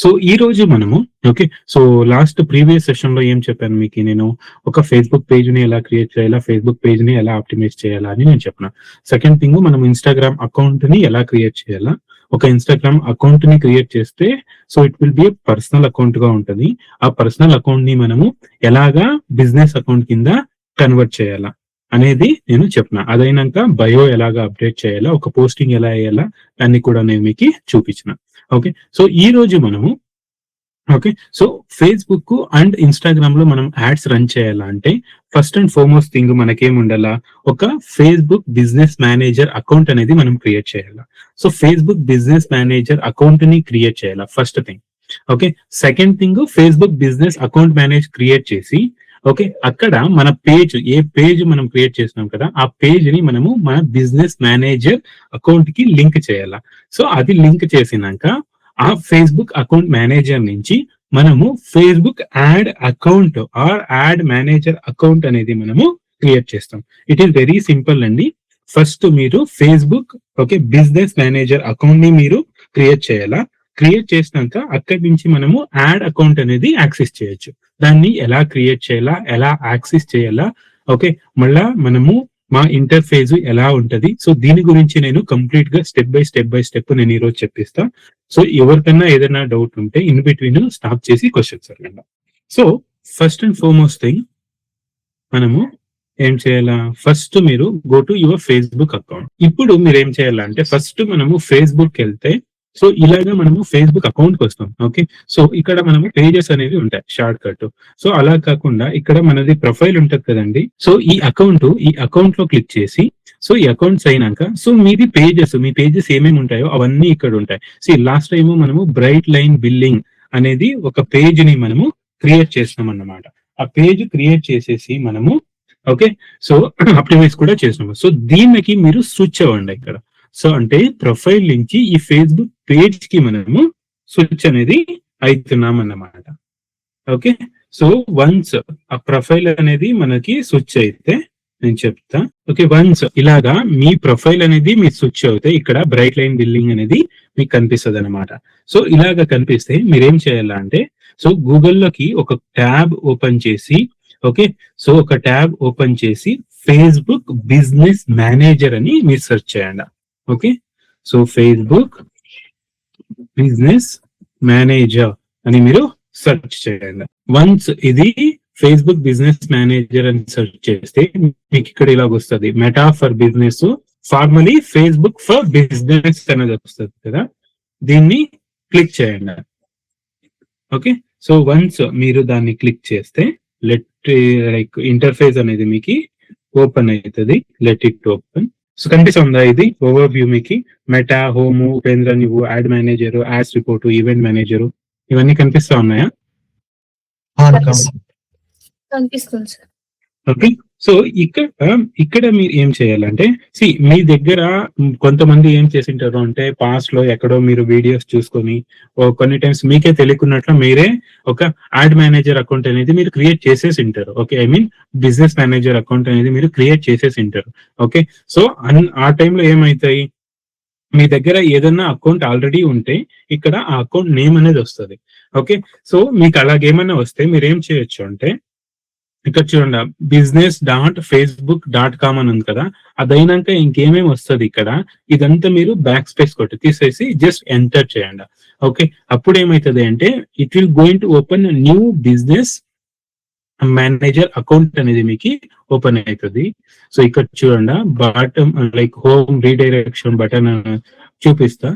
So ఈ రోజు మనము ఓకే. సో లాస్ట్ ప్రీవియస్ సెషన్‌లో ఏం చెప్పాను మీకి నేను, ఒక ఫేస్‌బుక్ పేజ్‌ని ఎలా క్రియేట్ చేయాలా, ఫేస్‌బుక్ పేజ్‌ని ఎలా ఆప్టిమైజ్ చేయాలా అని నేను చెప్పిన. సెకండ్ థింగ్ మనం ఇన్‌స్టాగ్రామ్ అకౌంట్‌ని ఎలా క్రియేట్ చేయాలా, ఒక ఇన్‌స్టాగ్రామ్ అకౌంట్‌ని క్రియేట్ చేస్తే so it will be a personal అకౌంట్‌గా ఉంటది. ఆ పర్సనల్ అకౌంట్‌ని మనము ఎలాగా బిజినెస్ అకౌంట్ కింద కన్వర్ట్ చేయాలా అనేది నేను చెప్పిన. అదైనంక బయో ఎలాగా అప్డేట్ చేయాలా, ఒక పోస్టింగ్ ఎలా ఎయ్యాలా దాన్ని కూడా నేను మీకి చూపించిన. ఓకే. సో ఈ రోజు మనము ఓకే. సో ఫేస్‌బుక్ అండ్ ఇన్‌స్టాగ్రామ్‌లో మనం యాడ్స్ రన్ చేయాలా అంటే ఫస్ట్ అండ్ ఫార్‌మోస్ట్ థింగ్ మనకేముండాలా, ఒక ఫేస్‌బుక్ బిజినెస్ మేనేజర్ అకౌంట్ అనేది మనం క్రియేట్ చేయాలా. సో ఫేస్‌బుక్ బిజినెస్ మేనేజర్ అకౌంట్‌ని క్రియేట్ చేయాలా first thing. Okay. Second thing Facebook business account create చేసి ఓకే. అక్కడ మన పేజ్ ఏ పేజ్ మనం క్రియేట్ చేసినాం కదా, ఆ పేజ్‌ని మనము మన బిజినెస్ మేనేజర్ అకౌంట్‌కి లింక్ చేయాలా. సో అది లింక్ చేసినంక ఆ ఫేస్‌బుక్ అకౌంట్ మేనేజర్ నుంచి మనము Facebook ad account or ad manager account అనేది మనము క్రియేట్ చేస్తాం. ఇట్ ఈస్ వెరీ సింపుల్ అండి. ఫస్ట్ మీరు ఫేస్‌బుక్ ఓకే బిజినెస్ మేనేజర్ అకౌంట్‌ని మీరు క్రియేట్ చేయాలా. క్రియేట్ చేసినంక అక్కడి నుంచి మనము యాడ్ అకౌంట్ అనేది యాక్సెస్ చేయొచ్చు. దాన్ని ఎలా క్రియేట్ చేయాలా, ఎలా యాక్సెస్ చేయాలా, ఓకే. మళ్ళా మనము మా ఇంటర్‌ఫేస్ ఎలా ఉంటది. సో దీని గురించి నేను కంప్లీట్‌గా స్టెప్ బై స్టెప్ నేను ఈరోజు చెప్పిస్తా. సో ఎవరికన్నా ఏదైనా డౌట్ ఉంటే ఇన్ బిట్వీన్ స్టాప్ చేసి క్వెషన్స్ అడగండి. So first and foremost thing మనము ఏం చేయాలా, ఫస్ట్ మీరు go to your Facebook account. ఇప్పుడు మీరేం చేయాలంటే ఫస్ట్ మనము ఫేస్‌బుక్‌కెళ్తే సో ఇలాగా మనము ఫేస్‌బుక్ అకౌంట్‌కొస్తాం. ఓకే. సో ఇక్కడ మనము పేజెస్ అనేవి ఉంటాయి షార్ట్ కట్. సో అలా కాకుండా ఇక్కడ మనది ప్రొఫైల్ ఉంటది కదండీ. సో ఈ అకౌంట్‌లో క్లిక్ చేసి సో ఈ అకౌంట్స్ అయినంక సో మీది పేజెస్, మీ పేజెస్ ఏమేమి ఉంటాయో అవన్నీ ఇక్కడ ఉంటాయి. సీ లాస్ట్ టైము మనము బ్రైట్ లైన్ బిల్లింగ్ అనేది ఒక పేజ్‌ని మనము క్రియేట్ చేసినామన్నమాట. ఆ పేజ్ క్రియేట్ చేసేసి మనము ఓకే. సో ఆప్టిమైజ్ కూడా చేసినాము. సో దీనికి మీరు స్విచ్ అవ్వండి ఇక్కడ. సో అంటే ప్రొఫైల్ నుంచి ఈ ఫేస్‌బుక్ పేజ్‌కి మనము స్విచ్ అనేది అయితున్నామన్నమాట. ఓకే. సో వన్స్ ఆ ప్రొఫైల్ అనేది మనకి స్విచ్ అయితే నేను చెప్తా. ఓకే. వన్స్ ఇలాగా మీ ప్రొఫైల్ అనేది మీరు స్విచ్ అవుతే ఇక్కడ బ్రైట్ లైన్ బిల్లింగ్ అనేది మీకు కనిపిస్తదన్నమాట. సో ఇలాగ కనిపిస్తే మీరేం చేయాలా అంటే సో గూగుల్‌లోకి ఒక ట్యాబ్ ఓపెన్ చేసి ఓకే. సో ఒక ట్యాబ్ ఓపెన్ చేసి ఫేస్‌బుక్ బిజినెస్ మేనేజర్ అని మీరు సెర్చ్ చేయండి. Okay. So Facebook business manager అని మీరు సెర్చ్ చేయండి. వన్స్ ఇది ఫేస్‌బుక్ బిజినెస్ మేనేజర్ అని సెర్చ్ చేస్తే మీకు ఇక్కడ ఇలాగొస్తది. Meta for business, formerly Facebook for business అనేది వస్తది కదా. దీన్ని క్లిక్ చేయండి. ఓకే. సో వన్స్ మీరు దాన్ని క్లిక్ చేస్తే లైక్ ఇంటర్‌ఫేస్ అనేది మీకి ఓపెన్ అయితది. Let it open. సో కనిపిస్తుందా ఇది ఓవర్ వ్యూ మీకి? మెటా, హోమ్, ఉపేంద్ర నువ్వు, add manager, ads report, event manager ఇవన్నీ కనిపిస్తా ఉన్నాయా? కనిపిస్తుంది సార్. ఓకే. సో ఇక్కడ మీరు ఏం చేయాలంటే మీ దగ్గర కొంతమంది ఏం చేసింటారు అంటే పాస్ట్ లో ఎక్కడో మీరు వీడియోస్ చూసుకొని కొన్ని టైమ్స్ మీకే తెలియకున్నట్లు మీరే ఒక యాడ్ మేనేజర్ అకౌంట్ అనేది మీరు క్రియేట్ చేసేసి ఉంటారు. Okay. I mean business manager account అనేది మీరు క్రియేట్ చేసేసి ఉంటారు. ఓకే. సో ఆ టైంలో ఏమైతాయి, మీ దగ్గర ఏదన్నా అకౌంట్ ఆల్రెడీ ఉంటే ఇక్కడ ఆ అకౌంట్ నేమ్ అనేది వస్తుంది. ఓకే. సో మీకు అలాగేమన్నా వస్తే మీరు ఏం చేయొచ్చు అంటే ఇక్కడ చూడండి business.facebook.com అని ఉంది కదా, అదైనాక ఇంకేమేమి వస్తుంది ఇక్కడ ఇదంతా మీరు బ్యాక్ స్పేస్ కొట్టి తీసేసి జస్ట్ ఎంటర్ చేయండి. ఓకే. అప్పుడు ఏమైతుంది అంటే it will going to open new business manager account అనేది మీకు ఓపెన్ అవుతుంది. సో ఇక్కడ చూడండి bottom like home redirection button చూపిస్తా.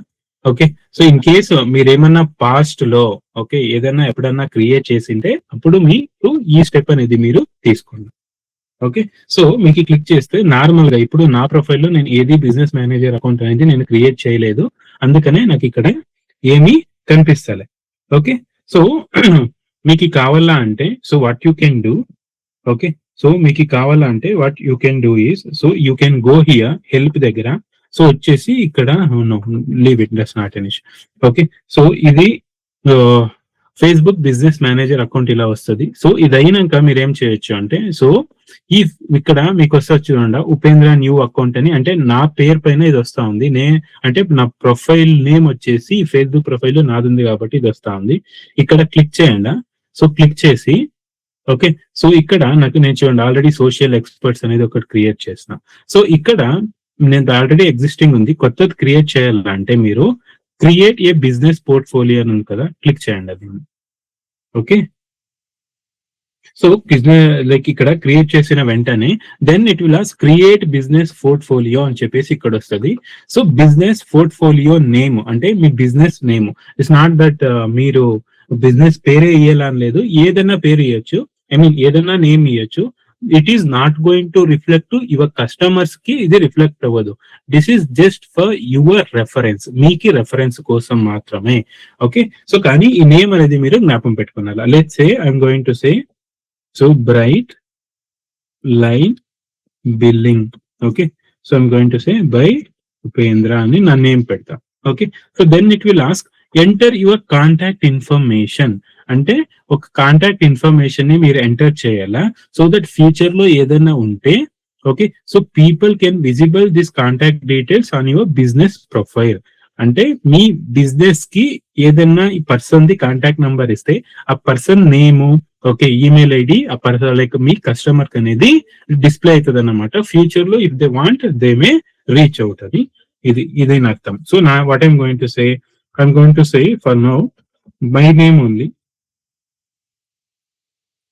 ఓకే. సో ఇన్ కేసు మీరేమన్నా పాస్ట్ లో ఓకే ఏదైనా ఎప్పుడన్నా క్రియేట్ చేసింటే అప్పుడు మీకు ఈ స్టెప్ అనేది మీరు తీసుకోండి. ఓకే. సో మీకు క్లిక్ చేస్తే నార్మల్ గా ఇప్పుడు నా ప్రొఫైల్లో నేను ఏది బిజినెస్ మేనేజర్ అకౌంట్ అనేది నేను క్రియేట్ చేయలేదు, అందుకనే నాకు ఇక్కడ ఏమీ కనిపిస్తలే. ఓకే. సో మీకు కావాలా అంటే so what you can do okay. So మీకు కావాలా అంటే what you can do is so you can go here help దగ్గర. సో వచ్చేసి ఇక్కడ leave it that's not an issue. Okay. So ఇది ఫేస్‌బుక్ బిజినెస్ మేనేజర్ అకౌంట్ ఇలా వస్తది. So ఇది అయినాక మీరు ఏం చేయొచ్చు అంటే సో ఈ ఇక్కడ మీకు వస్తా చూడండి ఉపేంద్ర న్యూ అకౌంట్ అని, అంటే నా పేరు పైన ఇది వస్తా ఉంది. అంటే నా ప్రొఫైల్ నేమ్ వచ్చేసి ఫేస్బుక్ ప్రొఫైల్ నాది ఉంది కాబట్టి ఇది వస్తా ఉంది. ఇక్కడ క్లిక్ చేయండి. సో క్లిక్ చేసి ఓకే, సో ఇక్కడ నేను చూడండి ఆల్రెడీ సోషల్ ఎక్స్పర్ట్స్ అనేది ఒకటి క్రియేట్ చేసిన. సో ఇక్కడ నేను ఆల్రెడీ ఎగ్జిస్టింగ్ ఉంది, కొత్తది క్రియేట్ చేయాలంటే మీరు క్రియేట్ ఏ బిజినెస్ పోర్ట్ఫోలియో అని ఉంది కదా, క్లిక్ చేయండి అది. ఓకే, సో లైక్ ఇక్కడ క్రియేట్ చేసిన వెంటనే then it will create business portfolio అని చెప్పేసి ఇక్కడ వస్తుంది. సో బిజినెస్ పోర్ట్ఫోలియో నేమ్ అంటే మీ business name. It's not that మీరు బిజినెస్ పేరే ఇయ్యాలని లేదు, ఏదైనా పేరు ఇవ్వచ్చు, ఐ మీన్ ఏదైనా నేమ్ ఇవ్వచ్చు. It is not going to reflect to your customers కి, ఇది రిఫ్లెక్ట్ అవ్వదు. This is just for your reference, మీకి రెఫరెన్స్ కోసం మాత్రమే. ఓకే, సో కానీ ఈ నేమ్ అనేది మీరు జ్ఞాపకం పెట్టుకున్నారు. Let's say I'm going to say so bright line billing. Okay, so I'm going to say by Upendra అని నా నేమ్ పెడతా. Okay, so then it will ask enter your contact information, అంటే ఒక కాంటాక్ట్ ఇన్ఫర్మేషన్ ని మీరు ఎంటర్ చేయాలా, so that future లో ఏదైనా ఉంటే okay, so people can visible this contact details on your business profile. అంటే మీ బిజినెస్ కి ఏదైనా ఈ పర్సన్ ది కాంటాక్ట్ నంబర్ ఇస్తే ఆ person name okay email ID ఆ పర్సన్ లైక్ మీ కస్టమర్ కి అనేది డిస్ప్లే అవుతుంది అన్నమాట. ఫ్యూచర్ లో if they want they may reach out. అది ఇది అర్థం. సో నా what I'm going to say, I'm going to say for now my name only.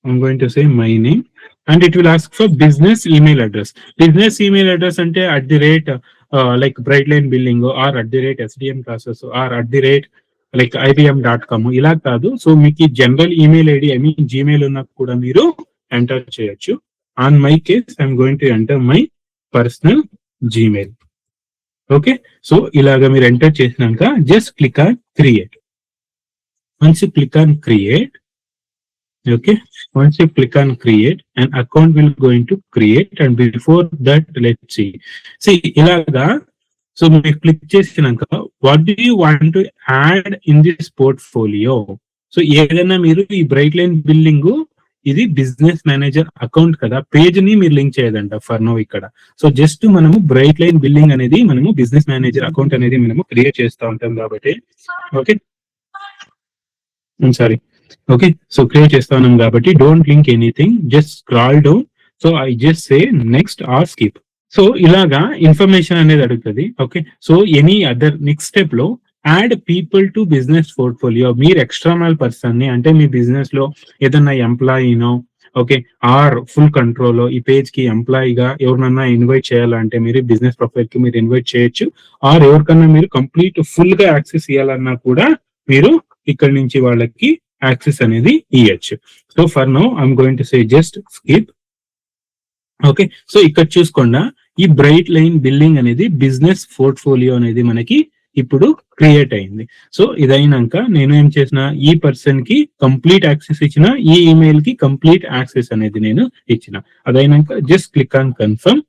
I'm going to say my name and it will ask for business email address. Business email address ante @ like Brightline Billing or @ SDM classes or @ like IBM.com ఇలా కాదు. So మీకు general email ID I mean Gmail ఉన్న కూడా మీరు enter చేయొచ్చు. On my case I'm going to enter my personal Gmail. Okay, so ఇలాగా మీరు enter చేసినాక just click on create. Once you click on create, okay, once you click on create, an account will going to create and before that let's see ilaga. So we click chesinaka what do you want to add in this portfolio. So ఏదైనా మీరు ఈ bright line billing ఇది business manager account కదా, page ని మీరు link చేయదంట for no ఇక్కడ. So just మనము bright line billing అనేది మనము బిజినెస్ మేనేజర్ అకౌంట్ అనేది మనము క్రియేట్ చేస్తూ ఉంటాం కాబట్టి okay sorry okay, so create చేస్తా ఉన్నాం కాబట్టి don't link anything, just scroll down. So I just say next or skip. So ఇలాగా ఇన్ఫర్మేషన్ అనేది అడుగుతుంది. Okay, so any other next step లో add people to business portfolio. మీరు external person ని అంటే మీ బిజినెస్ లో ఏదన్నా ఎంప్లాయీనో ఓకే ఆర్ ఫుల్ కంట్రోల్ ఈ పేజ్ కి ఎంప్లాయీగా ఎవరినన్నా ఇన్వైట్ చేయాలంటే మీరు బిజినెస్ ప్రొఫైల్ కి మీరు ఇన్వైట్ చేయొచ్చు. ఆర్ ఎవరికన్నా మీరు కంప్లీట్ ఫుల్ గా యాక్సెస్ ఇవ్వాలన్నా కూడా మీరు ఇక్కడ నుంచి వాళ్ళకి యాక్సెస్ అనేది ఇవ్వచ్చు. So for now I'm going to say just skip. Okay, so ఇక్కడ చూసుకోండి ఈ బ్రైట్ లైన్ బిల్లింగ్ అనేది బిజినెస్ పోర్ట్ఫోలియో అనేది మనకి ఇప్పుడు క్రియేట్ అయింది. సో ఇదైనాక నేను ఏం చేసిన ఈ పర్సన్ కి కంప్లీట్ యాక్సెస్ ఇచ్చిన, ఈ ఈమెయిల్ కి కంప్లీట్ యాక్సెస్ అనేది నేను ఇచ్చిన. అదైనాక just click on confirm.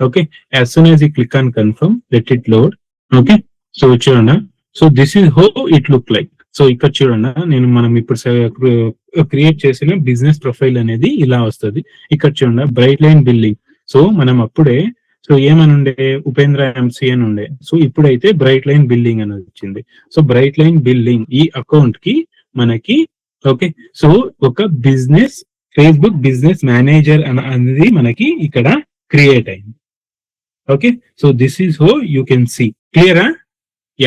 Okay, as soon as you click on confirm let it load. Okay, so చూడండి, so this is how it look like. So ఇక్కడ చూడండి నేను మనం ఇప్పుడు క్రియేట్ చేసిన బిజినెస్ ప్రొఫైల్ అనేది ఇలా వస్తుంది. ఇక్కడ చూడండి బ్రైట్ లైన్ బిల్లింగ్. సో మనం అప్పుడే సో ఏమని ఉండే ఉపేంద్ర ఎంసీ అని ఉండే, సో ఇప్పుడైతే బ్రైట్ లైన్ బిల్లింగ్ అని వచ్చింది. సో బ్రైట్ లైన్ బిల్లింగ్ ఈ అకౌంట్ కి మనకి ఓకే, సో ఒక బిజినెస్ ఫేస్బుక్ బిజినెస్ మేనేజర్ అనేది మనకి ఇక్కడ క్రియేట్ అయింది. Okay, so this is how you can see. క్లియరా?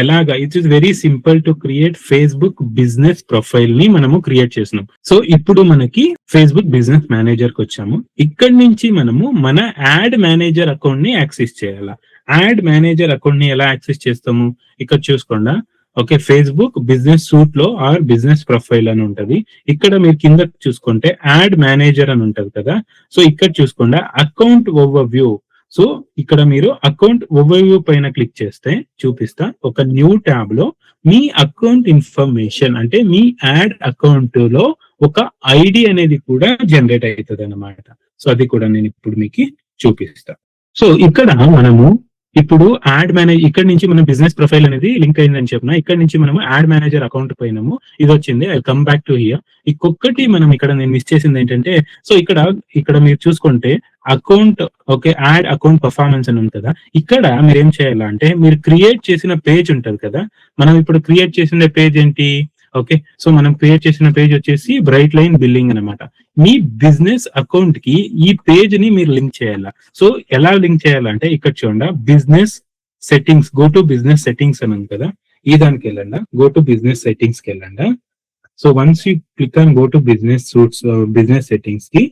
ఎలాగా it is very simple to create Facebook business profile ని మనము క్రియేట్ చేసినాం. సో ఇప్పుడు మనకి ఫేస్బుక్ బిజినెస్ మేనేజర్ కి వచ్చాము. ఇక్కడి నుంచి మనము మన యాడ్ మేనేజర్ అకౌంట్ ని యాక్సెస్ చేయాలా. యాడ్ మేనేజర్ అకౌంట్ ని ఎలా యాక్సెస్ చేస్తాము ఇక్కడ చూసుకోండి. ఓకే, ఫేస్బుక్ బిజినెస్ సూట్ లో ఆర్ బిజినెస్ ప్రొఫైల్ అని ఉంటది. ఇక్కడ మీరు కింద చూసుకుంటే యాడ్ మేనేజర్ అని ఉంటది కదా. సో ఇక్కడ చూసుకోండి అకౌంట్ ఓవర్ వ్యూ. సో ఇక్కడ మీరు అకౌంట్ ఓవర్వ్యూ పైన క్లిక్ చేస్తే చూపిస్తా ఒక న్యూ ట్యాబ్ లో మీ అకౌంట్ ఇన్ఫర్మేషన్ అంటే మీ యాడ్ అకౌంట్ లో ఒక ఐడి అనేది కూడా జనరేట్ అవుతుంది అన్నమాట. సో అది కూడా నేను ఇప్పుడు మీకు చూపిస్తా. సో ఇక్కడ మనము ఇప్పుడు యాడ్ మేనేజర్ ఇక్కడ నుంచి మన బిజినెస్ ప్రొఫైల్ అనేది లింక్ అయిందని చెప్పిన, ఇక్కడ నుంచి మనము యాడ్ మేనేజర్ అకౌంట్ పోయినాము, ఇది వచ్చింది. I come back to hear. ఇంకొకటి మనం ఇక్కడ నేను మిస్ చేసింది ఏంటంటే, సో ఇక్కడ మీరు చూసుకుంటే account, okay, add account performance అని ఉంది కదా. ఇక్కడ మీరు ఏం చేయాలంటే, మీరు క్రియేట్ చేసిన పేజ్ ఉంటది కదా, మనం ఇప్పుడు క్రియేట్ చేసిన పేజ్ ఏంటి, ఓకే, సో మనం క్రియేట్ చేసిన పేజ్ వచ్చేసి బ్రైట్ లైన్ బిల్లింగ్ అనమాట. మీ బిజినెస్ అకౌంట్ కి ఈ పేజ్ ని మీరు లింక్ చేయాలా. సో ఎలా లింక్ చేయాలంటే, ఇక్కడ చూడండి, business settings, go to business settings అని ఉంది కదా, ఈ దానికి వెళ్ళండి, గో టు బిజినెస్ సెట్టింగ్స్ కి వెళ్ళండి. So once you click on go to business suits, business settings కి,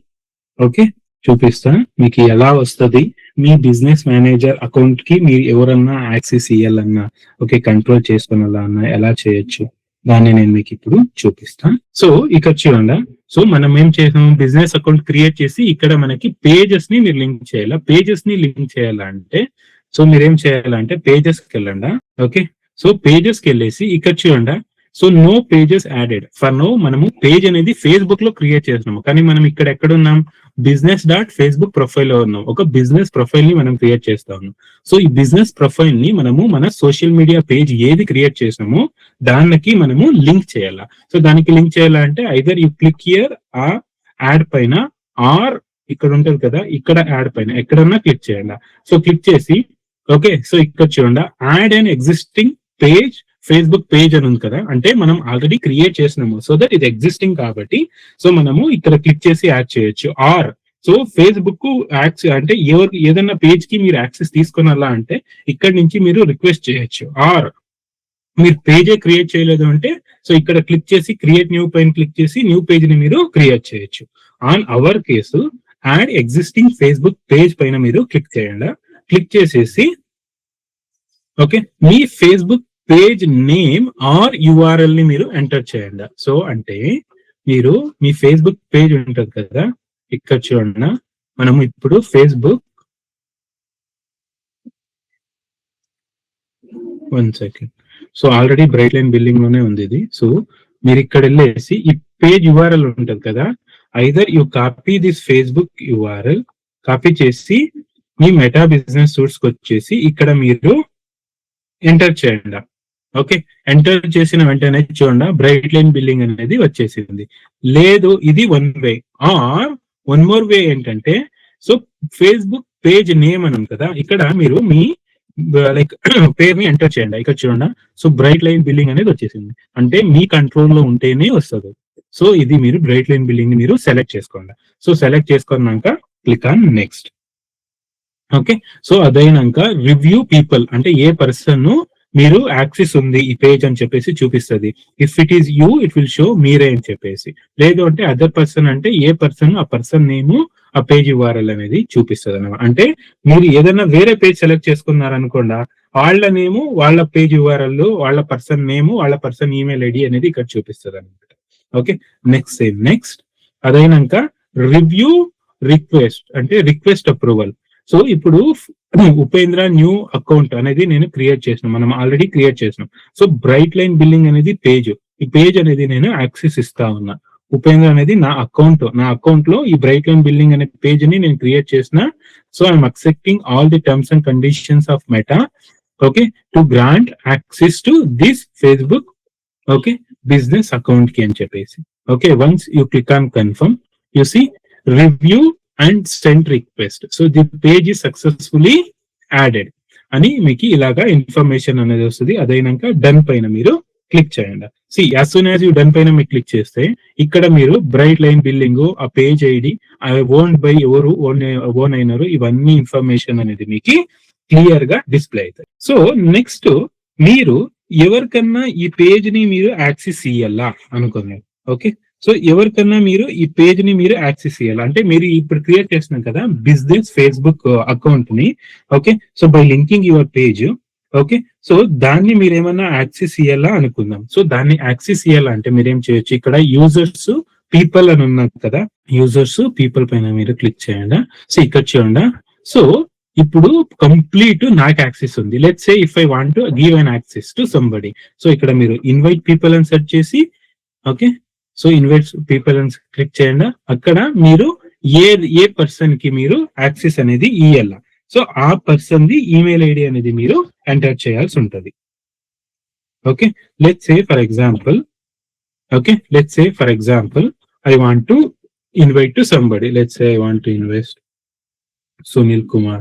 ఓకే, చూపిస్తా మీకు ఎలా వస్తుంది. మీ బిజినెస్ మేనేజర్ అకౌంట్ కి మీరు ఎవరన్నా యాక్సెస్ ఇవ్వాలన్నా, ఓకే, కంట్రోల్ చేసుకున్నా ఎలా చేయొచ్చు, దాన్ని నేను మీకు ఇప్పుడు చూపిస్తాను. సో ఇక్కడ చూడండి, సో మనం ఏం చేసాం, బిజినెస్ అకౌంట్ క్రియేట్ చేసి ఇక్కడ మనకి పేజెస్ ని మీరు లింక్ చేయాలా. పేజెస్ ని లింక్ చేయాలంటే, సో మీరేం చేయాలంటే పేజెస్ కి వెళ్ళండి, ఓకే. సో పేజెస్ కి వెళ్ళేసి ఇక్కడ చూడండి, so no pages added for no. మనము పేజ్ అనేది ఫేస్బుక్ లో క్రియేట్ చేస్తున్నాము, కానీ మనం ఇక్కడ ఎక్కడ ఉన్నాం, బిజినెస్ డాట్ ఫేస్బుక్ ప్రొఫైల్ లో ఉన్నాం. ఒక బిజినెస్ ప్రొఫైల్ ని మనం క్రియేట్ చేస్తా ఉన్నాం. సో ఈ బిజినెస్ ప్రొఫైల్ ని మనము మన సోషల్ మీడియా పేజ్ ఏది క్రియేట్ చేసామో దానికి మనము లింక్ చేయాలా. సో దానికి లింక్ చేయాలంటే ఐదర్ యూ క్లిక్ హియర్ ఆ యాడ్ పైన, ఆర్ ఇక్కడ ఉంటది కదా, ఇక్కడ యాడ్ పైన ఎక్కడన్నా క్లిక్ చేయాలా. సో క్లిక్ చేసి, ఓకే, సో ఇక్కడ చూడండి, add and existing page Facebook page అని ఉంది కదా, అంటే మనం ఆల్రెడీ క్రియేట్ చేసినాము, సో దట్ ఇది ఎగ్జిస్టింగ్ కాబట్టి, సో మనము ఇక్కడ క్లిక్ చేసి యాడ్ చేయొచ్చు. ఆర్ సో ఫేస్బుక్ యాక్సెస్ అంటే ఏదైనా పేజ్ కి మీరు యాక్సెస్ తీసుకున్నాలా అంటే ఇక్కడ నుంచి మీరు రిక్వెస్ట్ చేయొచ్చు. ఆర్ మీరు పేజే క్రియేట్ చేయలేదు అంటే, సో ఇక్కడ క్లిక్ చేసి క్రియేట్ న్యూ పైన క్లిక్ చేసి న్యూ పేజ్ ని మీరు క్రియేట్ చేయొచ్చు. On our case add existing Facebook page పైన మీరు క్లిక్ చేయండి. క్లిక్ చేసేసి, okay, me Facebook page name or URL ని మీరు ఎంటర్ చేయండి. సో అంటే మీరు మీ ఫేస్బుక్ పేజ్ ఉంటుంది కదా, ఇక్కడ చూడండి, మనము ఇప్పుడు Facebook, one second, so already bright line building లోనే ఉంది ఇది. సో మీరు ఇక్కడ వెళ్ళేసి ఈ పేజ్ యుఆర్ఎల్ ఉంటది కదా, either you copy this Facebook URL, copy చేసి మీ మెటా బిజినెస్ సూట్స్ కి వచ్చేసి ఇక్కడ మీరు ఎంటర్ చేయండి. ఓకే, ఎంటర్ చేసిన వెంటనే చూడండి, బ్రైట్ లైన్ బిల్లింగ్ అనేది వచ్చేసింది. లేదు, ఇది one way. Or one more way ఏంటంటే, సో ఫేస్బుక్ పేజ్ నేమ్ అని ఉంది కదా, ఇక్కడ మీరు మీ లైక్ పేరుని ఎంటర్ చేయండి. ఇక్కడ చూడండి, సో బ్రైట్ లైన్ బిల్లింగ్ అనేది వచ్చేసింది, అంటే మీ కంట్రోల్ లో ఉంటేనే వస్తుంది. సో ఇది మీరు బ్రైట్ లైన్ బిల్లింగ్ ని మీరు సెలెక్ట్ చేసుకోండి. సో సెలెక్ట్ చేసుకున్నాక click on next. Okay, so అదైనాక రివ్యూ పీపుల్ అంటే ఏ పర్సన్ మీరు యాక్సెస్ ఉంది ఈ పేజ్ అని చెప్పేసి చూపిస్తుంది. If it is you it will show మీరే అని చెప్పేసి. లేదు అంటే అదర్ పర్సన్ అంటే ఏ పర్సన్, ఆ పర్సన్ నేమ్, ఆ పేజ్ యూఆర్ఎల్ అనేది చూపిస్తుంది అనమాట. అంటే మీరు ఏదైనా వేరే పేజ్ సెలెక్ట్ చేసుకున్నారనుకోండి, వాళ్ళ నేము, వాళ్ళ పేజ్ యూఆర్ఎల్, వాళ్ళ పర్సన్ నేము, వాళ్ళ పర్సన్ ఈమెయిల్ ఐడి అనేది ఇక్కడ చూపిస్తుంది అనమాట. ఓకే, నెక్స్ట్ అదైనాక రివ్యూ రిక్వెస్ట్ అంటే రిక్వెస్ట్ అప్రూవల్. సో ఇప్పుడు ఉపేంద్ర న్యూ అకౌంట్ అనేది నేను క్రియేట్ చేసినాం, మనం ఆల్రెడీ క్రియేట్ చేసినాం. సో బ్రైట్ లైన్ బిల్లింగ్ అనేది పేజ్, ఈ పేజ్ అనేది నేను యాక్సెస్ ఇస్తా ఉన్నా. ఉపేంద్ర అనేది నా అకౌంట్ లో ఈ బ్రైట్ లైన్ బిల్లింగ్ అనే పేజ్ ని నేను క్రియేట్ చేసిన. So I'm accepting all the terms and conditions of Meta, okay, to grant access to this Facebook, okay, business account కి అని చెప్పేసి. Okay, once you click on confirm, you see review and send request. So the page is successfully added అని మీకు ఇలాగా information అనేది వస్తుంది. అదైనాక done పైన మీరు క్లిక్ చేయండి. C as soon as you done పైన మీరు క్లిక్ చేస్తే ఇక్కడ మీరు బ్రైట్ లైన్ బిల్లింగ్, ఆ పేజ్ ఐడి, ఓన్ బై ఎవరు ఓన్ అయినారు, ఇవన్నీ ఇన్ఫర్మేషన్ అనేది మీకు క్లియర్ గా డిస్ప్లే అవుతాయి. సో నెక్స్ట్ మీరు ఎవరికన్నా ఈ పేజ్ ని మీరు యాక్సెస్ ఇయ్యాలా అనుకున్నారు. ఓకే, సో ఎవరికన్నా మీరు ఈ పేజ్ ని మీరు యాక్సెస్ చేయాలి అంటే, మీరు ఇప్పుడు క్రియేట్ చేస్తున్నాం కదా బిజినెస్ ఫేస్బుక్ అకౌంట్ ని. Okay, so by linking your page, okay, so దాన్ని మీరు ఏమన్నా యాక్సెస్ ఇయ్యాలా అనుకుందాం. సో దాన్ని యాక్సెస్ ఇయ్యాలంటే మీరు ఏం చేయొచ్చు, ఇక్కడ యూజర్స్ పీపుల్ అని ఉన్నారు కదా, యూజర్స్ పీపుల్ పైన మీరు క్లిక్ చేయండి. సో ఇక్కడ చూడండి, సో ఇప్పుడు కంప్లీట్ నాకు యాక్సెస్ ఉంది. Let's say if I want to give an access to somebody, so ఇక్కడ మీరు ఇన్వైట్ పీపుల్ అని సెర్చ్ చేసి, ఓకే, సో ఇన్వైట్ పీపుల్ అని క్లిక్ చేయండి. అక్కడ మీరు ఏ పర్సన్ కి మీరు యాక్సెస్ అనేది ఇయ్యాల. సో ఆ పర్సన్ ది ఈమెయిల్ ఐడి అనేది మీరు ఎంటర్ చేయాల్సి ఉంటుంది. Okay, let's say for example, okay, let's say for example I want to invite to somebody. Let's say I want to invite Sunil Kumar.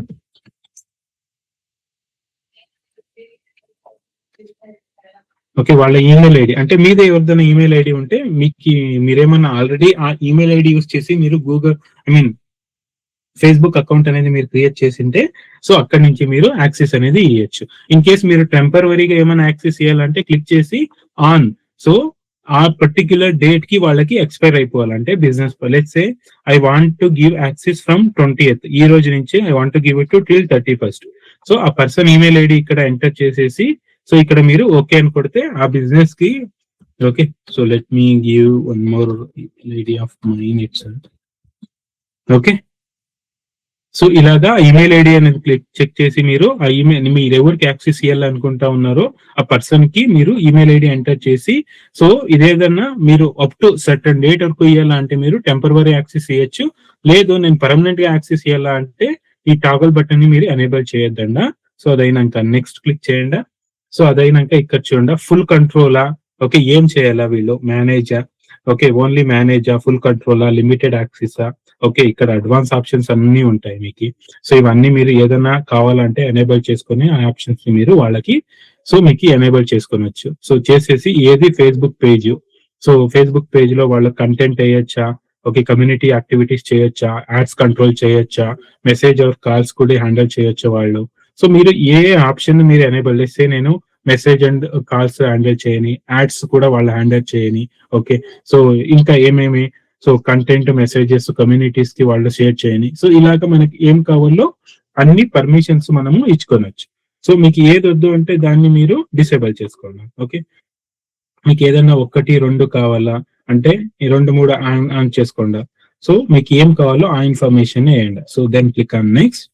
Okay, వాళ్ళ email ID అంటే మీదే ఎవరిదైనా email ID ఉంటే మీకు మీరేమన్నా ఆల్రెడీ ఆ ఈమెయిల్ ఐడి యూస్ చేసి మీరు గూగుల్ ఫేస్బుక్ అకౌంట్ అనేది మీరు క్రియేట్ చేసింటే సో అక్కడి నుంచి మీరు యాక్సెస్ అనేది ఇవ్వచ్చు. ఇన్ కేస్ మీరు టెంపరరీగా ఏమైనా యాక్సెస్ ఇవ్వాలంటే క్లిక్ చేసి ఆన్, సో ఆ పర్టిక్యులర్ డేట్ కి వాళ్ళకి ఎక్స్పైర్ అయిపోవాలంటే business let's say I want to give access from 20th, ఈ రోజు నుంచి I want to give it to till 31st. So ఆ పర్సన్ ఈమెయిల్ ఐడి ఇక్కడ ఎంటర్ చేసేసి సో ఇక్కడ మీరు ఓకే అని కొడితే ఆ బిజినెస్ కి okay. So let me give one more ID of mine it's okay. So ఇలాగా ఈమెయిల్ ఐడి అనేది చెక్ చేసి మీరు ఆ ఈమెయిల్ మీరు ఎవరికి యాక్సెస్ ఇవ్వాలనుకుంటా ఉన్నారో ఆ పర్సన్ కి మీరు ఈమెయిల్ ఐడి ఎంటర్ చేసి సో ఇదేదన్నా మీరు అప్ టు సర్టన్ డేట్ వరకు ఇవ్వాలంటే మీరు టెంపరరీ యాక్సెస్ ఇవ్వచ్చు. లేదు నేను పర్మనెంట్ గా యాక్సెస్ ఇవ్వాలా అంటే ఈ టాగల్ బటన్ ని మీరు ఎనేబుల్ చేయొద్దండా. సో అదైనాక నెక్స్ట్ క్లిక్ చేయండి. సో అదైనాక ఇక్కడ చూడండి ఫుల్ కంట్రోలా, ఓకే ఏం చేయాలా వీళ్ళు manager, okay only manager, full కంట్రోలా, లిమిటెడ్ యాక్సెసా, ఓకే ఇక్కడ అడ్వాన్స్ ఆప్షన్స్ అన్ని ఉంటాయి మీకు. సో ఇవన్నీ మీరు ఏదైనా కావాలంటే ఎనేబుల్ చేసుకుని ఆ ఆప్షన్స్ ని మీరు వాళ్ళకి సో మీకు ఎనేబుల్ చేసుకోవచ్చు. సో చేసేసి ఏది Facebook page, so Facebook page లో వాళ్ళ కంటెంట్ వేయొచ్చా, ఓకే కమ్యూనిటీ యాక్టివిటీస్ చేయొచ్చా, యాడ్స్ కంట్రోల్ చేయొచ్చా, మెసేజ్ ఆర్ కాల్స్ కూడా హ్యాండిల్ చేయొచ్చు వాళ్ళు. సో మీరు ఏ ఆప్షన్ మీరు ఎనేబుల్ చేస్తే నేను మెసేజ్ అండ్ కాల్స్ హ్యాండిల్ చేయని, యాడ్స్ కూడా వాళ్ళు హ్యాండిల్ చేయని, ఓకే సో ఇంకా ఏమేమి సో కంటెంట్ మెసేజెస్ కమ్యూనిటీస్ కి వాళ్ళు షేర్ చేయని, సో ఇలాగ మనకి ఏం కావాలో అన్ని పర్మిషన్స్ మనము ఇచ్చుకోవచ్చు. సో మీకు ఏది వద్దు అంటే దాన్ని మీరు డిసేబుల్ చేసుకోండి. ఓకే, మీకు ఏదైనా 1, 2 కావాలా అంటే ఈ 2, 3 ఆన్ చేసుకోండి. సో మీకు ఏం కావాలో ఆ ఇన్ఫర్మేషన్ వేయండి. So then click on next.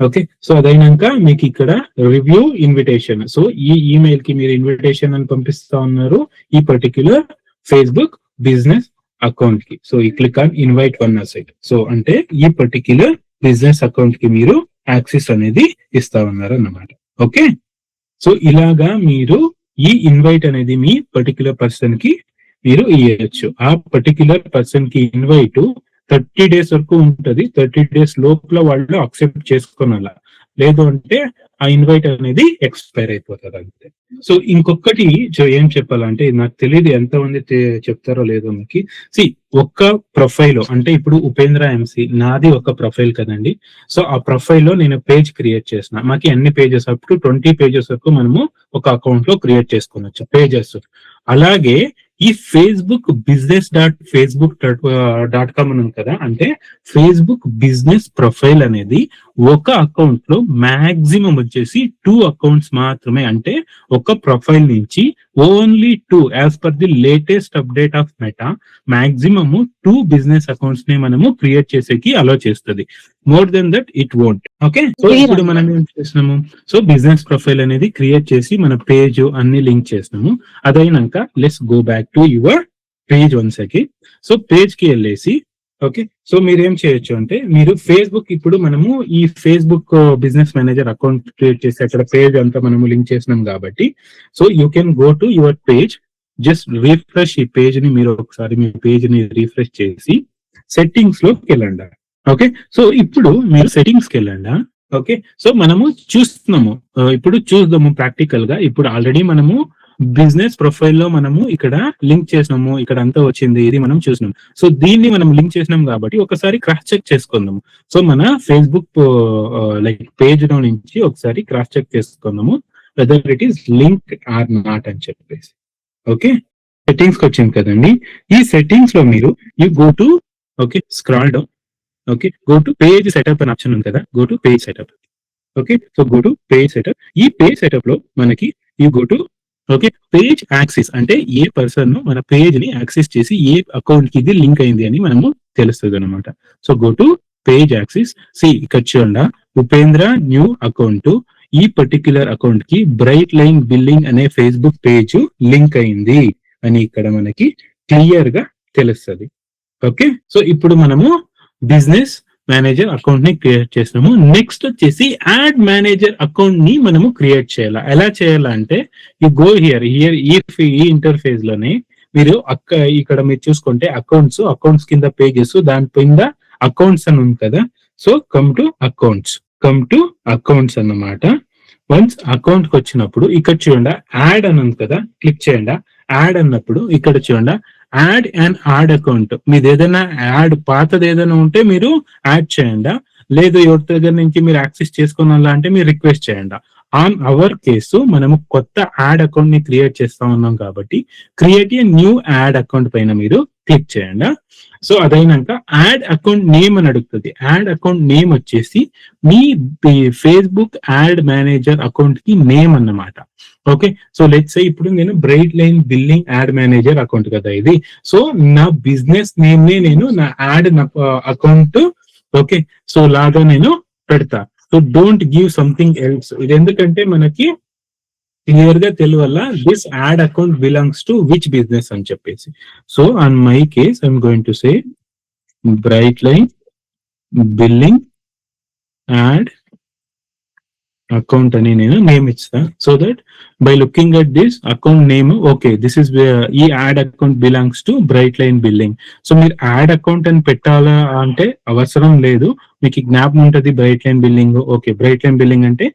Okay, so అదైనాక మీకు ఇక్కడ రివ్యూ ఇన్విటేషన్, సో ఈ ఈమెయిల్ కి మీరు ఇన్విటేషన్ అని పంపిస్తా ఉన్నారు ఈ పర్టిక్యులర్ ఫేస్బుక్ బిజినెస్ అకౌంట్ కి. సో ఈ click on invite one asset, so అంటే ఈ పర్టిక్యులర్ బిజినెస్ అకౌంట్ కి మీరు యాక్సెస్ అనేది ఇస్తా ఉన్నారు అన్నమాట. ఓకే, సో ఇలాగా మీరు ఈ ఇన్వైట్ అనేది మీ పర్టిక్యులర్ పర్సన్ కి మీరు ఇవ్వచ్చు. ఆ పర్టిక్యులర్ పర్సన్ కి ఇన్వైట్ 30 days వరకు ఉంటది. 30 days లోపల వాళ్ళు అక్సెప్ట్ చేసుకోనాల, లేదు అంటే ఆ ఇన్వైట్ అనేది ఎక్స్పైర్ అయిపోతుంది అంతే. సో ఇంకొకటి ఏం చెప్పాలంటే నాకు తెలియదు ఎంతమంది చెప్తారో లేదో మీకు. ఒక్క ప్రొఫైల్ అంటే ఇప్పుడు ఉపేంద్ర ఎంసీ నాది ఒక ప్రొఫైల్ కదండి. సో ఆ ప్రొఫైల్ లో నేను పేజ్ క్రియేట్ చేసిన, మాకు అన్ని పేజెస్ అప్ టు 20 pages వరకు మనము ఒక అకౌంట్ లో క్రియేట్ చేసుకోవచ్చు పేజెస్. అలాగే ఈ ఫేస్బుక్ business.facebook.com అని ఉంది కదా, అంటే ఫేస్బుక్ బిజినెస్ ప్రొఫైల్ అనేది ఒక అకౌంట్ లో మాక్సిమం వచ్చేసి 2 accounts మాత్రమే, అంటే ఒక ప్రొఫైల్ నుంచి only 2 as per the latest update of Meta maximum 2 business accounts ని మనము క్రియేట్ చేసేకి అలో చేస్తుంది. More than that it won't. Okay, so ఇప్పుడు మనం ఏం చేసినాము, సో బిజినెస్ ప్రొఫైల్ అనేది క్రియేట్ చేసి మన పేజ్ అన్ని లింక్ చేసినాము. అదైనాక let's go back to your page once again. So page కి వెళ్ళేసి ఓకే, సో మీరు ఏం చేయొచ్చు అంటే మీరు ఫేస్బుక్ ఇప్పుడు మనము ఈ Facebook business manager account create చేసి అక్కడ పేజ్ అంతా మనము లింక్ చేసినాం కాబట్టి so you can go to your page, just refresh ఈ పేజ్ ని మీరు ఒకసారి మీ పేజ్ ని రిఫ్రెష్ చేసి సెట్టింగ్స్ లోకి వెళ్ళండి. ఓకే, సో ఇప్పుడు మీరు సెట్టింగ్స్ కి వెళ్ళండి. ఓకే, సో మనము చూస్తున్నాము, ఇప్పుడు చూద్దాము ప్రాక్టికల్ గా. ఇప్పుడు ఆల్రెడీ మనము బిజినెస్ ప్రొఫైల్ లో మనము ఇక్కడ లింక్ చేసినాము, ఇక్కడ అంతా వచ్చింది, ఇది మనం చూసినాం. సో దీన్ని మనం లింక్ చేసినాం కాబట్టి ఒకసారి క్రాస్ చెక్ చేసుకుందాము. సో మన ఫేస్బుక్ లైక్ పేజ్ లో నుంచి ఒకసారి క్రాస్ చెక్ చేసుకుందాము whether it is link or not అని చెప్పేసి. ఓకే, సెట్టింగ్స్ కి వచ్చింది కదండి. ఈ సెట్టింగ్స్ లో మీరు you go to okay scroll down, okay go to page setup అని ఆప్షన్ ఉంది కదా, go to page setup. Okay, so go to page setup. ఈ పేజ్ సెటప్ లో మనకి you go to okay page access, అంటే ఏ పర్సన్ మన page ని యాక్సెస్ చేసి ఏ అకౌంట్ కి ఇది లింక్ అయింది అని మనము తెలుస్తుంది అనమాట. So go to page access. ఇక్కడ చూడండి ఉపేంద్ర న్యూ అకౌంట్, ఈ పర్టిక్యులర్ అకౌంట్ కి బ్రైట్ లైన్ బిల్లింగ్ అనే ఫేస్బుక్ పేజ్ లింక్ అయింది అని ఇక్కడ మనకి క్లియర్ గా తెలుస్తుంది. ఓకే, సో ఇప్పుడు మనము బిజినెస్ మేనేజర్ అకౌంట్ ని క్రియేట్ చేసినాము. నెక్స్ట్ వచ్చేసి యాడ్ మేనేజర్ అకౌంట్ ని మనము క్రియేట్ చేయాలా. ఎలా చేయాలంటే యు గో హియర్ ఈ ఇంటర్ఫేస్ లోనే మీరు ఇక్కడ మీరు చూసుకుంటే అకౌంట్స్ కింద పేజెస్, దాని కింద అకౌంట్స్ అని ఉంది కదా. సో కమ్ టు అకౌంట్స్ అన్నమాట. వన్స్ అకౌంట్ కి వచ్చినప్పుడు ఇక్కడ చూడండి యాడ్ అని ఉంది కదా, క్లిక్ చేయండి. యాడ్ అన్నప్పుడు ఇక్కడ చూడండి యాడ్ అండ్ యాడ్ అకౌంట్. మీది ఏదైనా యాడ్ పాతది ఏదైనా ఉంటే మీరు యాడ్ చేయండి, లేదు ఎవరి దగ్గర నుంచి మీరు యాక్సెస్ చేసుకోవాలా అంటే మీరు రిక్వెస్ట్ చేయండి. ఆన్ అవర్ కేసు మనము కొత్త యాడ్ అకౌంట్ ని క్రియేట్ చేస్తా ఉన్నాం కాబట్టి create a new add account పైన మీరు క్లిక్ చేయండి. సో అదైనాక యాడ్ అకౌంట్ నేమ్ అని అడుగుతుంది. యాడ్ అకౌంట్ నేమ్ వచ్చేసి మీ ఫేస్బుక్ యాడ్ మేనేజర్ అకౌంట్ కి నేమ్ అన్నమాట. ఓకే, సో లెట్స్ సే ఇప్పుడు నేను bright line billing add manager account కదా ఇది. సో నా బిజినెస్ నేమ్ ని నేను నా యాడ్ అకౌంట్ ఓకే సో లాగా నేను పెడతా. So don't give something else. ఇది ఎందుకంటే మనకి క్లియర్ గా తెలియాల this ad account belongs to which business అని చెప్పేసి. So on my case I'm going to say bright line billing ad account అని నేను నేమ్ ఇస్తా. So that by looking at this account name okay this is ఈ ad account belongs to bright line billing. So మీరు ad account అని పెట్టాలా అంటే అవసరం లేదు, మీకు జ్ఞాపకం ఉంటుంది bright line billing. Okay, bright line billing అంటే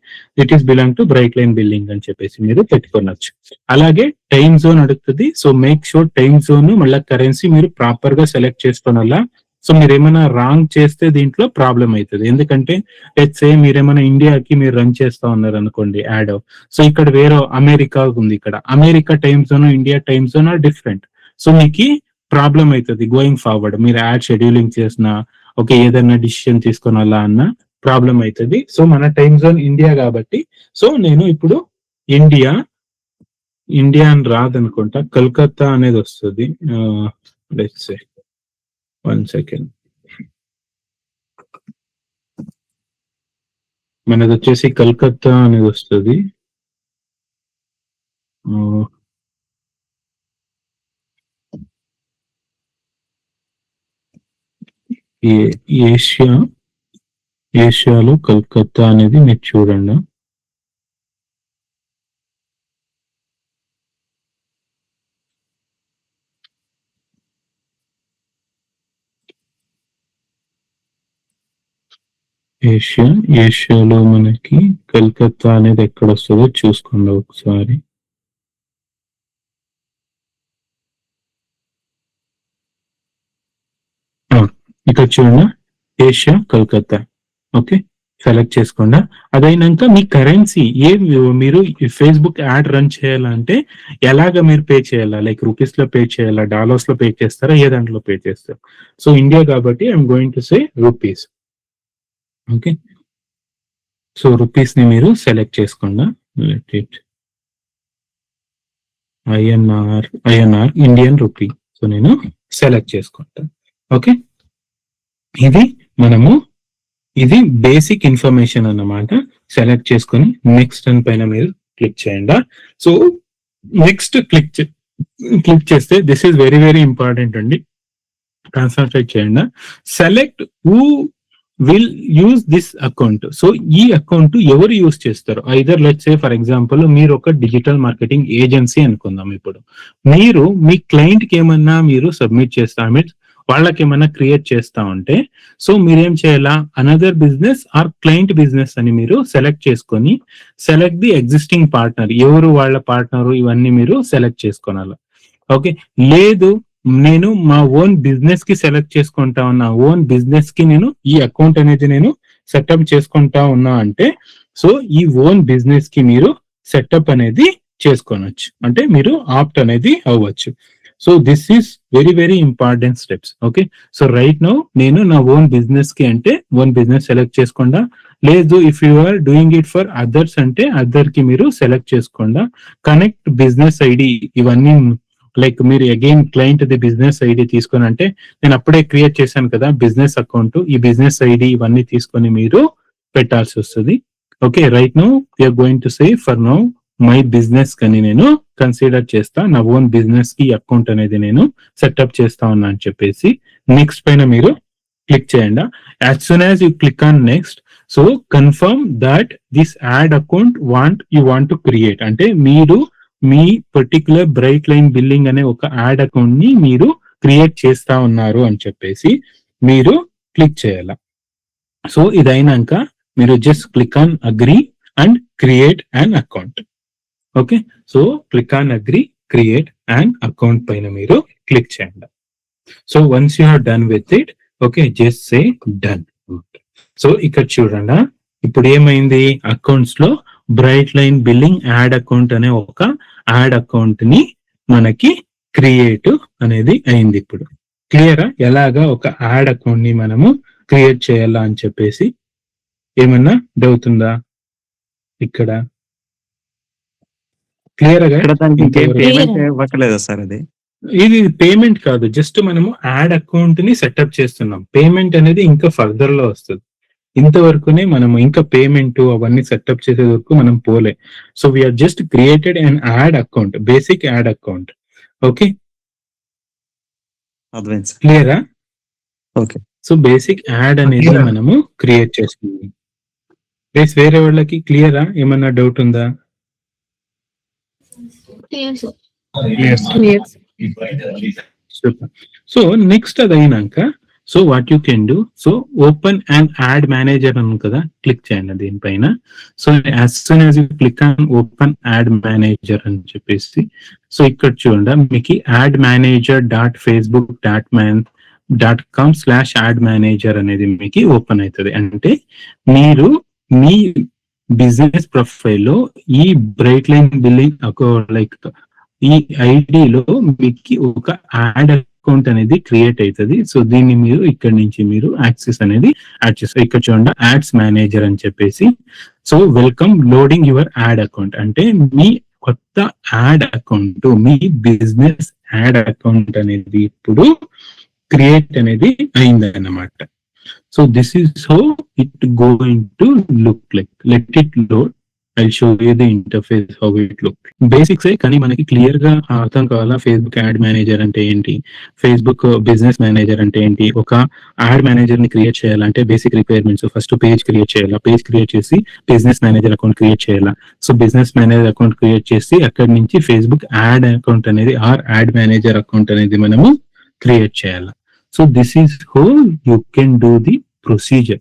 it is belong to bright line billing అని చెప్పేసి మీరు పెట్టుకోవచ్చు. అలాగే టైమ్ జోన్ అడుగుతుంది. So make sure time zone మళ్ళీ కరెన్సీ మీరు ప్రాపర్ గా సెలెక్ట్ చేసుకోవాలా. సో మీరు ఏమైనా రాంగ్ చేస్తే దీంట్లో ప్రాబ్లం అవుతుంది. ఎందుకంటే లెట్స్ సే మీరేమైనా ఇండియాకి మీరు రన్ చేస్తా ఉన్నారు అనుకోండి యాడ్. సో ఇక్కడ వేరే అమెరికా ఉంది, ఇక్కడ America time zone India time zone are different. So మీకు ప్రాబ్లం అవుతుంది గోయింగ్ ఫార్వర్డ్. మీరు యాడ్ షెడ్యూలింగ్ చేసినా ఓకే ఏదైనా డిసిషన్ తీసుకోవాలా అన్న ప్రాబ్లం అవుతుంది. సో మన టైమ్ జోన్ ఇండియా కాబట్టి సో నేను ఇప్పుడు ఇండియా అని రాదనుకుంటా, కలకత్తా అనేది వస్తుంది. Let's say 1 second. మనది వచ్చేసి కలకత్తా అనేది వస్తుంది. ఏషియాలో కలకత్తా అనేది మీరు చూడండి. ఏషియాలో మనకి కలకత్తా అనేది ఎక్కడ వస్తుందో చూసుకోండి ఒకసారి. ఇక్కడ చూడండి ఏషియా కలకత్తా. ఓకే, సెలెక్ట్ చేసుకోండి. అదైనాక మీ కరెన్సీ మీరు ఫేస్బుక్ యాడ్ రన్ చేయాలంటే ఎలాగ మీరు పే చేయాలా, లైక్ రూపీస్ లో పే చేయాలా, డాలర్స్ లో పే చేస్తారా, ఏ దాంట్లో పే చేస్తారు. సో ఇండియా కాబట్టి I'm going to say rupees. Okay, so rupees ని మీరు సెలెక్ట్ చేసుకోండి. Let it INR Indian rupee. So నేను సెలెక్ట్ చేసుకుంటాను. ఓకే, ఇది బేసిక్ ఇన్ఫర్మేషన్ అన్నమాట. సెలెక్ట్ చేసుకొని నెక్స్ట్ అని పైన మీరు క్లిక్ చేయండి. సో నెక్స్ట్ క్లిక్ చేస్తే this is very very important అండి, కాన్సన్ట్రేట్ చేయండి. Select who will use this account. So ఈ అకౌంట్ ఎవరు యూజ్ చేస్తారు, either let's say for example మీరు ఒక డిజిటల్ మార్కెటింగ్ ఏజెన్సీ అనుకుందాం. ఇప్పుడు మీరు మీ క్లయింట్ కి ఏమన్నా మీరు సబ్మిట్ చేస్తా మీన్స్ వాళ్ళకి ఏమైనా క్రియేట్ చేస్తా ఉంటే సో మీరేం చేయాలా, another business are client business అని మీరు సెలెక్ట్ చేసుకొని సెలెక్ట్ ది ఎగ్జిస్టింగ్ పార్ట్నర్, ఎవరు వాళ్ళ పార్ట్నర్ ఇవన్నీ మీరు సెలెక్ట్ చేసుకోవాలి. ఓకే, లేదు నేను మా ఓన్ బిజినెస్ కి సెలెక్ట్ చేసుకుంటా ఉన్నా, ఓన్ బిజినెస్ కి నేను ఈ అకౌంట్ అనేది నేను సెటప్ చేసుకుంటా ఉన్నా అంటే సో ఈ ఓన్ బిజినెస్ కి మీరు సెటప్ అనేది చేసుకోవచ్చు, అంటే మీరు ఆప్ట్ అనేది అవ్వచ్చు. So this is very very important steps. Okay, so right now నేను నా ఓన్ బిజినెస్ కి అంటే ఓన్ బిజినెస్ సెలెక్ట్ చేసుకోండా, లేదు if you are doing it for others అంటే అదర్ కి మీరు సెలెక్ట్ చేసుకోండా. కనెక్ట్ బిజినెస్ ఐడి ఇవన్నీ లైక్ మీరు again client the business ID తీసుకొని, అంటే నేను అప్పుడే క్రియేట్ చేశాను కదా బిజినెస్ అకౌంట్, ఈ బిజినెస్ ఐడి ఇవన్నీ తీసుకొని మీరు పెట్టాల్సి వస్తుంది. Okay, right now you're going to say for now my business కని నేను కన్సిడర్ చేస్తా, నా ఓన్ బిజినెస్ కి అకౌంట్ అనేది నేను సెటప్ చేస్తా ఉన్నా అని చెప్పేసి నెక్స్ట్ పైన మీరు క్లిక్ చేయండి. As soon as you click on next, so confirm that this ad account you want to create, అంటే మీరు మీ పర్టికులర్ బ్రైట్ లైన్ బిల్లింగ్ అనే ఒక యాడ్ అకౌంట్ ని మీరు క్రియేట్ చేస్తా ఉన్నారు అని చెప్పేసి మీరు క్లిక్ చేయాల. సో ఇదైనాక మీరు just click on agree and create an account. Okay, so click on agree create an account పైన మీరు క్లిక్ చేయండి. So once you are done with it, okay, just say done. So ఇక్కడ చూడండి, ఇప్పుడు ఏమైంది, అకౌంట్స్ లో bright line billing ad account అనే ఒక యాడ్ అకౌంట్ ని మనకి క్రియేట్ అనేది అయింది. ఇప్పుడు క్లియరా ఎలాగా ఒక యాడ్ అకౌంట్ ని మనము క్రియేట్ చేయాలా అని చెప్పేసి? ఏమన్నా డౌట్ ఉందా ఇక్కడ? క్లియర్ గా ఇవ్వట్లేదా సార్? అది ఇది పేమెంట్ కాదు, జస్ట్ మనము యాడ్ అకౌంట్ ని సెటప్ చేస్తున్నాం. పేమెంట్ అనేది ఇంకా ఫర్దర్ లో వస్తుంది. ఇంతవరకునే మనము ఇంకా పేమెంట్ అవన్నీ సెటప్ చేసే వరకు మనం పోలే. So we're just created and ad account, basic ad account. Okay, క్లియరా? ఓకే, సో బేసిక్ యాడ్ అనేది మనము క్రియేట్ చేస్తున్నాం. ప్లీజ్ వేరే వాళ్ళకి క్లియరా? ఏమన్నా డౌట్ ఉందా? సో నెక్స్ట్ అది అయినాక, so what you can do, so open and add manager అని కదా, క్లిక్ చేయండి దీనిపైన. So as soon as you click on open add manager అని చెప్పేసి, సో ఇక్కడ చూడండి మీకు యాడ్ మేనేజర్ .facebook.com/యాడ్ మేనేజర్ అనేది మీకు ఓపెన్ అవుతుంది. అంటే మీరు మీ బిజినెస్ ప్రొఫైల్లో ఈ బ్రైట్ లైన్ బిల్లింగ్ లైక్ ఈ ఐడిలో మీకు ఒక యాడ్ అకౌంట్ అనేది క్రియేట్ అవుతుంది. సో దీన్ని మీరు ఇక్కడ నుంచి మీరు యాక్సెస్ అనేది యాడ్ చేస్తారు. ఇక్కడ చూడండి యాడ్స్ మేనేజర్ అని చెప్పేసి, so welcome loading your add account, అంటే మీ కొత్త యాడ్ అకౌంట్, మీ బిజినెస్ యాడ్ అకౌంట్ అనేది ఇప్పుడు క్రియేట్ అనేది అయింది అన్నమాట. So this is how it going to look like. Let it load. I'll show you the interface how it look. Basics కానీ మనకి clear గా అర్థం కావాలా. ఫేస్బుక్ యాడ్ మేనేజర్ అంటే ఏంటి, ఫేస్బుక్ బిజినెస్ మేనేజర్ అంటే ఏంటి, ఒక యాడ్ మేనేజర్ ని క్రియేట్ చేయాలంటే basic requirements, first page create చేయాలా, పేజ్ క్రియేట్ చేసి బిజినెస్ మేనేజర్ అకౌంట్ క్రియేట్ చేయాలా. So business manager account create చేసి అక్కడి నుంచి ఫేస్బుక్ యాడ్ అకౌంట్ అనేది యాడ్ మేనేజర్ అకౌంట్ అనేది మనము క్రియేట్ చేయాలా. So this is how you can do the procedure.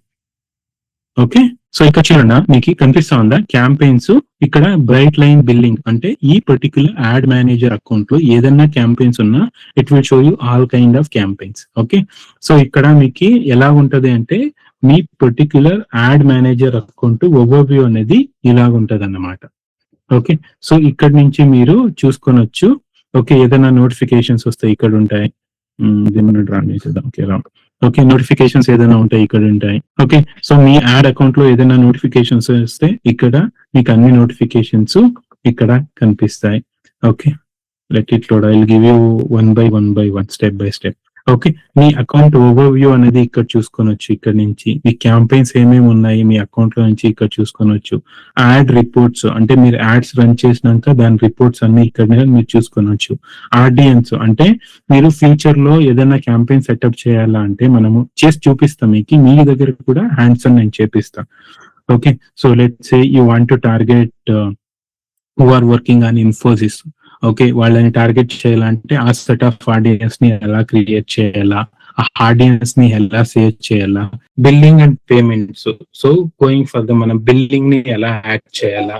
Okay, so ఇక్కడ చూడండి మీకు కనిపిస్తా ఉందా క్యాంపెయిన్స్. ఇక్కడ బ్రైట్ లైన్ బిల్లింగ్ అంటే ఈ పర్టికులర్ యాడ్ మేనేజర్ అకౌంట్ లో ఏదైనా క్యాంపెయిన్స్ ఉన్నా it will show you all kind of campaigns. Okay, so ఇక్కడ మీకు ఎలా ఉంటది అంటే మీ particular ad manager account overview అనేది ఇలాగ ఉంటది అన్నమాట. ఓకే, సో ఇక్కడ నుంచి మీరు చూసుకొనొచ్చు. ఓకే, ఏదైనా నోటిఫికేషన్స్ వస్తాయి ఇక్కడ ఉంటాయి. డ్రా చేసేద్దాం. ఓకే, నోటిఫికేషన్స్ ఏదైనా ఉంటాయి ఇక్కడ ఉంటాయి. ఓకే, సో మీ యాడ్ అకౌంట్ లో ఏదైనా నోటిఫికేషన్స్ వస్తే ఇక్కడ మీకు అన్ని నోటిఫికేషన్స్ ఇక్కడ కనిపిస్తాయి. Okay, let it load. I will give you one by one step by step. Okay, me account overview అనేది ఇక్కడ చూసుకోనొచ్చు. ఇక్కడ నుంచి మీ క్యాంపెయిన్స్ ఏమేమి ఉన్నాయి మీ అకౌంట్ లో నుంచి ఇక్కడ చూసుకోనొచ్చు. యాడ్ రిపోర్ట్స్ అంటే మీరు యాడ్స్ రన్ చేసినాక దాని రిపోర్ట్స్ అన్ని ఇక్కడ మీరు చూసుకోనొచ్చు. ఆడియన్స్ అంటే మీరు ఫ్యూచర్ లో ఏదైనా క్యాంపెయిన్ సెటప్ చేయాలా అంటే మనము చేసి చూపిస్తాం మీకు. మీ దగ్గర కూడా హ్యాండ్స్ ఆన్ నేను చేపిస్తాను. Okay, so let's say you want to target who are working on Infosys. Okay, వాళ్ళని టార్గెట్ చేయాలంటే ఆ సెట్ ఆఫ్ ఆడియన్స్ ని ఎలా క్రియేట్ చేయాలా, ఆ ఆడియన్స్ ని ఎలా సేవ్ చేయాలా, billing and payments. So going for the మనం బిల్లింగ్ ని ఎలా యాడ్ చేయాలా,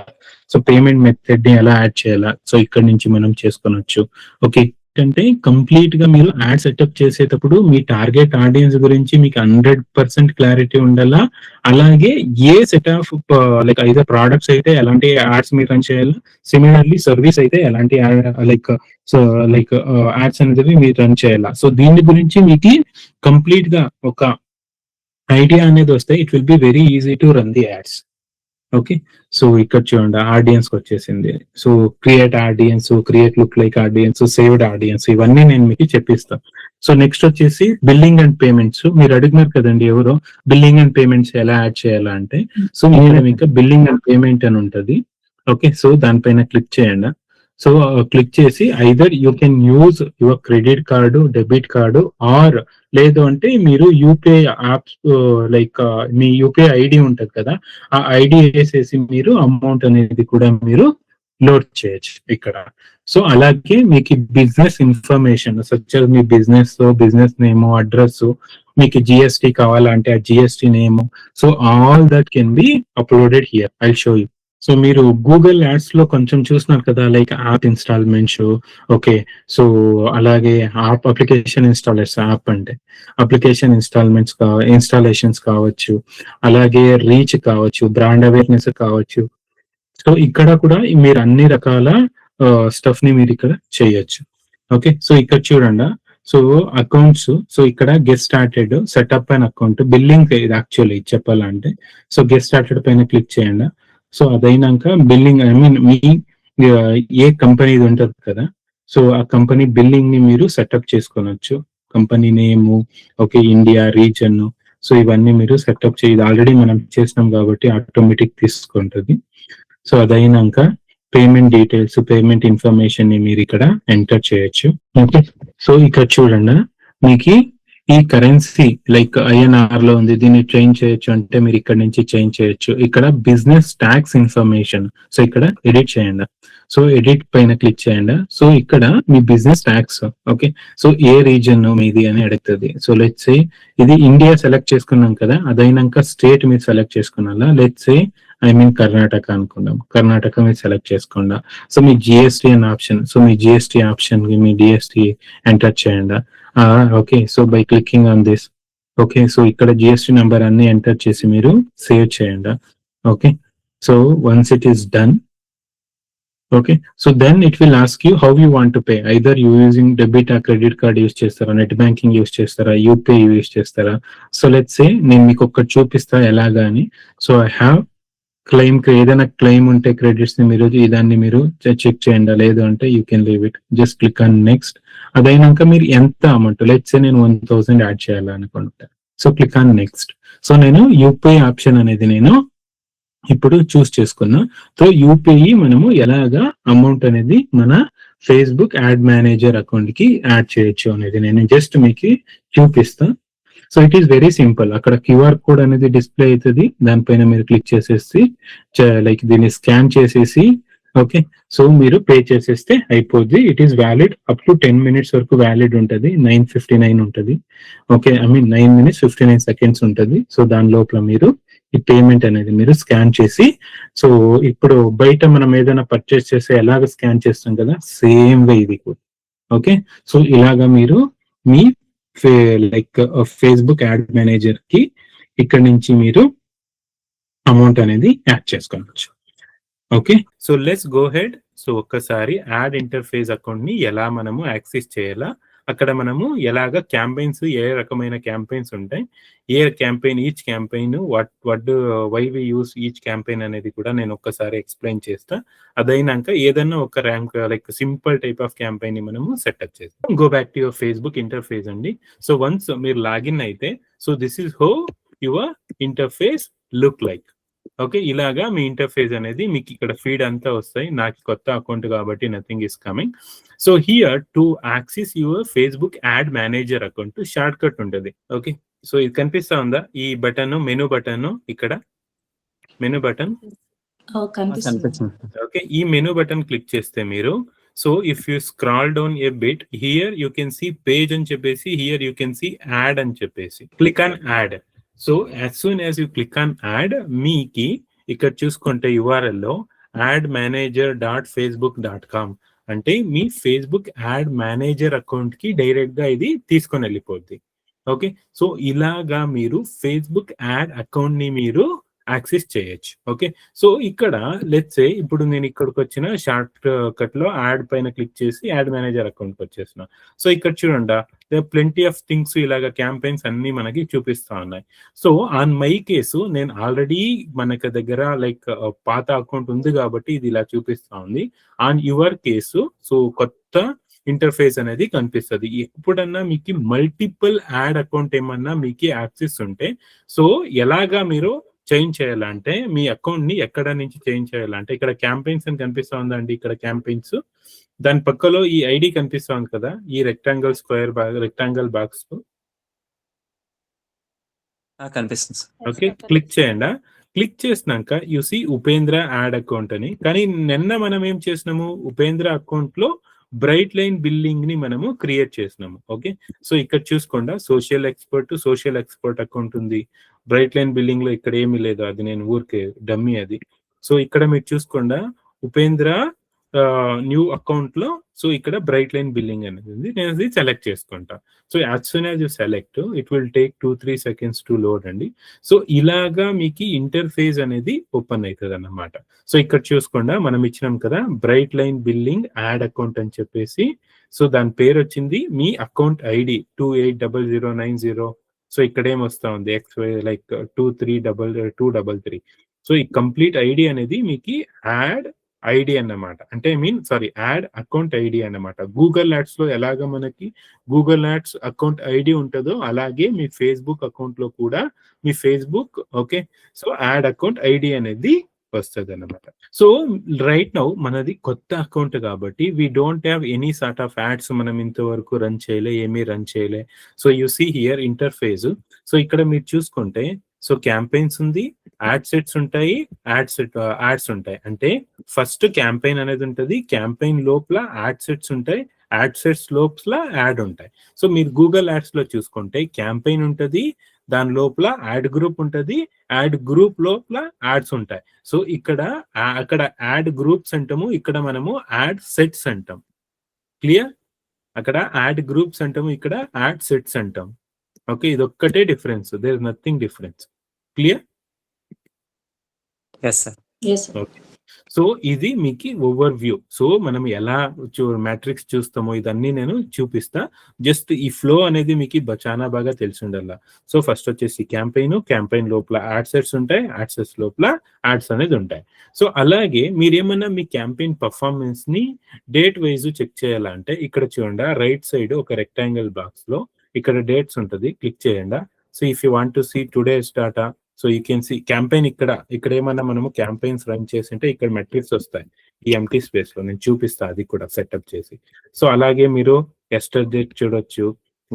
సో పేమెంట్ మెథడ్ ని ఎలా యాడ్ చేయాలా, సో ఇక్కడ నుంచి మనం చేసుకోనొచ్చు. ఓకే, అంటే కంప్లీట్ గా మీరు యాడ్ సెటప్ చేసేటప్పుడు మీ టార్గెట్ ఆడియన్స్ గురించి మీకు 100% క్లారిటీ ఉండాలా. అలాగే ఏ సెట్ ఆఫ్ లైక్ అయితే ప్రోడక్ట్స్ అయితే ఎలాంటి యాడ్స్ మీరు రన్ చేయాలి, సిమిలర్లీ సర్వీస్ అయితే ఎలాంటి లైక్ యాడ్స్ అనేది మీరు రన్ చేయాలా. సో దీని గురించి మీకు కంప్లీట్ గా ఒక ఐడియా అనేది వస్తే it will be very easy to run the ads. Okay, so ఇక్కడ చూడండి ఆడియన్స్ వచ్చేసింది. So create audience, create look like audience, saved audience, ఇవన్నీ నేను మీకు చెప్పిస్తాను. సో నెక్స్ట్ వచ్చేసి బిల్లింగ్ అండ్ పేమెంట్స్. మీరు అడిగినారు కదండి ఎవరో బిల్లింగ్ అండ్ పేమెంట్స్ ఎలా యాడ్ చేయాలా అంటే, సో ఇక్కడ మీకు బిల్లింగ్ అండ్ పేమెంట్ అని ఉంటది. ఓకే, సో దానిపైన క్లిక్ చేయండి. సో క్లిక్ చేసి either you can use your credit card, debit card, or లేదు అంటే మీరు యూపీఐ యాప్స్ లైక్ మీ యూపీఐ ఐడి ఉంటది కదా, ఆ ఐడి వేసేసి మీరు అమౌంట్ అనేది కూడా మీరు లోడ్ చేయొచ్చు ఇక్కడ. సో అలాగే మీకు బిజినెస్ ఇన్ఫర్మేషన్ సచ్ మీ బిజినెస్ నేమ్, అడ్రస్, మీకు జిఎస్టీ కావాలంటే ఆ GST name, so all that can be uploaded here. I show you. So మీరు గూగుల్ యాడ్స్ లో కొంచెం చూస్తున్నారు కదా, like app installments. Okay, so అలాగే యాప్ అప్లికేషన్ ఇన్స్టాలేషన్స్, యాప్ అంటే అప్లికేషన్ ఇన్స్టాలేషన్స్ కావచ్చు, అలాగే రీచ్ కావచ్చు, బ్రాండ్ అవేర్నెస్ కావచ్చు. సో ఇక్కడ కూడా మీరు అన్ని రకాల స్టఫ్ ని మీరు ఇక్కడ చేయొచ్చు. ఓకే, సో ఇక్కడ చూడండి. సో అకౌంట్స్, సో ఇక్కడ get started, setup and account, billing ఇది యాక్చువల్లీ చెప్పాలంటే. సో గెట్ స్టార్టెడ్ పైన క్లిక్ చేయండి. సో అదైనాక బిల్లింగ్, ఐ మీన్ మీ ఏ కంపెనీ ఉంటుంది కదా, సో ఆ కంపెనీ బిల్లింగ్ ని మీరు సెటప్ చేసుకోవచ్చు. కంపెనీ నేము, ఓకే, ఇండియా, రీజన్, సో ఇవన్నీ మీరు సెటప్ చేయాలి. ఆల్రెడీ మనం చేసినాం కాబట్టి ఆటోమేటిక్ తీసుకుంటుంది. సో అదైనాక పేమెంట్ డీటెయిల్స్, పేమెంట్ ఇన్ఫర్మేషన్ ని మీరు ఇక్కడ ఎంటర్ చేయొచ్చు. ఓకే, సో ఇక్కడ చూడండి, మీకు ఈ కరెన్సీ లైక్ ఐఎన్ఆర్ లో ఉంది, దీన్ని చేంజ్ చేయొచ్చు అంటే మీరు ఇక్కడ నుంచి చేంజ్ చేయొచ్చు. ఇక్కడ బిజినెస్ ట్యాక్స్ ఇన్ఫర్మేషన్, సో ఇక్కడ ఎడిట్ చేయండి. సో ఎడిట్ పైన క్లిక్ చేయండి. సో ఇక్కడ మీ బిజినెస్ ట్యాక్స్, ఓకే, సో ఏ రీజన్ మీది అని అడుగుతుంది. సో లెట్స్ సే ఇది ఇండియా సెలెక్ట్ చేసుకున్నాం కదా, అదైనాక స్టేట్ మీరు సెలెక్ట్ చేసుకున్నా. Let's say I mean Karnataka అనుకుందాం, కర్ణాటక మీరు సెలెక్ట్ చేసుకోండి. సో మీ జిఎస్టీ అనే ఆప్షన్, సో మీ జిఎస్టీ ఆప్షన్ మీ డిఎస్టీ ఎంటర్ చేయండి. Okay, so by clicking on this, okay, so ఇక్కడ జిఎస్టీ నెంబర్ అన్ని ఎంటర్ చేసి మీరు సేవ్ చేయండి. Okay, so once it is done, okay, so then it will ask you how you want to pay. Either you using debit ఆ credit card use చేస్తారా, net banking use చేస్తారా, UPI use చేస్తారా. So let's say నేను మీకు ఒకటి చూపిస్తా ఎలాగా అని. సో ఐ హ్యావ్ క్లెయిమ్, ఏదైనా క్లెయిమ్ ఉంటే క్రెడిట్స్ ని మీరు దాన్ని మీరు చెక్ చేయండి, లేదు అంటే you can leave it. Just click on next. అదైనాక మీరు ఎంత అమౌంట్, లెట్స్ సే నేను 1000 యాడ్ చేయాలనుకుంటా. So click on next. So నేను యూపీఐ ఆప్షన్ అనేది నేను ఇప్పుడు చూస్ చేసుకున్నా. సో యూపీఐ మనము ఎలాగా అమౌంట్ అనేది మన ఫేస్బుక్ యాడ్ మేనేజర్ అకౌంట్ కి యాడ్ చేయొచ్చు అనేది నేను జస్ట్ మీకు చూపిస్తా. So it is very simple. అక్కడ క్యూఆర్ కోడ్ అనేది డిస్ప్లే అవుతుంది, దానిపైన మీరు క్లిక్ చేసేసి లైక్ దీన్ని స్కాన్ చేసేసి, ఓకే, సో మీరు పే చేసేస్తే అయిపోద్ది. It is valid up to 10 minutes వరకు వ్యాలిడ్ ఉంటుంది. 9:59 ఉంటుంది. Okay, I mean 9 minutes 59 seconds ఉంటుంది. సో దాని లోపల మీరు ఈ పేమెంట్ అనేది మీరు స్కాన్ చేసి, సో ఇప్పుడు బయట మనం ఏదైనా పర్చేస్ చేస్తే ఎలాగ స్కాన్ చేస్తాం కదా, సేమ్ వే ఇది కూడా. ఓకే, సో ఇలాగా మీరు మీ లైక్ ఫేస్బుక్ యాడ్ మేనేజర్ కి ఇక్కడ నుంచి మీరు అమౌంట్ అనేది యాడ్ చేసుకోవచ్చు. Okay, so let's go head. So ఒక్కసారి యాడ్ ఇంటర్ఫేస్ అకౌంట్ ని ఎలా మనము యాక్సెస్ చేయాలా, అక్కడ మనము ఎలాగ క్యాంపెయిన్స్, ఏ రకమైన క్యాంపెయిన్స్ ఉంటాయి, ఏ campaign, each campaign what why we use each campaign అనేది కూడా నేను ఒక్కసారి ఎక్స్ప్లెయిన్ చేస్తా. అదైనాక ఏదన్నా ఒక rank like simple type of campaign ని మనము సెటప్ చేస్తాం. Go back to your Facebook interface అండి. సో వన్స్ మీరు లాగిన్ అయితే, so this is how your interface look like. Okay, ఇలాగా మీ ఇంటర్ఫేస్ అనేది మీకు ఇక్కడ ఫీడ్ అంతా వస్తాయి. నాకు కొత్త అకౌంట్ కాబట్టి nothing is coming. So here to access your Facebook ad manager account shortcut ఉంటుంది. ఓకే, సో ఇది కనిపిస్తా ఉందా, ఈ బటన్, మెనూ బటన్, ఇక్కడ మెనూ బటన్. ఓకే, ఈ మెనూ బటన్ క్లిక్ చేస్తే మీరు, so if you scroll down a bit, here you can see page అని చెప్పేసి, here you can see ad అని చెప్పేసి. Click on ad. So as soon as you click on add, మీకి ఇక్కడ చూసుకుంటే URL లో admanager.facebook.com అంటే మీ ఫేస్బుక్ యాడ్ మేనేజర్ అకౌంట్ కి డైరెక్ట్ గా ఇది తీసుకొని వెళ్ళిపోద్ది. ఓకే, సో ఇలాగా మీరు ఫేస్బుక్ యాడ్ అకౌంట్ ని మీరు యాక్సెస్ చేయొచ్చు. ఓకే, సో ఇక్కడ లెట్స్ సే ఇప్పుడు నేను ఇక్కడికి వచ్చిన షార్ట్ కట్ లో యాడ్ పైన క్లిక్ చేసి యాడ్ మేనేజర్ అకౌంట్ కి వచ్చేసిన. సో ఇక్కడ చూడండి, ప్లెంటీ ఆఫ్ థింగ్స్, ఇలాగా క్యాంపెయిన్స్ అన్ని మనకి చూపిస్తా ఉన్నాయి. సో ఆన్ మై కేసు నేను ఆల్రెడీ మనకి దగ్గర లైక్ పాత అకౌంట్ ఉంది కాబట్టి ఇది ఇలా చూపిస్తా ఉంది. ఆన్ యువర్ కేసు సో కొత్త ఇంటర్ఫేస్ అనేది కనిపిస్తుంది. ఎప్పుడన్నా మీకు మల్టిపుల్ యాడ్ అకౌంట్ ఏమన్నా మీకు యాక్సెస్ ఉంటే, సో ఎలాగా మీరు చేంజ్ చేయాలంటే మీ అకౌంట్ ని ఎక్కడ నుంచి చేంజ్ చేయాలంటే ఇక్కడ క్యాంపెయిన్స్ అని కనిపిస్తా ఉందండి, ఇక్కడ క్యాంపెయిన్స్ దాని పక్కలో ఈ ఐడి కనిపిస్తా ఉంది కదా, ఈ రెక్టాంగిల్ బాక్స్ కనిపిస్తుంది సార్. ఓకే, క్లిక్ చేయండి. క్లిక్ చేసినాక you see Upendra ad account అని. కానీ నిన్న మనం ఏం చేసినాము, ఉపేంద్ర అకౌంట్ లో బ్రైట్ లైన్ బిల్లింగ్ ని మనము క్రియేట్ చేసినాము. ఓకే, సో ఇక్కడ చూసుకోండి సోషల్ ఎక్స్పర్ట్ అకౌంట్ ఉంది. బ్రైట్ లైన్ బిల్లింగ్ లో ఇక్కడ ఏమీ లేదు, అది నేను ఊరికే డమ్మీ అది. సో ఇక్కడ మీరు చూసుకోండి ఉపేంద్ర న్యూ అకౌంట్ లో, సో ఇక్కడ బ్రైట్ లైన్ బిల్లింగ్ అనేది ఉంది. నేను అది సెలెక్ట్ చేసుకుంటా. So as soon as you select it will take 2-3 seconds to load అండి. సో ఇలాగా మీకు ఇంటర్ఫేస్ అనేది ఓపెన్ అవుతుంది అన్నమాట. సో ఇక్కడ చూసుకోండి మనం ఇచ్చినాం కదా bright line billing ad account అని చెప్పేసి. సో దాని పేరు వచ్చింది మీ అకౌంట్ ఐడి 280090. సో ఇక్కడ ఏమొస్తా ఉంది XY లైక్ 232233. సో ఈ కంప్లీట్ ఐడి అనేది మీకు యాడ్ ఐడి అన్నమాట, అంటే యాడ్ అకౌంట్ ఐడి అన్నమాట. గూగుల్ యాడ్స్ లో ఎలాగ మనకి గూగుల్ యాడ్స్ అకౌంట్ ఐడి ఉంటుందో అలాగే మీ ఫేస్బుక్ అకౌంట్ లో కూడా మీ Facebook okay so ad account ID అనేది వస్తుంది అన్నమాట. సో రైట్ నౌ మనది కొత్త అకౌంట్ కాబట్టి we don't have any sort of ads మనం ఇంతవరకు రన్ చేయలే, ఏమీ రన్ చేయలే. So you see here interface. So ఇక్కడ మీరు చూసుకుంటే సో క్యాంపెయిన్స్ ఉంది, యాడ్ సెట్స్ ఉంటాయి, యాడ్స్ ఉంటాయి. అంటే ఫస్ట్ క్యాంపెయిన్ అనేది ఉంటుంది, క్యాంపెయిన్ లోపల యాడ్ సెట్స్ ఉంటాయి, యాడ్ సెట్స్ లోపల యాడ్ ఉంటాయి. సో మీరు గూగుల్ యాడ్స్ లో చూసుకుంటే క్యాంపెయిన్ ఉంటుంది, దాని లోపల యాడ్ గ్రూప్ ఉంటుంది, యాడ్ గ్రూప్ లోపల యాడ్స్ ఉంటాయి. సో అక్కడ యాడ్ గ్రూప్స్ అంటాము, ఇక్కడ మనము యాడ్ సెట్స్ అంటాం. క్లియర్? అక్కడ యాడ్ గ్రూప్స్ అంటాము, ఇక్కడ యాడ్ సెట్స్ అంటాం. ఓకే, ఇది ఒక్కటే difference, there is nothing difference. Clear? Yes sir. Okay, so ఇది మీకు ఓవర్ వ్యూ. సో మనం ఎలా మ్యాట్రిక్స్ చూస్తామో ఇదన్నీ నేను చూపిస్తా. జస్ట్ ఈ ఫ్లో అనేది మీకు చాలా బాగా తెలిసి ఉండాల. సో ఫస్ట్ వచ్చేసి క్యాంపెయిన్ లోపల యాడ్ సెట్స్ ఉంటాయి, యాడ్ సెట్స్ లోపల యాడ్స్ అనేది ఉంటాయి. సో అలాగే మీరేమన్నా మీ క్యాంపెయిన్ పర్ఫార్మెన్స్ ని డేట్ వైజ్ చెక్ చేయాలంటే ఇక్కడ చూడండి రైట్ సైడ్ ఒక రెక్టాంగిల్ బాక్స్ లో ఇక్కడ డేట్స్ ఉంటుంది, క్లిక్ చేయండి. So if you want to see today's data, so you can see campaign. ఇక్కడ ఏమన్నా మనము క్యాంపెయిన్స్ రన్ చేసింటే ఇక్కడ మెట్రిక్స్ వస్తాయి ఈ ఎంటీ స్పేస్ లో, నేను చూపిస్తా అది కూడా సెటప్ చేసి. సో అలాగే మీరు ఎస్టర్డే చూడొచ్చు.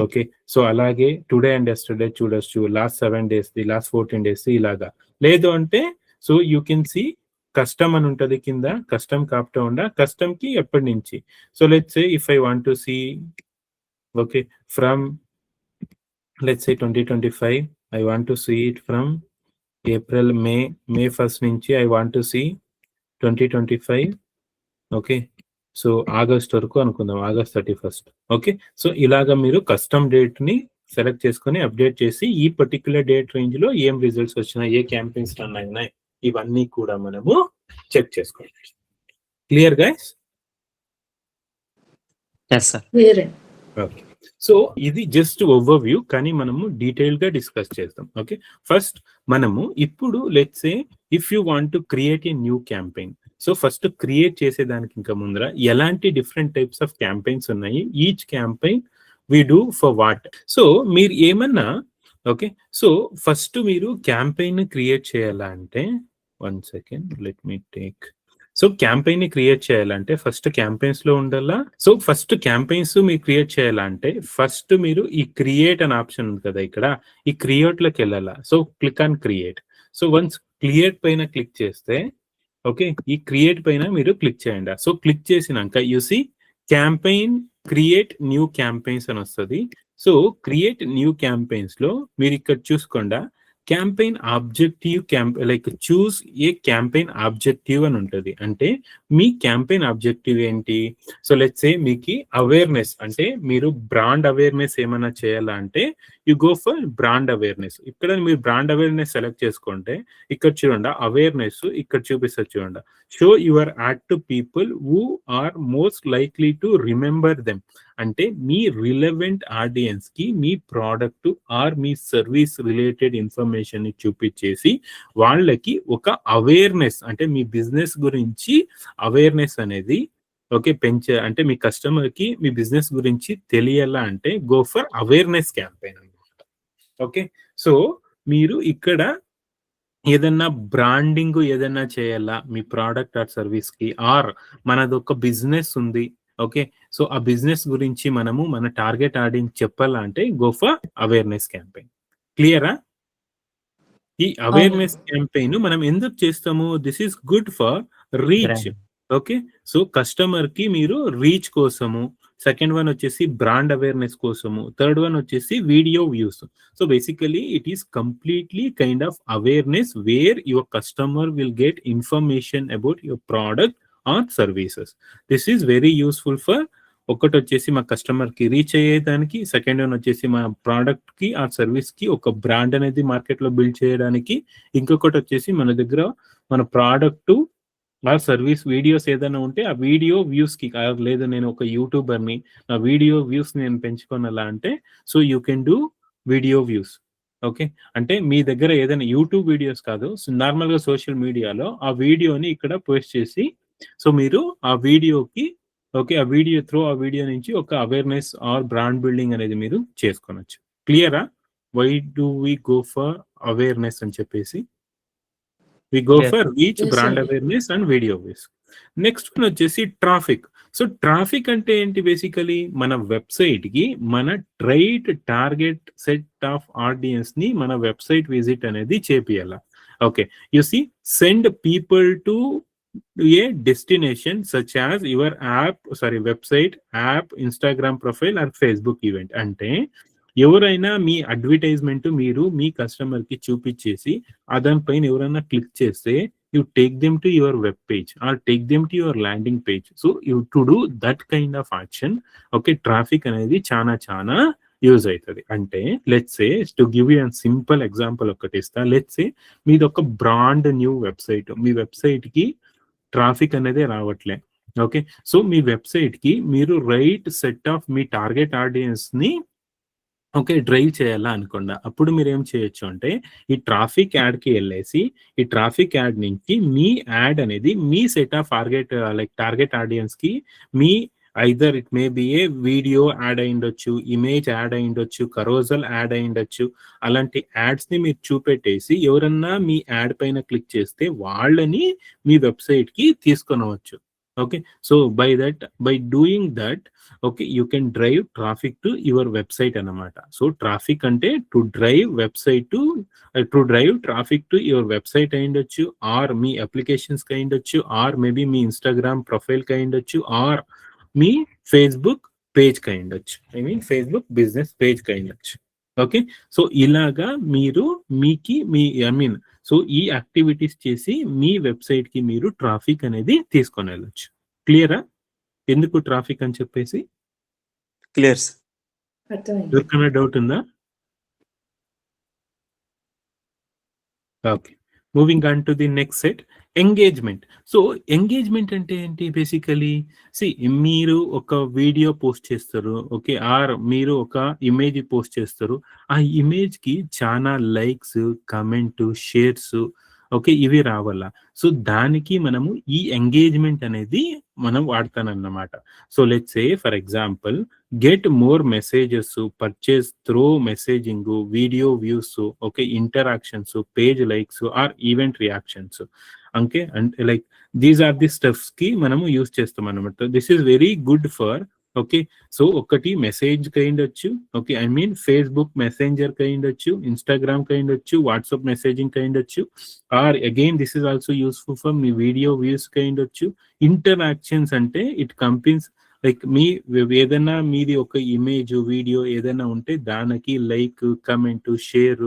ఓకే, సో అలాగే టుడే అండ్ ఎస్టర్డే చూడొచ్చు, లాస్ట్ 7 days ది, లాస్ట్ 14 days ఇలాగా. లేదు అంటే so you can see custom అని ఉంటుంది కింద, కస్టమ్ కాకుండా కస్టమ్ కి ఎప్పటి నుంచి. So let's say if I want to see okay from let's say 2025, I want to see it from April, May 1st నుంచి I want to see 2025. Okay, so August వరకు అనుకుందాం, ఆగస్ట్ 31st. ఓకే, సో ఇలాగా మీరు custom date ని select చేసుకొని update చేసి ఈ particular date range లో ఏం రిజల్ట్స్ వచ్చినాయి, ఏ క్యాంపెయిన్స్ రన్ అయినాయి, ఇవన్నీ కూడా మనము చెక్ చేసుకోండి. Clear guys? Yes sir. Okay, so ఇది జస్ట్ ఓవర్ వ్యూ, కానీ మనము డీటెయిల్ గా డిస్కస్ చేస్తాం. ఓకే, ఫస్ట్ మనము ఇప్పుడు let's say if you want to create a new campaign. So first create చేసేదానికి ఇంకా ముందర ఎలాంటి డిఫరెంట్ టైప్స్ ఆఫ్ క్యాంపెయిన్స్ ఉన్నాయి, each campaign we do for what. So మీరు ఏమన్నా ఓకే, సో ఫస్ట్ మీరు క్యాంపెయిన్ క్రియేట్ చేయాలంటే 1 second let me take. So campaign ని క్రియేట్ చేయాలంటే ఫస్ట్ క్యాంపెయిన్స్ లో ఉండాలా. సో ఫస్ట్ క్యాంపెయిన్స్ మీరు క్రియేట్ చేయాలంటే ఫస్ట్ మీరు ఈ క్రియేట్ అనే ఆప్షన్ ఉంది కదా ఇక్కడ, ఈ క్రియేట్ లోకి వెళ్ళాలా. So click on create. So once create పైన క్లిక్ చేస్తే ఓకే, ఈ క్రియేట్ పైన మీరు క్లిక్ చేయండి. సో క్లిక్ చేసినాక you see campaign create new campaigns అని వస్తుంది. సో క్రియేట్ న్యూ క్యాంపెయిన్స్ లో మీరు ఇక్కడ చూసుకోండి క్యాంపెయిన్ ఆబ్జెక్టివ్ లైక్ చూస్ ఏ క్యాంపెయిన్ ఆబ్జెక్టివ్ అని ఉంటుంది. అంటే మీ క్యాంపెయిన్ ఆబ్జెక్టివ్ ఏంటి? సో లెట్స్ సే మీకు అవేర్నెస్, అంటే మీరు బ్రాండ్ అవేర్నెస్ ఏమైనా చేయాలా అంటే you go for brand awareness. ఇక్కడ మీరు బ్రాండ్ అవేర్నెస్ సెలెక్ట్ చేసుకుంటే ఇక్కడ చూడండి అవేర్నెస్ ఇక్కడ చూపిస్తారు చూడండి, show your ad to people who are most likely to remember them. అంటే మీ రిలవెంట్ ఆడియన్స్ కి మీ ప్రోడక్ట్ ఆర్ మీ సర్వీస్ రిలేటెడ్ ఇన్ఫర్మేషన్ ని చూపించేసి వాళ్ళకి ఒక అవేర్నెస్, అంటే మీ బిజినెస్ గురించి అవేర్నెస్ అనేది ఓకే అంటే మీ కస్టమర్ కి మీ బిజినెస్ గురించి తెలియాలా అంటే గో ఫర్ అవేర్నెస్ క్యాంపెయిన్ అనమాట. ఓకే, సో మీరు ఇక్కడ ఏదన్నా బ్రాండింగ్ ఏదన్నా చేయాలా మీ ప్రోడక్ట్ ఆర్ సర్వీస్ కి, ఆర్ మనది ఒక బిజినెస్ ఉంది. ఓకే, సో ఆ బిజినెస్ గురించి మనము మన టార్గెట్ ఆడియన్స్ చెప్పాలా అంటే గో ఫర్ అవేర్నెస్ క్యాంపెయిన్. క్లియరా? ఈ అవేర్నెస్ క్యాంపెయిన్ మనం ఎందుకు చేస్తాము? This is good for reach. Okay, so customer కి మీరు రీచ్ కోసము, సెకండ్ వన్ వచ్చేసి బ్రాండ్ అవేర్నెస్ కోసము, థర్డ్ వన్ వచ్చేసి video views. So basically it is completely kind of awareness where your customer will get information about your product or services. This is very useful for, ఒకటి వచ్చేసి మా customer కి reach అయ్యేదానికి, second one వచ్చేసి మా product కి ఆ service కి ఒక బ్రాండ్ అనేది మార్కెట్ లో బిల్డ్ చేయడానికి, ఇంకొకటి వచ్చేసి మన దగ్గర మన ప్రోడక్ట్ ఆ సర్వీస్ వీడియోస్ ఏదైనా ఉంటే ఆ వీడియో వ్యూస్ కి, లేదు నేను ఒక యూట్యూబర్ని నా వీడియో వ్యూస్ నేను పెంచుకోనలా అంటే, so you can do video views. Okay, అంటే మీ దగ్గర ఏదైనా యూట్యూబ్ వీడియోస్ కాదు, నార్మల్ గా సోషల్ మీడియాలో ఆ వీడియోని ఇక్కడ పోస్ట్ చేసి, సో మీరు ఆ వీడియోకి, ఓకే, ఆ వీడియో త్రూ ఆ వీడియో నుంచి ఒక అవేర్నెస్ ఆర్ బ్రాండ్ బిల్డింగ్ అనేది మీరు చేసుకోవచ్చు. క్లియరా? Why do we go for awareness అని చెప్పేసి, we go Clear. For reach, Yes, brand sir. Awareness and video views. Next one వచ్చేసి ట్రాఫిక్. సో ట్రాఫిక్ అంటే ఏంటి? బేసికలీ మన వెబ్సైట్ కి మన right target set of audience ని మన వెబ్సైట్ విజిట్ అనేది చేపియాల. Okay, you see send people to a destination such as your app, sorry website, app, Instagram profile or Facebook event. అంటే ఎవరైనా మీ అడ్వర్టైజ్మెంట్ మీరు మీ కస్టమర్ కి చూపించేసి దానిపైన ఎవరైనా క్లిక్ చేస్తే you take them to your web page or take them to your landing page. So you to do that kind of action. Okay, traffic అనేది చాలా చాలా యూజ్ అవుతుంది. అంటే let's say, to give you an simple example ఒకటి ఇస్తా. Let's say మీది ఒక brand new website, మీ website కి ట్రాఫిక్ అనేది రావట్లే. ఓకే, సో మీ వెబ్సైట్ కి మీరు right set of me target audience ని ఓకే డ్రైవ్ చేయాలా అనుకోండి, అప్పుడు మీరు ఏం చేయొచ్చు అంటే ఈ ట్రాఫిక్ యాడ్ కి వెళ్ళేసి ఈ ట్రాఫిక్ యాడ్ నుంచి మీ యాడ్ అనేది మీ సెట్ ఆఫ్ టార్గెట్ ఆడియన్స్ కి, మీ either it may be a video ad అయి ఉండొచ్చు, ఇమేజ్ యాడ్ అయి ఉండొచ్చు, కరోజల్ యాడ్ అయి ఉండొచ్చు, అలాంటి యాడ్స్ ని మీరు చూపెట్టేసి ఎవరన్నా మీ యాడ్ పైన క్లిక్ చేస్తే వాళ్ళని మీ వెబ్సైట్ కి తీసుకొనవచ్చు. Okay, so by doing that, okay, you can drive traffic to your website అన్నమాట. సో ట్రాఫిక్ అంటే to drive traffic to your website అయ్యుండొచ్చు, ఆర్ మీ అప్లికేషన్స్ అయ్యుండొచ్చు, ఆర్ మేబీ మీ ఇన్స్టాగ్రామ్ ప్రొఫైల్ అయ్యుండొచ్చు, ఆర్ మీ ఫేస్బుక్ పేజ్ అయ్యుండొచ్చు, I mean Facebook business page అయ్యుండొచ్చు. ఓకే, సో ఇలాగా మీరు సో ఈ యాక్టివిటీస్ చేసి మీ వెబ్సైట్ కి మీరు ట్రాఫిక్ అనేది తీసుకొని వెళ్ళొచ్చు. క్లియరా? ఎందుకు ట్రాఫిక్ అని చెప్పేసి క్లియర్ సార్. అర్థమైంది. ఎవరికైనా డౌట్ ఉందా? Okay, moving on to the next set, engagement. So engagement అంటే ఏంటి? బేసికలీ మీరు ఒక వీడియో పోస్ట్ చేస్తారు, ఓకే, ఆర్ మీరు ఒక ఇమేజ్ పోస్ట్ చేస్తారు, ఆ ఇమేజ్ కి చాలా లైక్స్, కమెంట్, షేర్స్, ఓకే, ఇవి రావాలా. సో దానికి మనము ఈ ఎంగేజ్మెంట్ అనేది మనం వాడతానన్నమాట. So let's say for example, get more messages, purchase through messaging, video views, okay, interactions, page likes or event reactions. Okay, and like these are the steps కి మనము యూస్ చేస్తాం అనమాట. This is very good for, okay, so ఒకటి message కైండొచ్చు, okay, I mean Facebook messenger కైండొచ్చు, Instagram కైండొచ్చు, WhatsApp messaging కైండొచ్చు, or again this is also useful for మీ వీడియో వ్యూస్ కైండొచ్చు. ఇంటరాక్షన్స్ అంటే ఇట్ కంపెన్స్ లైక్ మీ ఏదైనా మీది ఒక ఇమేజ్, వీడియో ఏదైనా ఉంటే దానికి లైక్, కమెంట్, షేర్,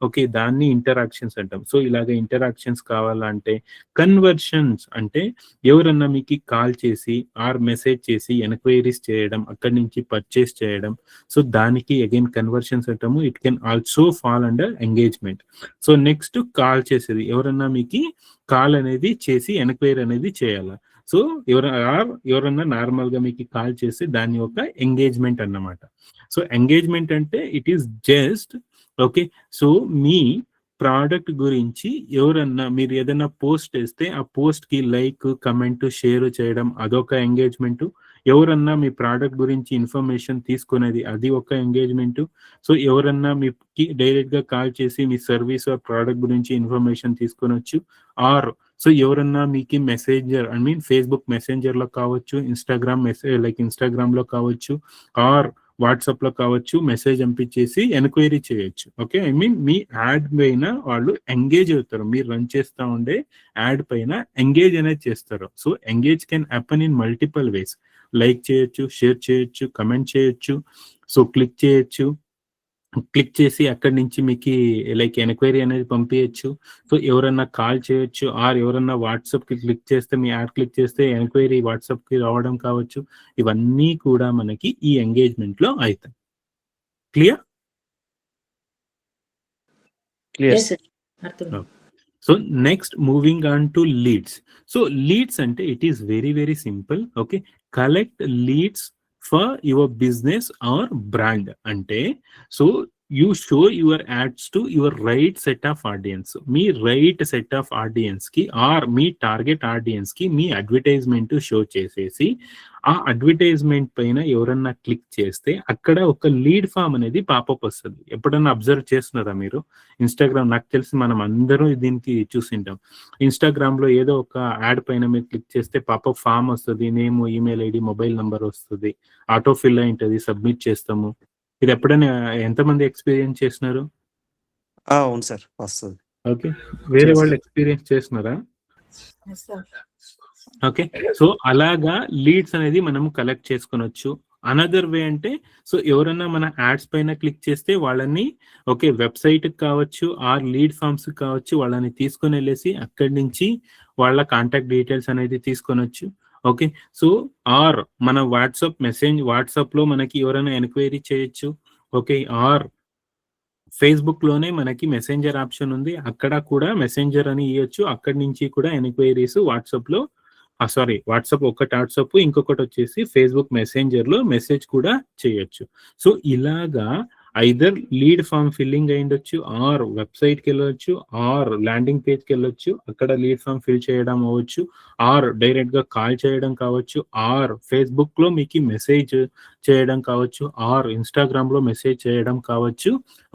ఓకే, దాన్ని ఇంటరాక్షన్స్ అంటాం. సో ఇలాగ ఇంటరాక్షన్స్ కావాలంటే కన్వర్షన్స్ అంటే ఎవరన్నా మీకు కాల్ చేసి ఆర్ మెసేజ్ చేసి ఎన్క్వైరీస్ చేయడం, అక్కడి నుంచి పర్చేస్ చేయడం, సో దానికి అగైన్ కన్వర్షన్స్ అంటాము. It can also fall under engagement. So next call చేసేది, ఎవరన్నా మీకు కాల్ అనేది చేసి ఎన్క్వైరీ అనేది చేయాలి. సో ఎవరన్నా నార్మల్ గా మీకు కాల్ చేసి దాని యొక్క ఎంగేజ్మెంట్ అన్నమాట. సో ఎంగేజ్మెంట్ అంటే it is just, okay, so me product గురించి ఎవరన్నా మీరు ఏదైనా పోస్ట్ చేస్తే ఆ పోస్ట్ కి లైక్, కమెంట్, షేర్ చేయడం అదొక ఎంగేజ్మెంట్. ఎవరన్నా మీ ప్రోడక్ట్ గురించి ఇన్ఫర్మేషన్ తీసుకునేది అది ఒక ఎంగేజ్మెంట్. సో ఎవరన్నా మీకు డైరెక్ట్ గా కాల్ చేసి మీ సర్వీస్ ఆర్ ప్రోడక్ట్ గురించి ఇన్ఫర్మేషన్ తీసుకొనొచ్చు. ఆర్ సో ఎవరన్నా మీకు మెసేంజర్ ఫేస్బుక్ మెసెంజర్ లో కావచ్చు, ఇన్స్టాగ్రామ్ ఇన్స్టాగ్రామ్ లో కావచ్చు, ఆర్ వాట్సాప్ లో కావచ్చు, మెసేజ్ పంపించేసి ఎంక్వైరీ చేయొచ్చు. ఓకే, మీ యాడ్ పైన వాళ్ళు ఎంగేజ్ అవుతారు. మీరు రన్ చేస్తూ ఉండే యాడ్ పైన ఎంగేజ్ అనేది చేస్తారు. So engage can happen in multiple ways. Like చేయొచ్చు, షేర్ చేయొచ్చు, కమెంట్ చేయొచ్చు, సో క్లిక్ చేయొచ్చు. క్లిక్ చేసి అక్కడి నుంచి మీకు ఎంక్వైరీ అనేది పంపించచ్చు. సో ఎవరన్నా కాల్ చేయొచ్చు, ఆర్ ఎవరన్నా వాట్సాప్ కి క్లిక్ చేస్తే, మీ యాడ్ క్లిక్ చేస్తే ఎంక్వైరీ వాట్సాప్ కి రావడం కావచ్చు. ఇవన్నీ కూడా మనకి ఈ ఎంగేజ్మెంట్ లో అవుతాయి. Clear? Clear. So next moving on to leads. So leads అంటే it is very very simple. Okay, collect leads for your business or brand. అంటే so you show your ads to your right set of audience. మీ right set of audience కి or మీ target audience కి మీ advertisement show చేసేసి ఆ advertisement పైన ఎవరన్నా క్లిక్ చేస్తే అక్కడ ఒక లీడ్ ఫామ్ అనేది పాపప్ వస్తుంది. ఎప్పుడన్నా అబ్జర్వ్ చేస్తున్నారా మీరు? ఇన్స్టాగ్రామ్, నాకు తెలిసి మనం అందరూ దీనికి చూసింటాం. ఇన్స్టాగ్రామ్ లో ఏదో ఒక యాడ్ పైన మీరు క్లిక్ చేస్తే పాపప్ ఫామ్ వస్తుంది. Name, email ID, mobile number వస్తుంది. ఆటో ఫిల్ అయి ఉంటుంది, సబ్మిట్ చేస్తాము. ఇది ఎప్పుడైనా ఎంతమంది ఎక్స్పీరియన్స్ చేసినారు? అవును సార్, వస్తుంది. ఓకే, వేరే వాళ్ళు ఎక్స్పీరియన్స్ చేస్తున్నారా? ఓకే, సో అలాగా లీడ్స్ అనేది మనం కలెక్ట్ చేసుకొనొచ్చు. అనదర్ వే అంటే సో ఎవరన్నా మన యాడ్స్ పైన క్లిక్ చేస్తే వాళ్ళని ఓకే వెబ్సైట్ కావచ్చు, ఆర్ లీడ్ ఫామ్స్ కావచ్చు, వాళ్ళని తీసుకొని వెళ్ళేసి అక్కడి నుంచి వాళ్ళ కాంటాక్ట్ డీటెయిల్స్ అనేది తీసుకొనొచ్చు. ఓకే, సో ఆర్ మన వాట్సాప్ లో మనకి ఎవరైనా ఎంక్వైరీ చేయొచ్చు. ఓకే, ఆర్ ఫేస్బుక్ లోనే మనకి మెసెంజర్ ఆప్షన్ ఉంది, అక్కడ కూడా మెసెంజర్ అని ఇవ్వచ్చు. అక్కడి నుంచి కూడా ఎంక్వైరీస్ వాట్సాప్ లో వాట్సాప్ ఇంకొకటి వచ్చేసి ఫేస్బుక్ మెసెంజర్ లో మెసేజ్ కూడా చేయొచ్చు. సో ఇలాగా ఐదర్ లీడ్ ఫామ్ ఫిల్లింగ్ అయ్యిండొచ్చు, ఆర్ వెబ్సైట్ కి వెళ్ళొచ్చు, ఆర్ ల్యాండింగ్ పేజ్ కి వెళ్ళొచ్చు, అక్కడ లీడ్ ఫామ్ ఫిల్ చేయడం అవ్వచ్చు, ఆర్ డైరెక్ట్ గా కాల్ చేయడం కావచ్చు, ఆర్ ఫేస్బుక్ లో మీకు మెసేజ్ చేయడం కావచ్చు, ఆర్ ఇన్స్టాగ్రామ్ లో మెసేజ్ చేయడం కావచ్చు.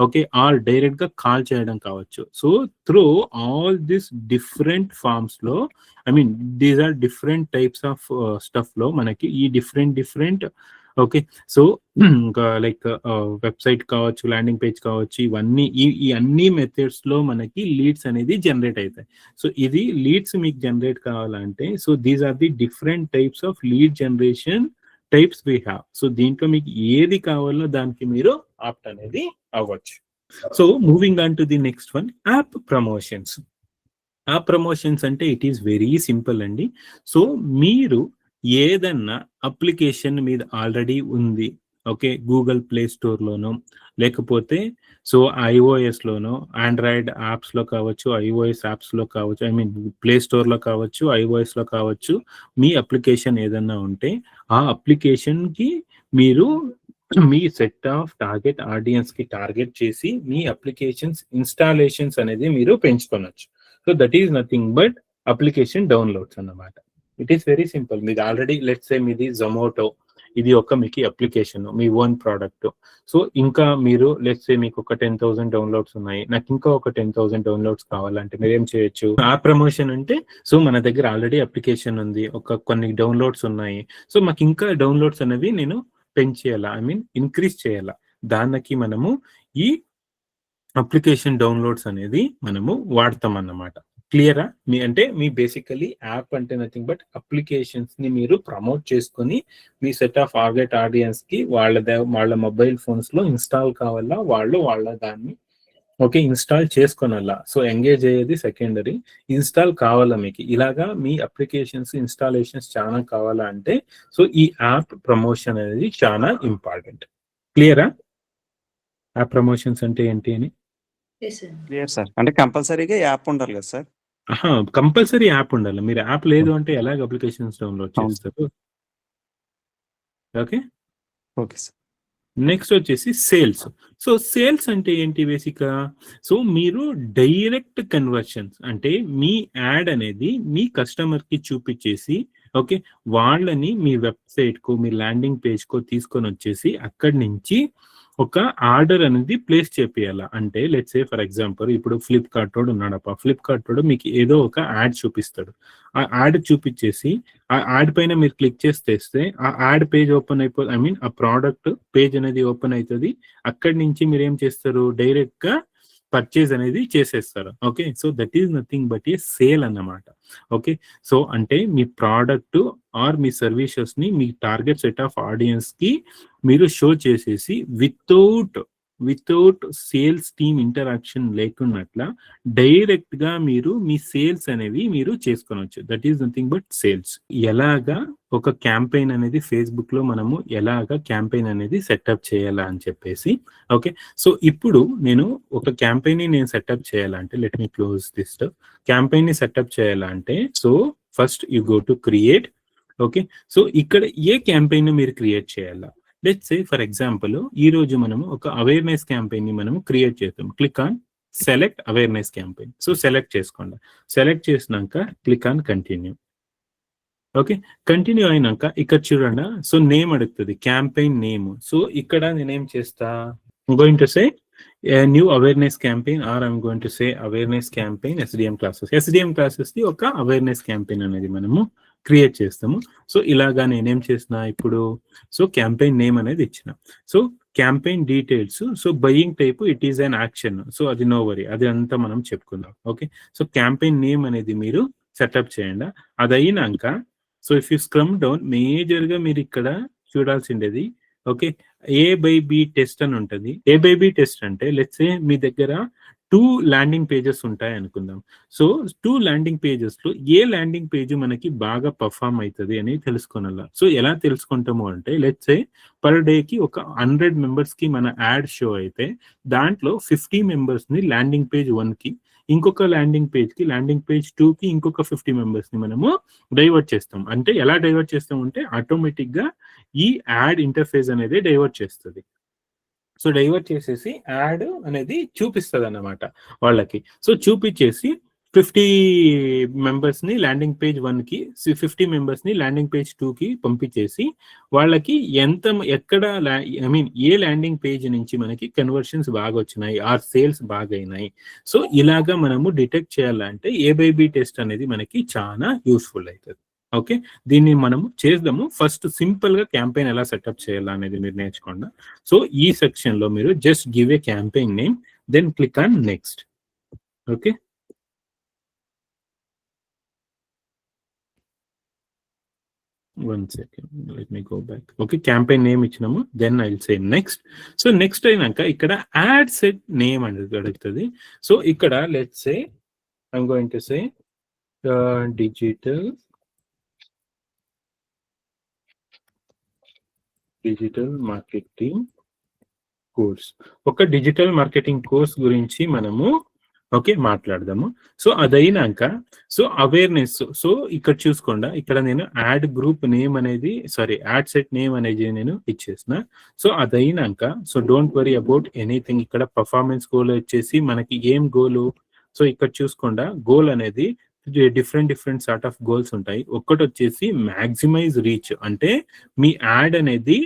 ఓకే, ఆర్ డైరెక్ట్ గా కాల్ చేయడం కావచ్చు. So through all this different forms లో these are different types of stuff లో మనకి ఈ డిఫరెంట్ ఓకే, సో ఇంకా వెబ్సైట్ కావచ్చు, ల్యాండింగ్ పేజ్ కావచ్చు, ఇవన్నీ ఈ అన్ని మెథడ్స్ లో మనకి లీడ్స్ అనేది జనరేట్ అవుతాయి. సో ఇది లీడ్స్ మీకు జనరేట్ కావాలంటే so these are the different types of lead generation types we have. So దీంట్లో మీకు ఏది కావాలో దానికి మీరు ఆప్ట్ అనేది అవ్వచ్చు. So moving on to the next one, app promotions. App promotions అంటే ఇట్ ఈస్ వెరీ సింపుల్ అండి. సో మీరు ఏదన్నా అప్లికేషన్ మీద ఆల్రెడీ ఉంది, ఓకే, గూగుల్ ప్లే స్టోర్ లోనో లేకపోతే సో ఐఓఎస్ లోనో, ఆండ్రాయిడ్ యాప్స్ లో కావచ్చు, ఐఓఎస్ యాప్స్ లో కావచ్చు, ప్లే స్టోర్ లో కావచ్చు, ఐఓఎస్ లో కావచ్చు, మీ అప్లికేషన్ ఏదన్నా ఉంటే ఆ అప్లికేషన్ కి మీరు మీ సెట్ ఆఫ్ టార్గెట్ ఆడియన్స్ కి టార్గెట్ చేసి మీ అప్లికేషన్స్ ఇన్స్టాలేషన్స్ అనేది మీరు పెంచుకోవచ్చు. So that is nothing but application downloads అన్నమాట. It is very simple. మీది ఆల్రెడీ లెట్స్ సే మీది జొమాటో, ఇది ఒక మీకు అప్లికేషన్, మీ ఓన్ ప్రోడక్ట్. సో ఇంకా మీరు లెట్స్ సే మీకు ఒక 10,000 డౌన్లోడ్స్ ఉన్నాయి, నాకు ఇంకా ఒక 10,000 డౌన్లోడ్స్ కావాలంటే మీరు ఏం చేయొచ్చు? యాప్ ప్రమోషన్ అంటే సో మన దగ్గర ఆల్రెడీ అప్లికేషన్ ఉంది, కొన్ని డౌన్లోడ్స్ ఉన్నాయి, సో మాకు ఇంకా డౌన్లోడ్స్ అనేవి నేను పెంచేయాలా, ఇంక్రీజ్ చేయాలా, దానికి మనము ఈ అప్లికేషన్ డౌన్లోడ్స్ అనేది మనము వాడతాం అన్నమాట. క్లియరా? మీ బేసికలీ యాప్ అంటే నథింగ్ బట్ అప్లికేషన్స్ ని మీరు ప్రమోట్ చేసుకొని మీ సెట్ ఆఫ్ టార్గెట్ ఆడియన్స్ కి వాళ్ళ మొబైల్ ఫోన్స్ లో ఇన్స్టాల్ కావాలా, వాళ్ళ దాన్ని ఓకే ఇన్స్టాల్ చేసుకోనాలా. సో ఎంగేజ్ అయ్యేది సెకండరీ, ఇన్స్టాల్ కావాలా మీకు. ఇలాగా మీ అప్లికేషన్స్ ఇన్స్టాలేషన్స్ చాలా కావాలా అంటే సో ఈ యాప్ ప్రమోషన్ అనేది చాలా ఇంపార్టెంట్. క్లియరా? యాప్ ప్రమోషన్స్ అంటే ఏంటి అని? Clear sir. అంటే కంపల్సరీగా యాప్ ఉండాలి కదా సార్? కంపల్సరీ యాప్ ఉండాలి. మీరు యాప్ లేదు అంటే ఎలాగ అప్లికేషన్స్ డౌన్లోడ్ చేస్తారు? Okay okay sir. నెక్స్ట్ వచ్చేసి సేల్స్. సో సేల్స్ అంటే ఏంటి బేసిక్గా? సో మీరు డైరెక్ట్ కన్వర్షన్స్ అంటే మీ యాడ్ అనేది మీ కస్టమర్కి చూపించేసి ఓకే వాళ్ళని మీ వెబ్సైట్కో మీ ల్యాండింగ్ పేజ్కో తీసుకొని వచ్చేసి అక్కడి నుంచి ఒక ఆర్డర్ అనేది ప్లేస్ చేపియాల. అంటే లెట్స్ సే ఫర్ ఎగ్జాంపుల్ ఇప్పుడు ఫ్లిప్కార్ట్ వాడు ఉన్నాడప్ప, ఫ్లిప్కార్ట్ వాడు మీకు ఏదో ఒక యాడ్ చూపిస్తాడు. ఆ యాడ్ చూపించేసి ఆ యాడ్ పైన మీరు క్లిక్ చేస్తే ఆ యాడ్ పేజ్ ఓపెన్ అయిపోతుంది. ఐ మీన్ ఆ ప్రోడక్ట్ పేజ్ అనేది ఓపెన్ అవుతుంది. అక్కడి నుంచి మీరు ఏం చేస్తారు, డైరెక్ట్ గా పర్చేజ్ అనేది చేసేస్తారు. Okay, so that is nothing but a sale అన్నమాట. ఓకే, సో అంటే మీ ప్రోడక్ట్ ఆర్ మీ సర్వీసెస్ ని మీ టార్గెట్ సెట్ ఆఫ్ ఆడియన్స్ కి మీరు షో చేసేసి వితౌట్ సేల్స్ టీమ్ ఇంటరాక్షన్ లేకున్నట్ల డైరెక్ట్ గా మీరు మీ సేల్స్ అనేవి మీరు చేసుకోవచ్చు. That is nothing but sales. ఎలాగా ఒక క్యాంపెయిన్ అనేది ఫేస్బుక్ లో మనము ఎలాగా క్యాంపెయిన్ అనేది సెటప్ చేయాలా అని చెప్పేసి ఓకే. సో ఇప్పుడు నేను ఒక క్యాంపెయిన్ ని నేను సెటప్ చేయాలంటే let me close this campaign ని సెటప్ చేయాలంటే so first you go to create. Okay, so ఇక్కడ ఏ క్యాంపెయిన్ మీరు క్రియేట్ చేయాలా? లెట్స్ సే ఫర్ ఎగ్జాంపుల్ ఈ రోజు మనము ఒక అవేర్నెస్ క్యాంపెయిన్ ని మనము క్రియేట్ చేస్తాం. Click on select awareness campaign. So select చేసుకోండి. సెలెక్ట్ చేసినాక click on continue. Okay, continue అయినాక ఇక్కడ చూడండి, సో నేమ్ అడుగుతుంది, క్యాంపెయిన్ నేమ్. సో ఇక్కడ నేనేం చేస్తా, going to say new awareness campaign or I'm going to say awareness campaign SDM classes. SDM classes ది ఒక అవేర్నెస్ క్యాంపెయిన్ అనేది మనము క్రియేట్ చేస్తాము. సో ఇలాగా నేనేం చేసిన ఇప్పుడు, సో క్యాంపెయిన్ నేమ్ అనేది ఇచ్చిన. So campaign details, so buying type it is an action. So అది నో వరీ, అది అంతా మనం చెప్పుకుందాం. ఓకే, సో క్యాంపెయిన్ నేమ్ అనేది మీరు సెటప్ చేయండి. అది అయినాక so if you scrum down major గా మీరు ఇక్కడ చూడాల్సిండేది ఓకే A/B టెస్ట్ అని ఉంటుంది. A/B టెస్ట్ అంటే లెట్స్ సే మీ దగ్గర 2 ల్యాండింగ్ పేజెస్ ఉంటాయి అనుకుందాం. సో 2 ల్యాండింగ్ పేజెస్ లో ఏ ల్యాండింగ్ పేజ్ మనకి బాగా పర్ఫామ్ అవుతుంది అని తెలుసుకోనాల. సో ఎలా తెలుసుకుంటాము అంటే లెట్స్ సే పర్ డే కి ఒక 100 మెంబర్స్ కి మన యాడ్ షో అయితే దాంట్లో 50 మెంబర్స్ ని ల్యాండింగ్ పేజ్ 1 కి, ఇంకొక ల్యాండింగ్ పేజ్ కి ల్యాండింగ్ పేజ్ 2 కి ఇంకొక 50 మెంబర్స్ ని మనము డైవర్ట్ చేస్తాం. అంటే ఎలా డైవర్ట్ చేస్తాం అంటే ఆటోమేటిక్ గా ఈ యాడ్ ఇంటర్ఫేస్ అనేది డైవర్ట్ చేస్తుంది. సో డైవర్ట్ చేసేసి యాడ్ అనేది చూపిస్తుంది అన్నమాట వాళ్ళకి. సో చూపించేసి 50 మెంబర్స్ ని ల్యాండింగ్ పేజ్ 1 కి, 50 మెంబర్స్ ని ల్యాండింగ్ పేజ్ 2 కి పంపించేసి వాళ్ళకి ఎక్కడ I mean A landing page నుంచి మనకి కన్వర్షన్స్ బాగా వచ్చినాయి ఆర్ సేల్స్ బాగా అయినాయి. సో ఇలాగా మనము డిటెక్ట్ చేయాలంటే A/B టెస్ట్ అనేది మనకి చాలా యూస్ఫుల్ అవుతుంది. ఓకే, దీన్ని మనము చేద్దాము. ఫస్ట్ సింపుల్ గా క్యాంపెయిన్ ఎలా సెటప్ చేయాలా అనేది మీరు నేర్చుకోండి. సో ఈ సెక్షన్ లో మీరు just give a campaign name, then click on next. Okay, one second, let me go back. Okay, campaign name ఇచ్చినాము, then I will say next. So next అయినాక ఇక్కడ యాడ్ సెట్ నేమ్ అనేది అడుగుతుంది. So ఇక్కడ let's say I'm going to say digital marketing course. ఒక digital marketing course గురించి మనము okay మాట్లాడదాము. సో అదైనాక సో అవేర్నెస్, సో ఇక్కడ చూసుకోండి, ఇక్కడ నేను యాడ్ గ్రూప్ నేమ్ అనేది యాడ్ సెట్ నేమ్ అనేది నేను ఇచ్చేసిన. సో అదైనాక so don't worry about anything. ఇక్కడ పర్ఫార్మెన్స్ గోల్ వచ్చేసి మనకి ఏం గోలు, సో ఇక్కడ చూసుకోండి, గోల్ అనేది డిఫరెంట్ సార్ట్ ఆఫ్ గోల్స్ ఉంటాయి. ఒక్కటి వచ్చేసి మ్యాక్సిమైజ్ రీచ్, అంటే మీ యాడ్ అనేది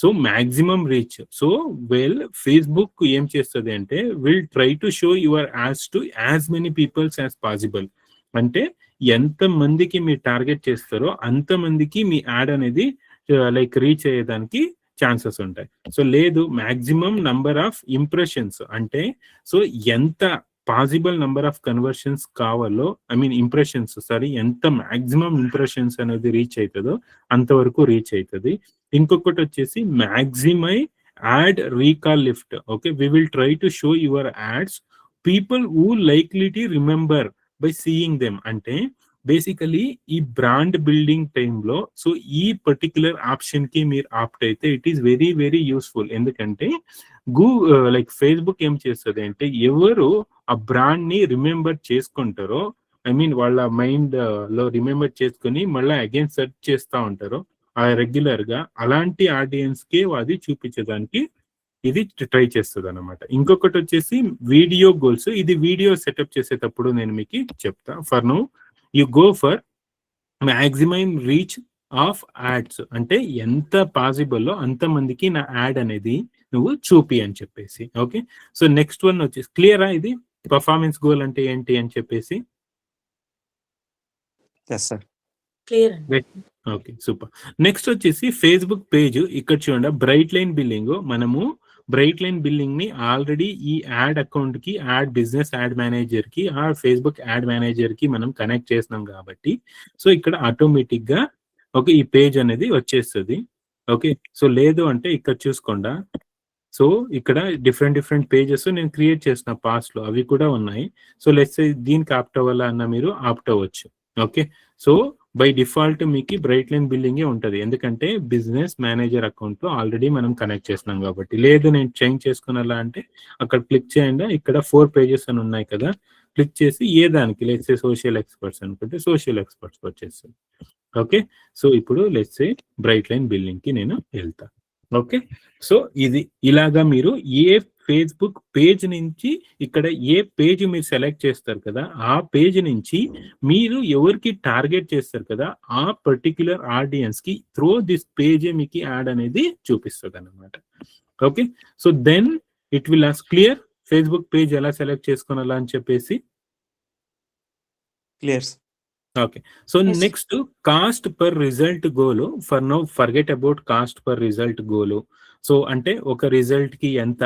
so maximum reach. So Facebook ఏం చేస్తుంది అంటే will try to show your ads to as many peoples as possible. అంటే ఎంత మందికి మీరు టార్గెట్ చేస్తారో అంత మందికి మీ యాడ్ అనేది లైక్ రీచ్ అయ్యేదానికి ఛాన్సెస్ ఉంటాయి. సో లేదు మ్యాక్సిమం నంబర్ ఆఫ్ ఇంప్రెషన్స్, అంటే సో ఎంత పాసిబుల్ నంబర్ ఆఫ్ కన్వర్షన్స్ కావాలో, ఐ మీన్ ఇంప్రెషన్స్ ఎంత మ్యాక్సిమం ఇంప్రెషన్స్ అనేది రీచ్ అవుతుందో అంతవరకు రీచ్ అవుతుంది. ఇంకొకటి వచ్చేసి maximize ad recall lift. Okay, we will try to show your ads people who likely remember by seeing them. అంటే బేసికలీ ఈ బ్రాండ్ బిల్డింగ్ టైంలో సో ఈ పర్టికులర్ ఆప్షన్ కి మీరు ఆప్ట్ అయితే it is very very useful. ఎందుకంటే like Facebook ఏం చేస్తుంది అంటే ఎవరు ఆ బ్రాండ్ ని రిమెంబర్ చేసుకుంటారో, ఐ మీన్ వాళ్ళ మైండ్ లో రిమెంబర్ చేసుకుని మళ్ళీ అగైన్ సెర్చ్ చేస్తూ ఉంటారో రెగ్యులర్ గా అలాంటి ఆడియన్స్ కే అది చూపించడానికి ఇది ట్రై చేస్తుంది అనమాట. ఇంకొకటి వచ్చేసి వీడియో గోల్స్. ఇది వీడియో సెటప్ చేసేటప్పుడు నేను మీకు చెప్తా. For now you go for maximum reach of ads, అంటే ఎంత పాసిబుల్ అంత మందికి నా యాడ్ అనేది నువ్వు చూపి అని చెప్పేసి. ఓకే, సో నెక్స్ట్ వన్ వచ్చేసి క్లియరా ఇది పర్ఫార్మెన్స్ గోల్ అంటే ఏంటి అని చెప్పేసి. Okay, super. నెక్స్ట్ వచ్చేసి ఫేస్బుక్ పేజ్. ఇక్కడ చూడండి బ్రైట్ లైన్ బిల్లింగ్. మనము బ్రైట్ లైన్ బిల్లింగ్ ని ఆల్రెడీ ఈ యాడ్ అకౌంట్ కి, యాడ్ బిజినెస్ యాడ్ మేనేజర్ కి, ఆ ఫేస్బుక్ యాడ్ మేనేజర్ కి మనం కనెక్ట్ చేసినాం కాబట్టి సో ఇక్కడ ఆటోమేటిక్ గా ఓకే ఈ పేజ్ అనేది వచ్చేస్తుంది. ఓకే, సో లేదు అంటే ఇక్కడ చూసుకోండా. సో ఇక్కడ డిఫరెంట్ పేజెస్ నేను క్రియేట్ చేసిన పాస్ట్ లో అవి కూడా ఉన్నాయి. సో లెట్స్ సే దీనికి ఆప్ట్ అవ్వాలా అన్న మీరు ఆప్ట్ అవ్వచ్చు. ఓకే, సో బై డిఫాల్ట్ మీకు బ్రైట్ లైన్ బిల్లింగ్ ఉంటుంది, ఎందుకంటే బిజినెస్ మేనేజర్ అకౌంట్ లో ఆల్రెడీ మనం కనెక్ట్ చేస్తున్నాం కాబట్టి. లేదు నేను చేంజ్ చేసుకునేలా అంటే అక్కడ క్లిక్ చేయండి. ఇక్కడ 4 పేజెస్ అని ఉన్నాయి కదా, క్లిక్ చేసి ఏ దానికి లెట్స్ సే సోషల్ ఎక్స్పర్ట్స్ అనుకుంటే సోషల్ ఎక్స్పర్ట్స్ వచ్చేస్తుంది. ఓకే, సో ఇప్పుడు let's say bright line billing కి నేను వెళ్తా. ఓకే, సో ఇది ఇలాగా మీరు ఏ ఫేస్బుక్ పేజ్ నుంచి ఇక్కడ ఏ పేజ్ మీరు సెలెక్ట్ చేస్తారు కదా, ఆ పేజ్ నుంచి మీరు ఎవరికి టార్గెట్ చేస్తారు కదా, ఆ పర్టిక్యులర్ ఆడియన్స్ కి త్రూ దిస్ పేజ్ మీకు యాడ్ అనేది చూపిస్తుంది అన్నమాట. Okay, so then it will as clear Facebook page ఎలా సెలెక్ట్ చేసుకోవాలా అని చెప్పేసి. Clear. Okay, so next cost per result goal. For now forget about cost per result goal. So అంటే ఒక రిజల్ట్ కి ఎంత.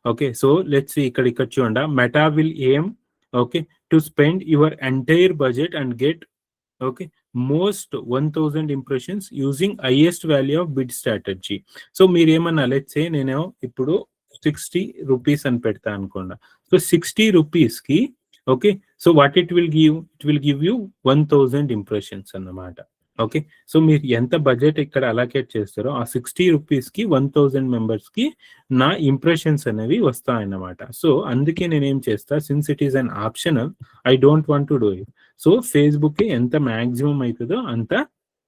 ఓకే, సో లెట్స్ ఇక్కడ చూడండి Meta will aim okay to spend your entire budget and get okay most 1000 impressions using highest value of bid strategy. So మీరు ఏమన్నా let's say నేను ఇప్పుడు 60 రూపీస్ అని పెడతా అనుకోండి. సో 60 రూపీస్ కి okay so what it will give you 1000 impressions అన్నమాట. Okay, so మీరు ఎంత బడ్జెట్ ఇక్కడ అలొకేట్ చేస్తారో ఆ 60 రూపీస్ కి 1000 మెంబర్స్ కి నా ఇంప్రెషన్స్ అనేవి వస్తాయన్నమాట. సో అందుకే నేను ఏం చేస్తా, since it is an optional, I don't want to do it. So Facebook కి ఎంత మాక్సిమం అవుతుందో అంత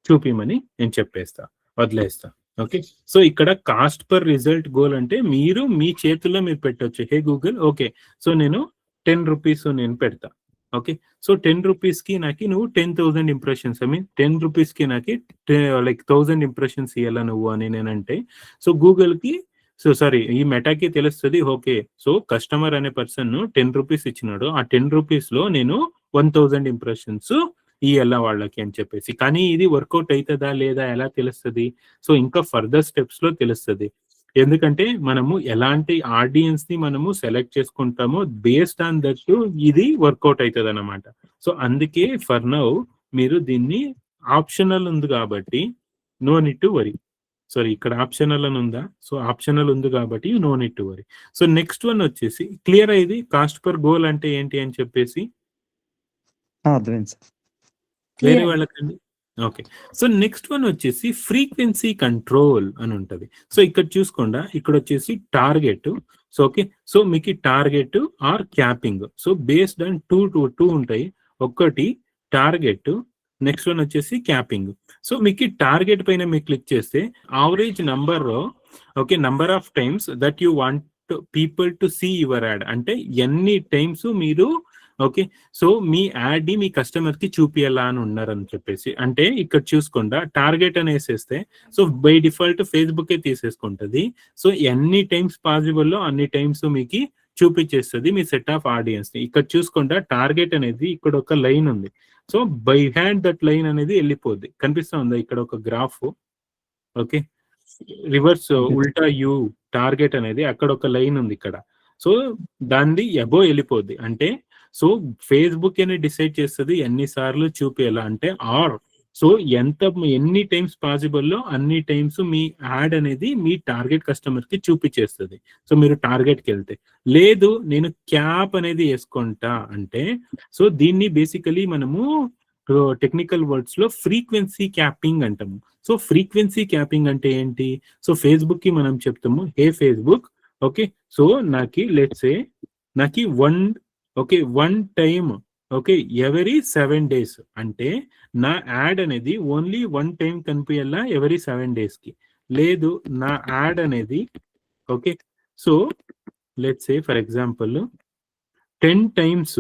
చూపిమని నేను చెప్పేస్తా, వదిలేస్తా. ఓకే, సో ఇక్కడ కాస్ట్ పర్ రిజల్ట్ గోల్ అంటే మీరు మీ చేతుల్లో మీరు పెట్టొచ్చు. హే గూగుల్ ఓకే సో నేను 10 రూపీస్ నేను పెడతా. ఓకే, సో 10 రూపీస్ కి నాకు నువ్వు 10,000 ఇంప్రెషన్స్, ఐ మీన్ 10 రూపీస్ కి నాకు లైక్ 1000 ఇంప్రెషన్స్ ఇవ్వాలా నువ్వు అని నేనంటే, సో గూగుల్ కి సో సారీ ఈ మెటాకి తెలుస్తుంది. ఓకే, సో కస్టమర్ అనే పర్సన్ 10 రూపీస్ ఇచ్చినాడు, ఆ 10 రూపీస్ లో నేను 1000 ఇంప్రెషన్స్ ఇవ్వాలా వాళ్ళకి అని చెప్పేసి. కానీ ఇది వర్కౌట్ అవుతుందా లేదా ఎలా తెలుస్తుంది? సో ఇంకా ఫర్దర్ స్టెప్స్ లో తెలుస్తుంది. ఎందుకంటే మనము ఎలాంటి ఆడియన్స్ ని మనము సెలెక్ట్ చేసుకుంటామో బేస్డ్ ఆన్ దట్ ఇది వర్కౌట్ అవుతుంది అన్నమాట. సో అందుకే ఫర్ నౌ మీరు దీన్ని ఆప్షనల్ ఉంది కాబట్టి no need to worry. Sorry ఇక్కడ ఆప్షనల్ అని ఉందా, సో ఆప్షనల్ ఉంది కాబట్టి no need to worry. So next one వచ్చేసి క్లియర్ అయ్యింది కాస్ట్ పర్ గోల్ అంటే ఏంటి అని చెప్పేసి వేరే వాళ్ళకండి. ఓకే, సో నెక్స్ట్ వన్ వచ్చేసి ఫ్రీక్వెన్సీ కంట్రోల్ అని ఉంటది. సో ఇక్కడ చూసుకోండి, ఇక్కడ వచ్చేసి టార్గెట్. సో ఓకే, సో మీకు target or capping. So based on two ఉంటాయి. ఒకటి టార్గెట్, నెక్స్ట్ వన్ వచ్చేసి క్యాపింగ్. సో మీకు టార్గెట్ పైన మీరు క్లిక్ చేస్తే average number okay number of times that you want people to see your ad, అంటే ఎన్ని టైమ్స్ మీరు ఓకే సో మీ యాడ్ ని మీ కస్టమర్ కి చూపియాలా అని ఉన్నారని చెప్పేసి. అంటే ఇక్కడ చూసుకోండి టార్గెట్ అని వేసేస్తే సో బై డిఫాల్ట్ ఫేస్బుక్ తీసేసుకుంటది. సో ఎన్ని టైమ్స్ పాసిబుల్ అన్ని టైమ్స్ మీకు చూపించేస్తుంది మీ సెట్ ఆఫ్ ఆడియన్స్ ని. ఇక్కడ చూసుకోండి టార్గెట్ అనేది ఇక్కడ ఒక లైన్ ఉంది. So by hand that line అనేది వెళ్ళిపోద్ది, కనిపిస్తా ఉందా ఇక్కడ ఒక గ్రాఫ్. ఓకే, రివర్స్ ఉల్టా యూ టార్గెట్ అనేది అక్కడ ఒక లైన్ ఉంది ఇక్కడ. సో దాన్ని అబో వెళ్ళిపోద్ది. అంటే సో ఫేస్బుక్ అనేది డిసైడ్ చేస్తుంది ఎన్నిసార్లు చూపేలా అంటే ఆర్ సో ఎన్ని టైమ్స్ పాసిబుల్ అన్ని టైమ్స్ మీ యాడ్ అనేది మీ టార్గెట్ కస్టమర్ కి చూపించేస్తుంది. సో మీరు టార్గెట్ కి వెళ్తే లేదు నేను క్యాప్ అనేది వేసుకుంటా అంటే సో దీన్ని బేసికలీ మనము టెక్నికల్ వర్డ్స్ లో ఫ్రీక్వెన్సీ క్యాపింగ్ అంటాము. సో ఫ్రీక్వెన్సీ క్యాపింగ్ అంటే ఏంటి? సో ఫేస్బుక్ కి మనం చెప్తాము హే ఫేస్బుక్ ఓకే సో నాకు లెట్స్ సే నాకు one time okay, every 7 days అంటే నా యాడ్ అనేది ఓన్లీ 1 టైం కనిపించాలా ఎవరీ 7 days కి. లేదు నా యాడ్ అనేది okay, so let's say for example 10 times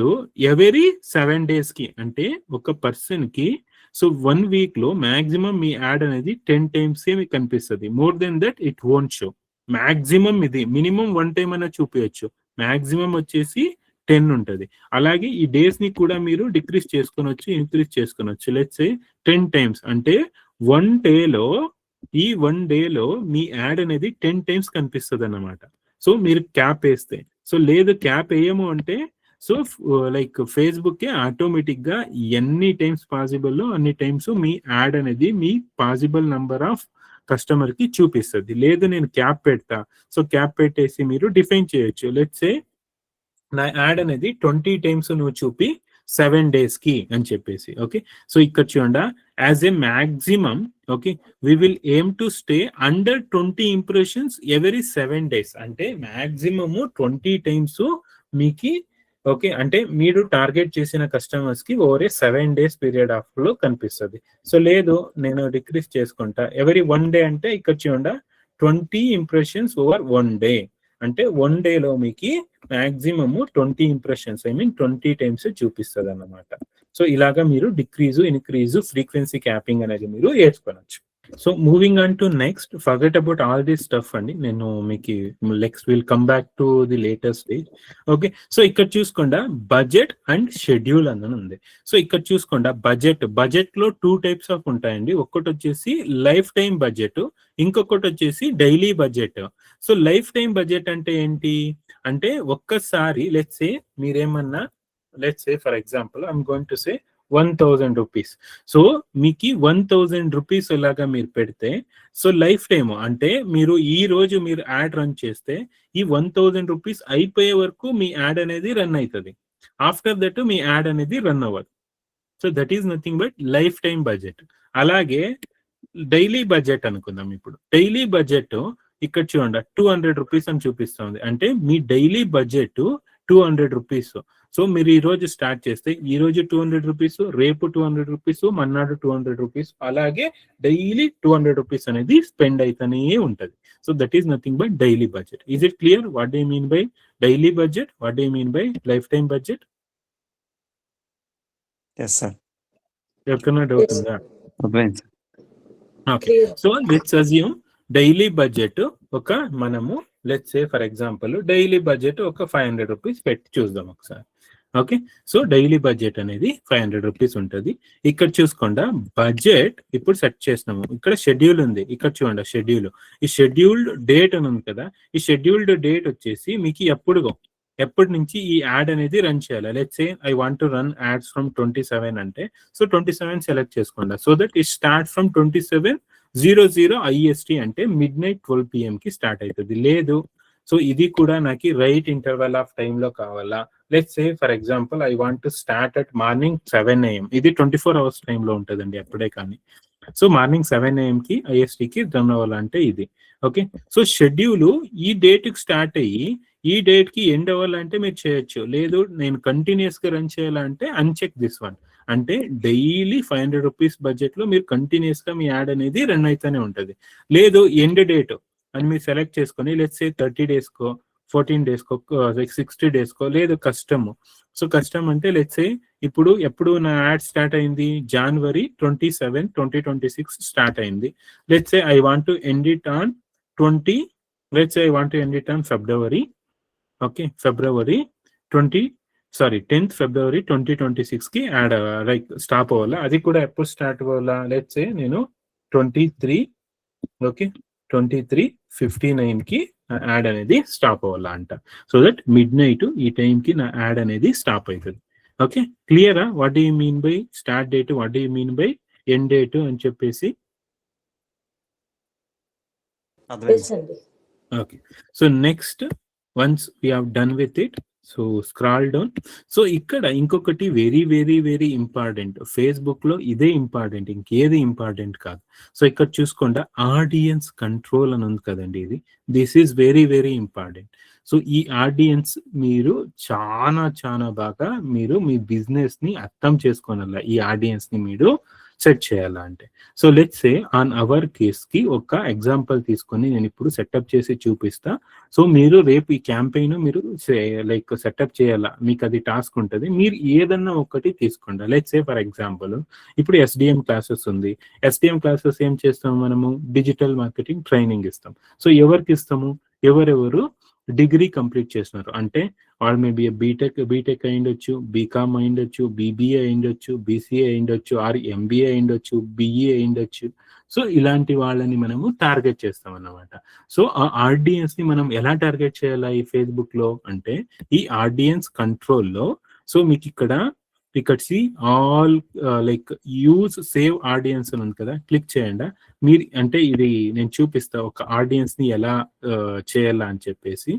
every 7 days కి అంటే ఒక పర్సన్ కి సో 1 week లో మాక్సిమం మీ యాడ్ అనేది 10 times మీకు కనిపిస్తుంది. More than that it won't show. Maximum ఇది, మినిమం 1 time అన్న చూపించచ్చు, మాక్సిమం వచ్చేసి 10 ఉంటుంది. అలాగే ఈ డేస్ ని కూడా మీరు డిక్రీజ్ చేసుకోవచ్చు, ఇంక్రీజ్ చేసుకోవచ్చు. లెట్స్ సే 10 times అంటే 1 డేలో ఈ 1 డేలో మీ యాడ్ అనేది 10 times కనిపిస్తుంది అన్నమాట. సో మీరు క్యాప్ వేస్తే, సో లేదు క్యాప్ వేయము అంటే సో లైక్ ఫేస్బుక్ ఆటోమేటిక్ గా ఎన్ని టైమ్స్ పాసిబుల్ అన్ని టైమ్స్ మీ యాడ్ అనేది మీ పాసిబుల్ నంబర్ ఆఫ్ కస్టమర్ కి చూపిస్తుంది. లేదు నేను క్యాప్ పెడతా, సో క్యాప్ పెట్టేసి మీరు డిఫైన్ చేయొచ్చు. లెట్స్ సే నా యాడ్ అనేది 20 times నువ్వు చూపి 7 days కి అని చెప్పేసి. ఓకే, సో ఇక్కడ చూడండి as a maximum okay we will aim to stay under 20 impressions every 7 days అంటే మాక్సిమము 20 times మీకు ఓకే అంటే మీరు టార్గెట్ చేసిన కస్టమర్స్ కి ఓవర్ 7 days పీరియడ్ ఆఫ్ లో కనిపిస్తుంది. సో లేదు నేను డిక్రీజ్ చేసుకుంటా ఎవరీ 1 day అంటే ఇక్కడ చూడండి 20 impressions ఓవర్ 1 day అంటే 1 day లో మీకు మాక్సిమమ్ 20 impressions 20 times చూపిస్తుంది అన్నమాట. సో ఇలాగా మీరు డిక్రీజ్ ఇంక్రీజ్ ఫ్రీక్వెన్సీ క్యాపింగ్ అనేది మీరు వేసుకోవచ్చు. So moving on to next, forget about all this stuff అండి, నేను మీకు next will come back to the latest stage. Okay, so ఇక్కడ చూసుకోండి బడ్జెట్ అండ్ షెడ్యూల్ అని ఉంది. సో ఇక్కడ చూసుకోండి బడ్జెట్ లో 2 types ఆఫ్ ఉంటాయండి. ఒకటి వచ్చేసి లైఫ్ టైం బడ్జెట్, ఇంకొకటి వచ్చేసి daily budget. So life time budget అంటే ఏంటి అంటే ఒక్కసారి లెట్స్ సే మీరేమన్నా let's say for example I'm going to say 1000 rupees. So మీకు 1000 rupees ఇలాగా మీరు పెడితే సో లైఫ్ టైమ్ అంటే మీరు ఈ రోజు మీరు యాడ్ రన్ చేస్తే ఈ 1000 rupees అయిపోయే వరకు మీ యాడ్ అనేది రన్ అవుతుంది. ఆఫ్టర్ దట్ మీ యాడ్ అనేది రన్ అవ్వదు. So that is nothing but life time budget. అలాగే డైలీ బడ్జెట్ అనుకుందాం. ఇప్పుడు డైలీ బడ్జెట్ ఇక్కడ చూడండి 200 rupees అని చూపిస్తుంది. అంటే మీ డైలీ బడ్జెట్ 200 rupees. సో మీరు ఈ రోజు స్టార్ట్ చేస్తే ఈ రోజు 200 rupees, రేపు 200 rupees, మన్నాడు 200 rupees, అలాగే డైలీ 200 rupees అనేది స్పెండ్ అయితేనే ఉంటది. So that is nothing but daily budget. Is it clear what do you mean by daily budget, what do you mean by lifetime budget? Yes sir. ఎక్కడైనా doubt ఉందా? అర్థమైంది sir. Okay, so let's assume daily budget ఒక మనము let's say for example daily budget ఒక 500 rupees పెట్టి చూద్దాం ఒకసారి. Okay, so daily budget అనేది 500 rupees ఉంటుంది. ఇక్కడ చూసుకోండి బడ్జెట్ ఇప్పుడు సెట్ చేసినాము. ఇక్కడ షెడ్యూల్ ఉంది, ఇక్కడ చూడండి షెడ్యూల్. ఈ షెడ్యూల్డ్ డేట్ అని ఉంది కదా, ఈ షెడ్యూల్డ్ డేట్ వచ్చేసి మీకు ఎప్పటి నుంచి ఈ యాడ్ అనేది రన్ చేయాలి. Let's say I want to run ads from 27 అంటే సో 27 సెలెక్ట్ చేసుకోండి. So that it start from 27:00 IST అంటే midnight 12 PM కి స్టార్ట్ అవుతుంది. లేదు సో ఇది కూడా నాకు రైట్ ఇంటర్వెల్ ఆఫ్ టైమ్ లో కావాలా. Let's say for example I want to start at morning 7 AM. ఇది 24 hours టైమ్ లో ఉంటుందండి ఎప్పుడే కానీ. సో మార్నింగ్ 7 AM కి IST కి రన్ అవ్వాలంటే ఇది. ఓకే, సో షెడ్యూల్ ఈ డేట్ కి స్టార్ట్ అయ్యి ఈ డేట్ కి ఎండ్ అవ్వాలంటే మీరు చేయొచ్చు. లేదు నేను కంటిన్యూస్ గా రన్ చేయాలంటే అన్చెక్ దిస్ వన్. అంటే డైలీ 500 rupees బడ్జెట్ లో మీరు కంటిన్యూస్ గా మీ యాడ్ అనేది రన్ అయితేనే ఉంటుంది. లేదు ఎండ్ డేట్ అని మీరు సెలెక్ట్ చేసుకొని let's say 30 days co 14 days co 60 days కో లేదు కస్టమ్. సో కస్టమ్ అంటే లెట్స్ సే ఇప్పుడు ఎప్పుడు నా యాడ్ స్టార్ట్ అయింది January 27, 2026 స్టార్ట్ అయింది. Let's say I want to end it on 10th February. Okay, February 10th February 2026 కి add like stop అవ్వాలా. అది కూడా ఎప్పుడు స్టార్ట్ అవ్వాలా లెట్స్ సే నేను 23:59 కి యాడ్ అనేది స్టాప్ అవ్వాలా అంట. సో దట్ midnight ఈ టైం కి నా యాడ్ అనేది స్టాప్ అవుతుంది. ఓకే, క్లియరా what do you mean by start date, what do you mean by end date అని చెప్పేసి? అర్థమైంది. Okay, so next once we have done with it, so scroll down. So ఇక్కడ ఇంకొకటి very very very important, Facebook లో ఇదే important, ఇంకేది important కాదు. So ఇక్కడ చూసుకోండి ఆడియన్స్ కంట్రోల్ అని ఉంది కదండి, this is very very important. So ఈ ఆడియన్స్ మీరు చాలా బాగా మీరు మీ బిజినెస్ ని అర్థం చేసుకోనాల ఈ ఆడియన్స్ ని మీరు సెట్ చేయాలా అంటే. So let's say on our case కి ఒక ఎగ్జాంపుల్ తీసుకొని నేను ఇప్పుడు సెటప్ చేసి చూపిస్తా. సో మీరు రేపు ఈ క్యాంపెయిన్ మీరు లైక్ సెటప్ చేయాలా, మీకు అది టాస్క్ ఉంటుంది. మీరు ఏదన్నా ఒకటి తీసుకోండి. లెట్స్ సే ఫర్ ఎగ్జాంపుల్ ఇప్పుడు ఎస్డిఎం క్లాసెస్ ఉంది. ఎస్డిఎం క్లాసెస్ ఏం చేస్తాం మనము, డిజిటల్ మార్కెటింగ్ ట్రైనింగ్ ఇస్తాం. సో ఎవరికి ఇస్తాము, ఎవరెవరు డిగ్రీ కంప్లీట్ చేస్తున్నారు అంటే వాళ్ళు మేబీ బీటెక్ అయిండొచ్చు, బీకామ్ అయిండొచ్చు, బీబీఏ అయిండొచ్చు, బీసీఏ అయిండొచ్చు, ఆర్ ఎంబీఏ అయిండొచ్చు, బిఈఏ అయిండొచ్చు. సో ఇలాంటి వాళ్ళని మనము టార్గెట్ చేస్తాం అన్నమాట. సో ఆ ఆడియన్స్ ని మనం ఎలా టార్గెట్ చేయాలా ఈ ఫేస్బుక్ లో అంటే, ఈ ఆడియన్స్ కంట్రోల్లో సో మీకు ఇక్కడ see all like use save audience అని ఉంది కదా, క్లిక్ చేయండి. మీరు అంటే ఇది నేను చూపిస్తా ఒక ఆడియన్స్ ని ఎలా చేయాలా అని చెప్పేసి.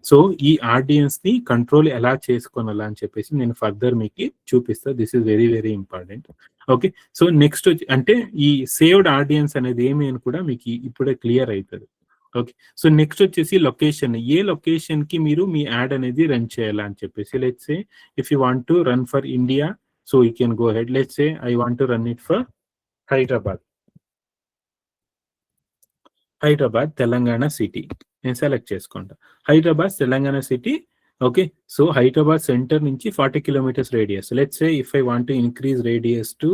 సో ఈ ఆడియన్స్ ని కంట్రోల్ ఎలా చేసుకోవాలా అని చెప్పేసి నేను ఫర్దర్ మీకు చూపిస్తా. This is very very important. Okay, so next అంటే ఈ సేవ్డ్ ఆడియన్స్ అనేది ఏమి అని కూడా మీకు ఇప్పుడే క్లియర్ అవుతుంది. ఓకే, సో నెక్స్ట్ వచ్చేసి లొకేషన్, ఏ లొకేషన్ కి మీరు మీ యాడ్ అనేది రన్ చేయాలా అని చెప్పేసి. Let's say if you want to run for India, so you can go head. Let's say I want to run it for Hyderabad Telangana city నేను select చేసుకుంటా. Hyderabad Telangana city. Okay, so Hyderabad centre నుంచి 40 kilometres radius. Let's say if I want to increase radius to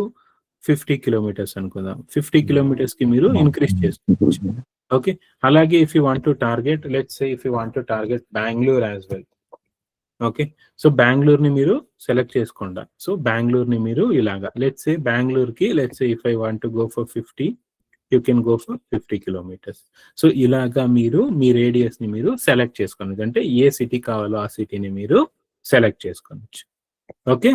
50 kilometres అనుకుందాం. 50 kilometres కి మీరు increase చేసుకోవచ్చు. Okay, అలాగే if you want to target, let's say if you want to target Bengaluru as well. Okay, so బెంగళూరుని మీరు select చేసుకోండి. So బెంగళూరుని మీరు ఇలాగా లెట్స్ సే బెంగళూరుకి let's say if I want to go for 50, you can go for 50 kilometres. So ఇలాగా మీరు మీ radius ని మీరు సెలెక్ట్ చేసుకోవచ్చు. అంటే ఏ సిటీ కావాలో ఆ సిటీని మీరు సెలెక్ట్ చేసుకోవచ్చు. ఓకే,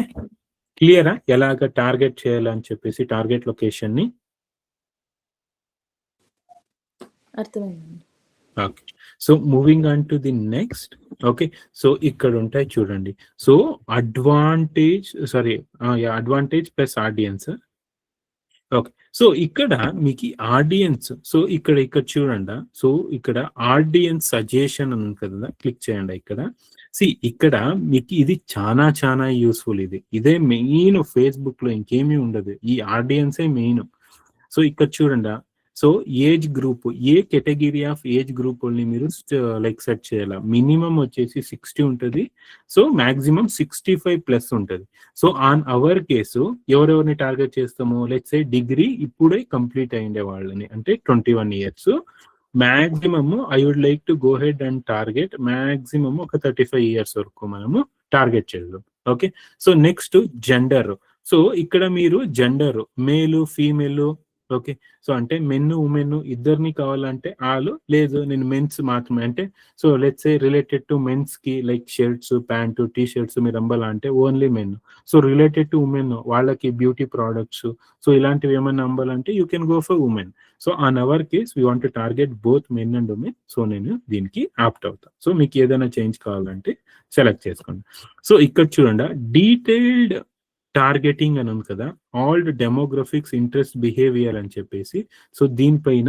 క్లియరా ఎలాగ టార్గెట్ చేయాలని చెప్పేసి టార్గెట్ లొకేషన్ ని. అర్థమైంది. Okay, so moving on to the next. Okay, so ఇక్కడ ఉంటాయి చూడండి. So advantage plus audience. Okay, so ఇక్కడ మీకు ఆడియన్స్, సో ఇక్కడ చూడండి. సో ఇక్కడ ఆడియన్స్ సజెషన్ అని ఉంది కదా, క్లిక్ చేయండి. ఇక్కడ ఇక్కడ మీకు ఇది చాలా యూస్ఫుల్. ఇదే మెయిన్ ఫేస్బుక్ లో, ఇంకేమీ ఉండదు. ఈ ఆడియన్సే మెయిన్. సో ఇక్కడ చూడండి. So age group, A category of age group ని మీరు లైక్ సెట్ చేయాలి. మినిమం వచ్చేసి 60 ఉంటుంది. సో మాక్సిమం 65+ ఉంటుంది. సో ఆన్ అవర్ కేసు ఎవరెవరిని టార్గెట్ చేస్తామో, లెట్స్ సే డిగ్రీ ఇప్పుడే కంప్లీట్ అయ్యిండే వాళ్ళని అంటే 21 years. Maximum I would like to go head and target maximum ఒక 35 ఇయర్స్ వరకు మనము టార్గెట్ చేద్దాం. Okay, so next gender. So ఇక్కడ మీరు gender male female. Okay, so అంటే మెన్ ఉమెన్ ఇద్దరిని కావాలంటే ఆలు, లేదు నేను మెన్స్ మాత్రమే అంటే, so let's say related to mens కి like shirts pant T shirts మీరు అమ్మాలంటే only men. So related to women వాళ్ళకి బ్యూటీ ప్రోడక్ట్స్ సో ఇలాంటివి ఏమైనా అమ్మాలంటే you can go for women. So on our case we want to target both men and women. So నేను దీనికి opt అవుతా. So మీకు ఏదైనా చేంజ్ కావాలంటే సెలెక్ట్ చేసుకోండి. సో ఇక్కడ చూడండి డీటెయిల్డ్ టార్గెటింగ్ అని ఉంది కదా, ఆల్ డెమోగ్రఫిక్స్ ఇంట్రెస్ట్ బిహేవియర్ అని చెప్పేసి. సో దీనిపైన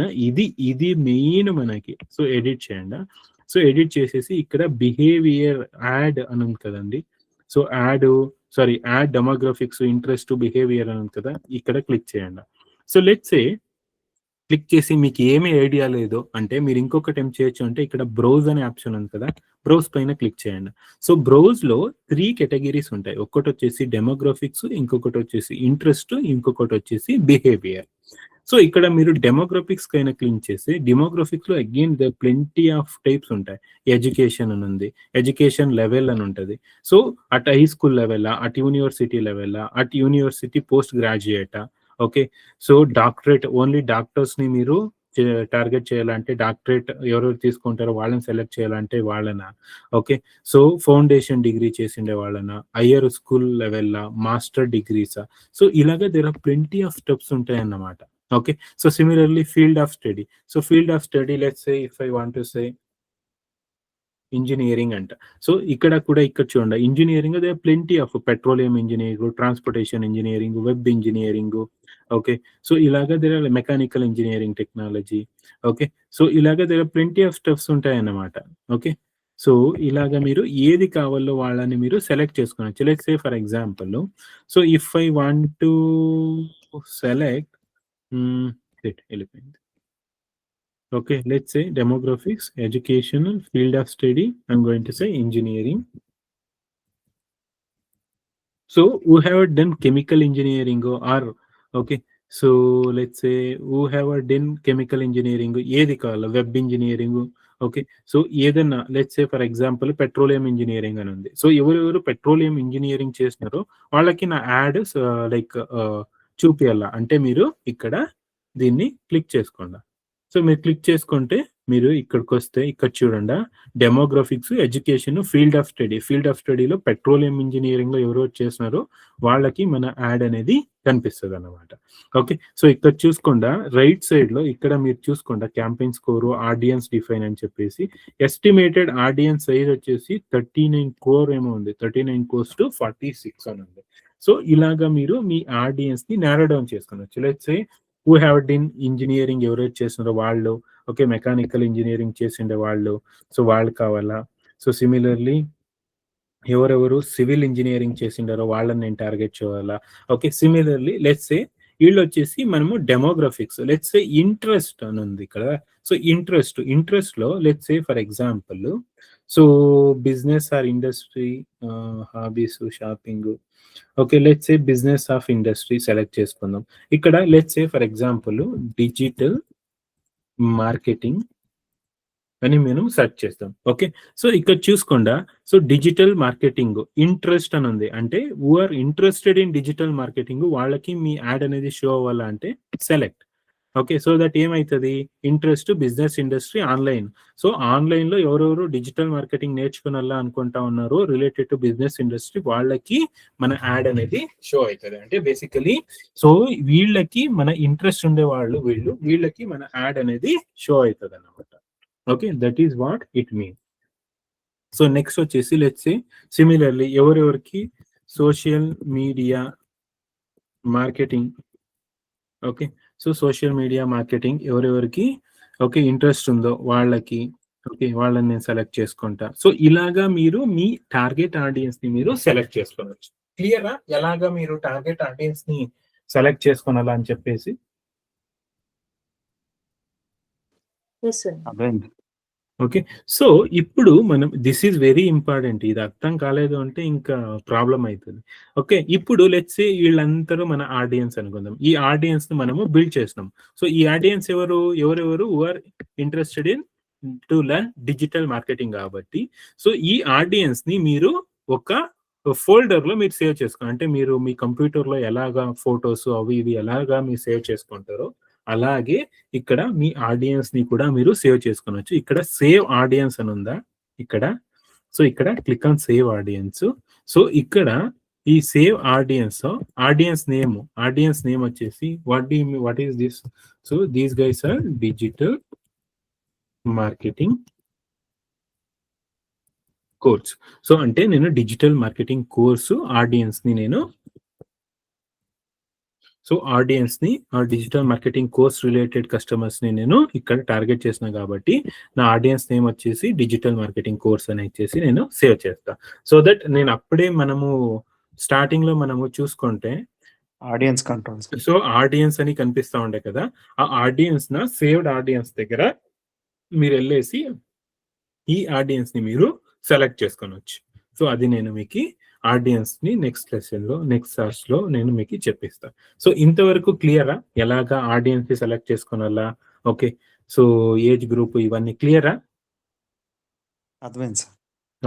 ఇది మెయిన్ మనకి. సో ఎడిట్ చేయండి. సో ఎడిట్ చేసేసి ఇక్కడ బిహేవియర్ యాడ్ అని ఉంది కదండి. So add demographics interest behaviour అని ఉంది కదా, ఇక్కడ క్లిక్ చేయండి. సో లెట్స్ సే క్లిక్ చేసి మీకు ఏమీ ఐడియా లేదు అంటే మీరు ఇంకొకటి ఏం చేయొచ్చు అంటే, ఇక్కడ బ్రౌజ్ అనే ఆప్షన్ ఉంది కదా, బ్రౌజ్ పైన క్లిక్ చేయండి. సో బ్రౌజ్ లో 3 కేటగిరీస్ ఉంటాయి. ఒకటి వచ్చేసి డెమోగ్రఫిక్స్, ఇంకొకటి వచ్చేసి ఇంట్రెస్ట్, ఇంకొకటి వచ్చేసి బిహేవియర్. సో ఇక్కడ మీరు డెమోగ్రఫిక్స్ కైనా క్లిక్ చేసి, డెమోగ్రఫిక్స్ లో again the plenty of types ఉంటాయి. ఎడ్యుకేషన్ అని ఉంది, ఎడ్యుకేషన్ లెవెల్ అని ఉంటుంది. So at high school level, at university level, at university post గ్రాడ్యుయేటా. Okay, so doctorate only doctors ని మీరు టార్గెట్ చేయాలంటే డాక్టరేట్ ఎవరెవరు తీసుకుంటారో వాళ్ళని సెలెక్ట్ చేయాలంటే వాళ్ళన. ఓకే, సో ఫౌండేషన్ డిగ్రీ చేసిండే వాళ్ళన, హయ్యర్ స్కూల్ లెవెల్, మాస్టర్ డిగ్రీసా. సో ఇలాగా there are plenty of steps ఉంటాయి అన్నమాట. Okay, so similarly field of study. So field of study let's say if I want to say engineering అంట. So ఇక్కడ చూడండి engineering they plenty of petroleum engineering, transportation engineering, web engineering. Okay, so ఇలాగా there mechanical engineering technology. Okay, so ఇలాగా there plenty of steps ఉంటాయి అన్నమాట. Okay, so ఇలాగా మీరు ఏది కావాలో వాళ్ళని మీరు సెలెక్ట్ చేసుకోవచ్చు. Let's say for example, so if I want to select వెళ్ళిపోయింది. Okay, let's say demographics, educational, field of study, I'm going to say engineering. So who have done chemical engineering or okay, so let's say who have done chemical engineering, ఏది కావాలి, web engineering, okay. So ఏదన్నా let's say for example petroleum engineering అని ఉంది. So ఎవరెవరు petroleum engineering చేస్తున్నారో వాళ్ళకి నా add like చూపియాల అంటే మీరు ఇక్కడ దీన్ని క్లిక్ చేసుకోండి. సో మీరు క్లిక్ చేసుకుంటే మీరు ఇక్కడికి వస్తే ఇక్కడ చూడండి demographics, education, field of study. Field of స్టడీలో పెట్రోలియం ఇంజనీరింగ్ లో ఎవరెవరు చేస్తున్నారో వాళ్ళకి మన యాడ్ అనేది కనిపిస్తుంది అన్నమాట. ఓకే, సో ఇక్కడ చూసుకోండా రైట్ సైడ్ లో ఇక్కడ మీరు చూసుకోండా క్యాంపెయిన్ స్కోర్, ఆడియన్స్ డిఫైన్ అని చెప్పేసి ఎస్టిమేటెడ్ ఆడియన్స్ సైజ్ వచ్చేసి 39 crore ఏమో ఉంది, 39 crores to 46 అని ఉంది. సో ఇలాగా మీరు మీ ఆడియన్స్ ని నారో డౌన్ చేసుకోవచ్చు. Let's say who have DIN engineering ఎవరైతే చేస్తున్నారో వాళ్ళు, ఓకే, మెకానికల్ ఇంజనీరింగ్ చేసిండే వాళ్ళు, సో వాళ్ళు కావాలా. సో సిమిలర్లీ ఎవరెవరు సివిల్ ఇంజనీరింగ్ చేసిండారో వాళ్ళని నేను టార్గెట్ చేయాలా. ఓకే, సిమిలర్లీ లెట్స్ సే వీళ్ళు వచ్చేసి మనము డెమోగ్రఫిక్స్, లెట్స్ సే ఇంట్రెస్ట్ అని ఉంది ఇక్కడ. సో ఇంట్రెస్ట్ లో let's say for example so business or industry, hobbies, shopping, okay, let's say business of industry select చేసుకుందాం. ఇక్కడ let's say for example digital marketing అని మేము సెర్చ్ చేస్తాం. ఓకే, సో ఇక్కడ చూసుకోండా సో డిజిటల్ మార్కెటింగ్ ఇంట్రెస్ట్ అని ఉంది, అంటే who are interested in digital marketing వాళ్ళకి మీ యాడ్ అనేది షో అవ్వాలా అంటే సెలెక్ట్. ఓకే, సో దట్ ఏమవుతుంది, interest business industry online. So online లో ఎవరెవరు డిజిటల్ మార్కెటింగ్ నేర్చుకునేలా అనుకుంటా ఉన్నారో రిలేటెడ్ టు బిజినెస్ ఇండస్ట్రీ వాళ్ళకి మన యాడ్ అనేది షో అవుతుంది. అంటే బేసికలీ సో వీళ్ళకి మన ఇంట్రెస్ట్ ఉండే వాళ్ళు వీళ్ళకి మన యాడ్ అనేది షో అవుతుంది అన్నమాట. Okay, that is what it mean. So next వచ్చేసి లెట్స్ సే సిమిలర్లీ ఎవరెవరికి social media marketing, okay, so social media marketing ఎవరెవరికి ఓకే ఇంట్రెస్ట్ ఉందో వాళ్ళకి, ఓకే, వాళ్ళని నేను సెలెక్ట్ చేసుకుంటా. సో ఇలాగా మీరు మీ టార్గెట్ ఆడియన్స్ ని మీరు సెలెక్ట్ చేసుకోవచ్చు. క్లియరా ఎలాగా మీరు టార్గెట్ ఆడియన్స్ ని సెలెక్ట్ చేసుకోవాలా అని చెప్పేసి? Yes sir. అర్థమైంది. ఓకే, సో ఇప్పుడు మనం దిస్ ఈజ్ వెరీ ఇంపార్టెంట్. ఇది అర్థం కాలేదు అంటే ఇంకా ప్రాబ్లం అవుతుంది. ఓకే, ఇప్పుడు లెట్స్ సే వీళ్ళందరూ మన ఆడియన్స్ అనుకుందాం. ఈ ఆడియన్స్ ని మనము బిల్డ్ చేస్తున్నాం. సో ఈ ఆడియన్స్ ఎవరెవరు who are interested in to learn digital marketing కాబట్టి సో ఈ ఆడియన్స్ ని మీరు ఒక ఫోల్డర్ లో మీరు సేవ్ చేసుకోండి. అంటే మీరు మీ కంప్యూటర్ లో ఎలాగా ఫొటోస్ అవి ఇవి ఎలాగా మీరు సేవ్ చేసుకుంటారో అలాగే ఇక్కడ మీ ఆడియన్స్ ని కూడా మీరు సేవ్ చేసుకోవచ్చు. ఇక్కడ సేవ్ ఆడియన్స్ అని ఉందా ఇక్కడ, సో ఇక్కడ click on save audience. So ఇక్కడ ఈ సేవ్ ఆడియన్స్ నేమ్ వచ్చేసి what is this, so these guys are digital marketing course. So అంటే నేను డిజిటల్ మార్కెటింగ్ కోర్సు ఆడియన్స్ ని నేను సో ఆడియన్స్ ని digital marketing course related customers ని నేను ఇక్కడ టార్గెట్ చేసిన కాబట్టి నా ఆడియన్స్ నేమ్ వచ్చేసి డిజిటల్ మార్కెటింగ్ కోర్స్ అని ఇచ్చేసి నేను సేవ్ చేస్తా. సో దట్ నేను అప్పుడే మనము స్టార్టింగ్ లో మనము చూసుకుంటే ఆడియన్స్ కంట్రోల్స్, సో ఆడియన్స్ అని కనిపిస్తా ఉండే కదా, ఆ ఆడియన్స్ నా సేవ్డ్ ఆడియన్స్ దగ్గర మీరు వెళ్ళేసి ఈ ఆడియన్స్ ని మీరు సెలెక్ట్ చేసుకోవచ్చు. సో అది నేను మీకు ఆడియన్స్ ని నెక్స్ట్ లెసన్ లో నెక్స్ట్ క్లాస్ లో నేను మీకు చెప్పిస్తా. సో ఇంతవరకు క్లియరా ఎలాగా ఆడియన్స్ ని సెలెక్ట్ చేసుకోవాలా? ఓకే, సో ఏజ్ గ్రూప్ ఇవన్నీ క్లియరా? అర్థమైంది sir.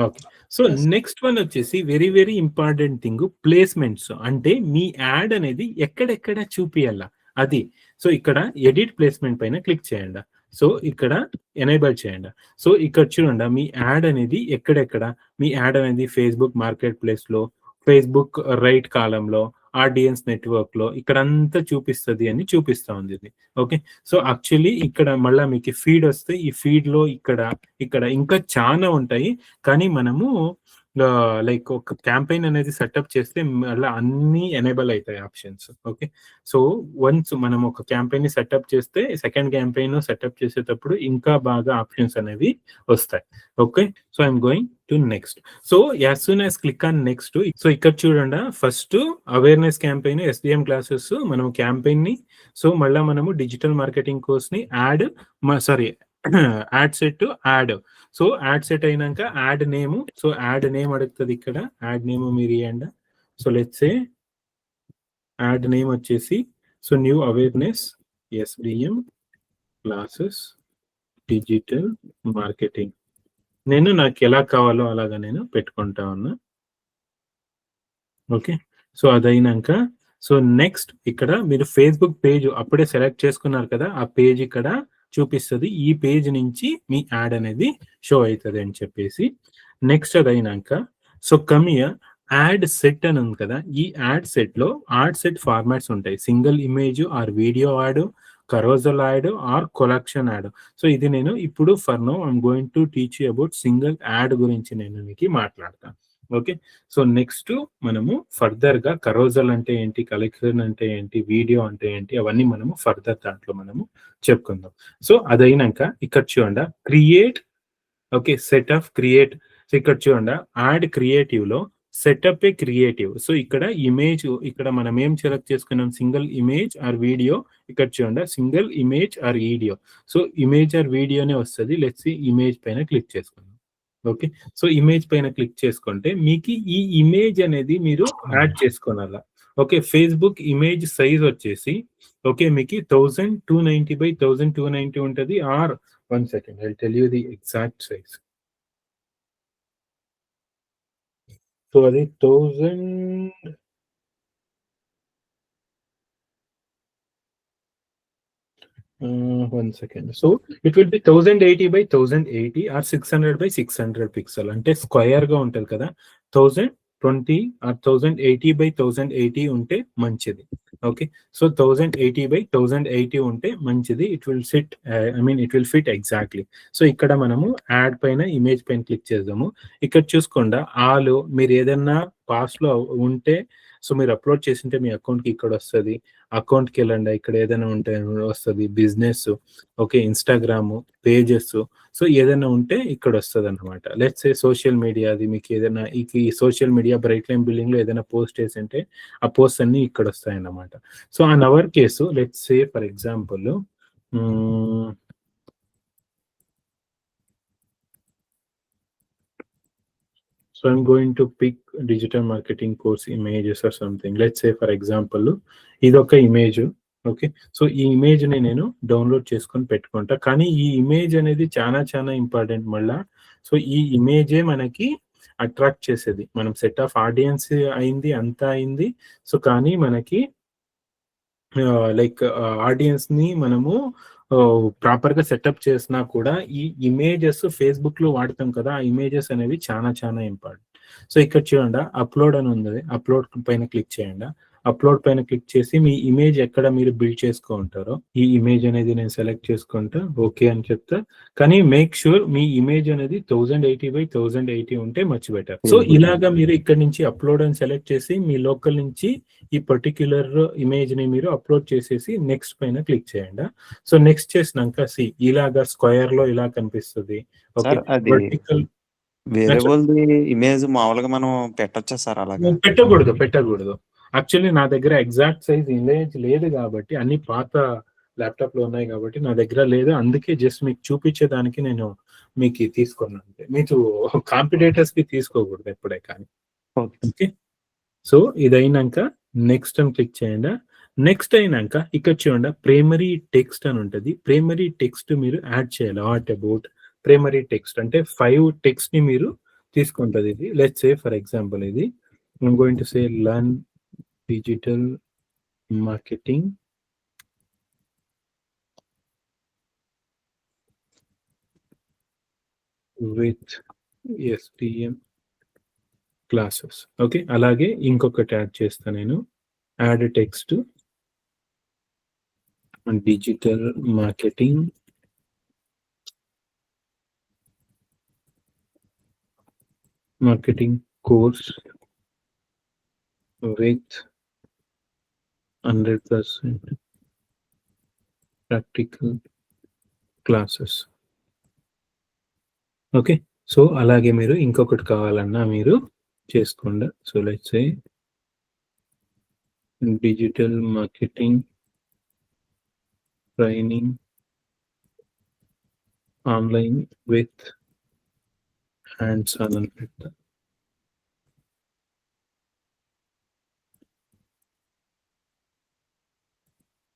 Okay, so next one వచ్చేసి very very important thing placements. అంటే మీ యాడ్ అనేది ఎక్కడెక్కడ చూపియాలా అది. సో ఇక్కడ ఎడిట్ ప్లేస్మెంట్ పైన క్లిక్ చేయండి. సో ఇక్కడ ఎనేబుల్ చేయండి. సో ఇక్కడ చూడండి మీ యాడ్ అనేది ఎక్కడెక్కడ, మీ యాడ్ అనేది ఫేస్బుక్ మార్కెట్ ప్లేస్ లో, ఫేస్బుక్ రైట్ కాలంలో, ఆడియన్స్ నెట్వర్క్ లో ఇక్కడంతా చూపిస్తుంది అని చూపిస్తా ఉంది ఇది. ఓకే, సో యాక్చువల్లీ ఇక్కడ మళ్ళీ మీకు ఫీడ్ వస్తే ఈ ఫీడ్ లో ఇక్కడ ఇంకా చాలా ఉంటాయి. కానీ మనము లైక్ ఒక క్యాంపెయిన్ అనేది సెటప్ చేస్తే మళ్ళీ అన్ని ఎనేబుల్ అవుతాయి ఆప్షన్స్. ఓకే. సో వన్స్ మనం ఒక క్యాంపెయిన్ ని సెటప్ చేస్తే సెకండ్ క్యాంపెయిన్ సెటప్ చేసేటప్పుడు ఇంకా బాగా ఆప్షన్స్ అనేవి వస్తాయి. Okay. So I'm going to next. So as soon as click on next, so ఇక్కడ చూడండి first awareness campaign SDM classes మనం క్యాంపెయిన్ ని, సో మళ్ళీ మనము డిజిటల్ మార్కెటింగ్ కోర్స్ ని ad ad set ad. So ad set అయినాక ad name, so ad name అడుగుతుంది ఇక్కడ, యాడ్ నేమ్ మీరు ఇవ్వండి. So let's say ad name వచ్చేసి so new awareness SDM classes digital marketing. నేను నాకు ఎలా కావాలో అలాగా నేను పెట్టుకుంటా ఉన్నా. ఓకే. సో అదైనాక సో నెక్స్ట్ ఇక్కడ మీరు ఫేస్బుక్ పేజ్ అప్పుడే సెలెక్ట్ చేసుకున్నారు కదా, ఆ పేజ్ ఇక్కడ చూపిస్తుంది. ఈ పేజ్ నుంచి మీ యాడ్ అనేది షో అవుతుంది అని చెప్పేసి. నెక్స్ట్ అదైనాక so come here ad set అని ఉంది కదా, ఈ యాడ్ సెట్ లో యాడ్ సెట్ ఫార్మాట్స్ ఉంటాయి. Single image or video ad, carousel ad or collection ad. So ఇది నేను ఇప్పుడు for now I'm going to teach you about single ad గురించి నేను మీకు మాట్లాడతాను. ఓకే. సో నెక్స్ట్ మనము ఫర్దర్ గా కరోజల్ అంటే ఏంటి, కలెక్షన్ అంటే ఏంటి, వీడియో అంటే ఏంటి, అవన్నీ మనము ఫర్దర్ దాంట్లో మనము చెప్పుకుందాం. సో అదైనాక ఇక్కడ చూడండి create. Okay. Set of create. So ఇక్కడ చూడండి యాడ్ క్రియేటివ్ లో సెటప్ ఏ క్రియేటివ్. సో ఇక్కడ ఇమేజ్, ఇక్కడ మనం ఏం సెలెక్ట్ చేసుకున్నాం, సింగిల్ ఇమేజ్ ఆర్ వీడియో. ఇక్కడ చూడండి single image or video. So image or వీడియోనే వస్తుంది. లెట్స్ ఇమేజ్ పైన క్లిక్ చేసుకుందాం. ఓకే. సో ఇమేజ్ పైన క్లిక్ చేసుకుంటే మీకు ఈ ఇమేజ్ అనేది మీరు యాడ్ చేసుకోనాల. ఓకే. ఫేస్బుక్ ఇమేజ్ సైజ్ వచ్చేసి ఓకే మీకు 1290 by 1290 ఉంటుంది. Or 1 second I'll tell you the exact size. సో అది 1 second. So it will be 1080 by 1080 or 600 by 600 pixel. అంటే స్క్వేర్ గా ఉంటది కదా, 1020 or 1080 by 1080 ఉంటే మంచిది. ఓకే. సో 1080 by 1080 ఉంటే మంచిది. It will SIT, it will fit exactly. So ఇక్కడ మనము యాడ్ పైన ఇమేజ్ పైన క్లిక్ చేద్దాము. ఇక్కడ చూసుకోండి ఆల్ మీరు ఏదన్నా పాస్ట్ లో ఉంటే, సో మీరు అప్లోడ్ చేసింటే మీ అకౌంట్ కి ఇక్కడ వస్తుంది. అకౌంట్ కి వెళ్ళండి, ఇక్కడ ఏదైనా ఉంటే వస్తుంది. Business, okay, Instagram pages, so ఏదైనా ఉంటే ఇక్కడ వస్తుంది అనమాట. లెట్స్ సే సోషల్ మీడియా, అది మీకు ఏదైనా ఈ social media bright line building లో ఏదైనా పోస్ట్ చేసింటే ఆ పోస్ట్ అన్ని ఇక్కడ వస్తాయి అన్నమాట. So on our case let's say for example so I'm going to pick digital marketing course images or something. Let's say for example ఇదొక ఇమేజ్. ఓకే. సో ఈ ఇమేజ్ ని నేను డౌన్లోడ్ చేసుకొని పెట్టుకుంటా. కానీ ఈ ఇమేజ్ అనేది చాలా చాలా ఇంపార్టెంట్ మళ్ళా. సో ఈ ఇమేజే మనకి అట్రాక్ట్ చేసేది. మనం సెట్ ఆఫ్ ఆడియన్స్ అయింది, అంతా అయింది. సో కానీ మనకి లైక్ ఆడియన్స్ ని మనము ప్రాపర్ గా సెటప్ చేసినా కూడా ఈ ఇమేజెస్ ఫేస్బుక్ లో వాడతాం కదా, ఆ ఇమేజెస్ అనేవి చాలా చాలా ఇంపార్టెంట్. సో ఇక్కడ చూడండి అప్లోడ్ అని ఉంది, అప్లోడ్ పైన క్లిక్ చేయండి. అప్లోడ్ పైన క్లిక్ చేసి మీ ఇమేజ్ ఎక్కడ మీరు బిల్డ్ చేసుకుంటారో ఈ ఇమేజ్ అనేది నేను సెలెక్ట్ చేసుకుంటా, ఓకే అని చెప్తా. కానీ మేక్ షూర్ మీ ఇమేజ్ అనేది 1080 by 1080 ఉంటే మచ్ బెటర్. సో ఇలాగా మీరు ఇక్కడ నుంచి అప్లోడ్ అని సెలెక్ట్ చేసి మీ లోకల్ నుంచి ఈ పర్టిక్యులర్ ఇమేజ్ ని మీరు అప్లోడ్ చేసేసి నెక్స్ట్ పైన క్లిక్ చేయండి. సో నెక్స్ట్ చేసినాక ఇలాగా స్క్వేర్ లో ఇలా కనిపిస్తుంది. ఓకే. వర్టికల్ వేరియబుల్ ఇమేజ్ మామూలుగా మనం పెట్టొచ్చా సార్? అలాగా పెట్టకూడదు. యాక్చువల్లీ నా దగ్గర ఎగ్జాక్ట్ సైజ్ ఇమేజ్ లేదు కాబట్టి, అన్ని పాత ల్యాప్టాప్ లో ఉన్నాయి కాబట్టి నా దగ్గర లేదు. అందుకే జస్ట్ మీకు చూపించేదానికి నేను మీకు తీసుకున్నాను. మీకు కాంపిటేటర్స్ కి తీసుకోకూడదు ఎప్పుడే కానీ. ఓకే. సో ఇదైనాక నెక్స్ట్ అని క్లిక్ చేయండి. నెక్స్ట్ అయినాక ఇక్కడ చూడండి ప్రైమరీ టెక్స్ట్ అని ఉంటుంది. ప్రైమరీ టెక్స్ట్ మీరు యాడ్ చేయాలి. వాట్ అబౌట్ ప్రైమరీ టెక్స్ట్ అంటే 5 టెక్స్ట్ ని మీరు తీసుకుంటుంది ఇది. లెట్స్ సే ఫర్ ఎగ్జాంపుల్ ఇది I'm going to say learn digital marketing with SDM classes. Okay. అలాగే ఇంకొకటి యాడ్ చేస్తాను నేను, add text digital marketing marketing course with 100% practical classes. Okay. So, అలాగే మీరు ఇంకొకటి కావాలన్నా మీరు చేసుకోండి. So, let's say digital marketing training online with hands on అని పెడతా.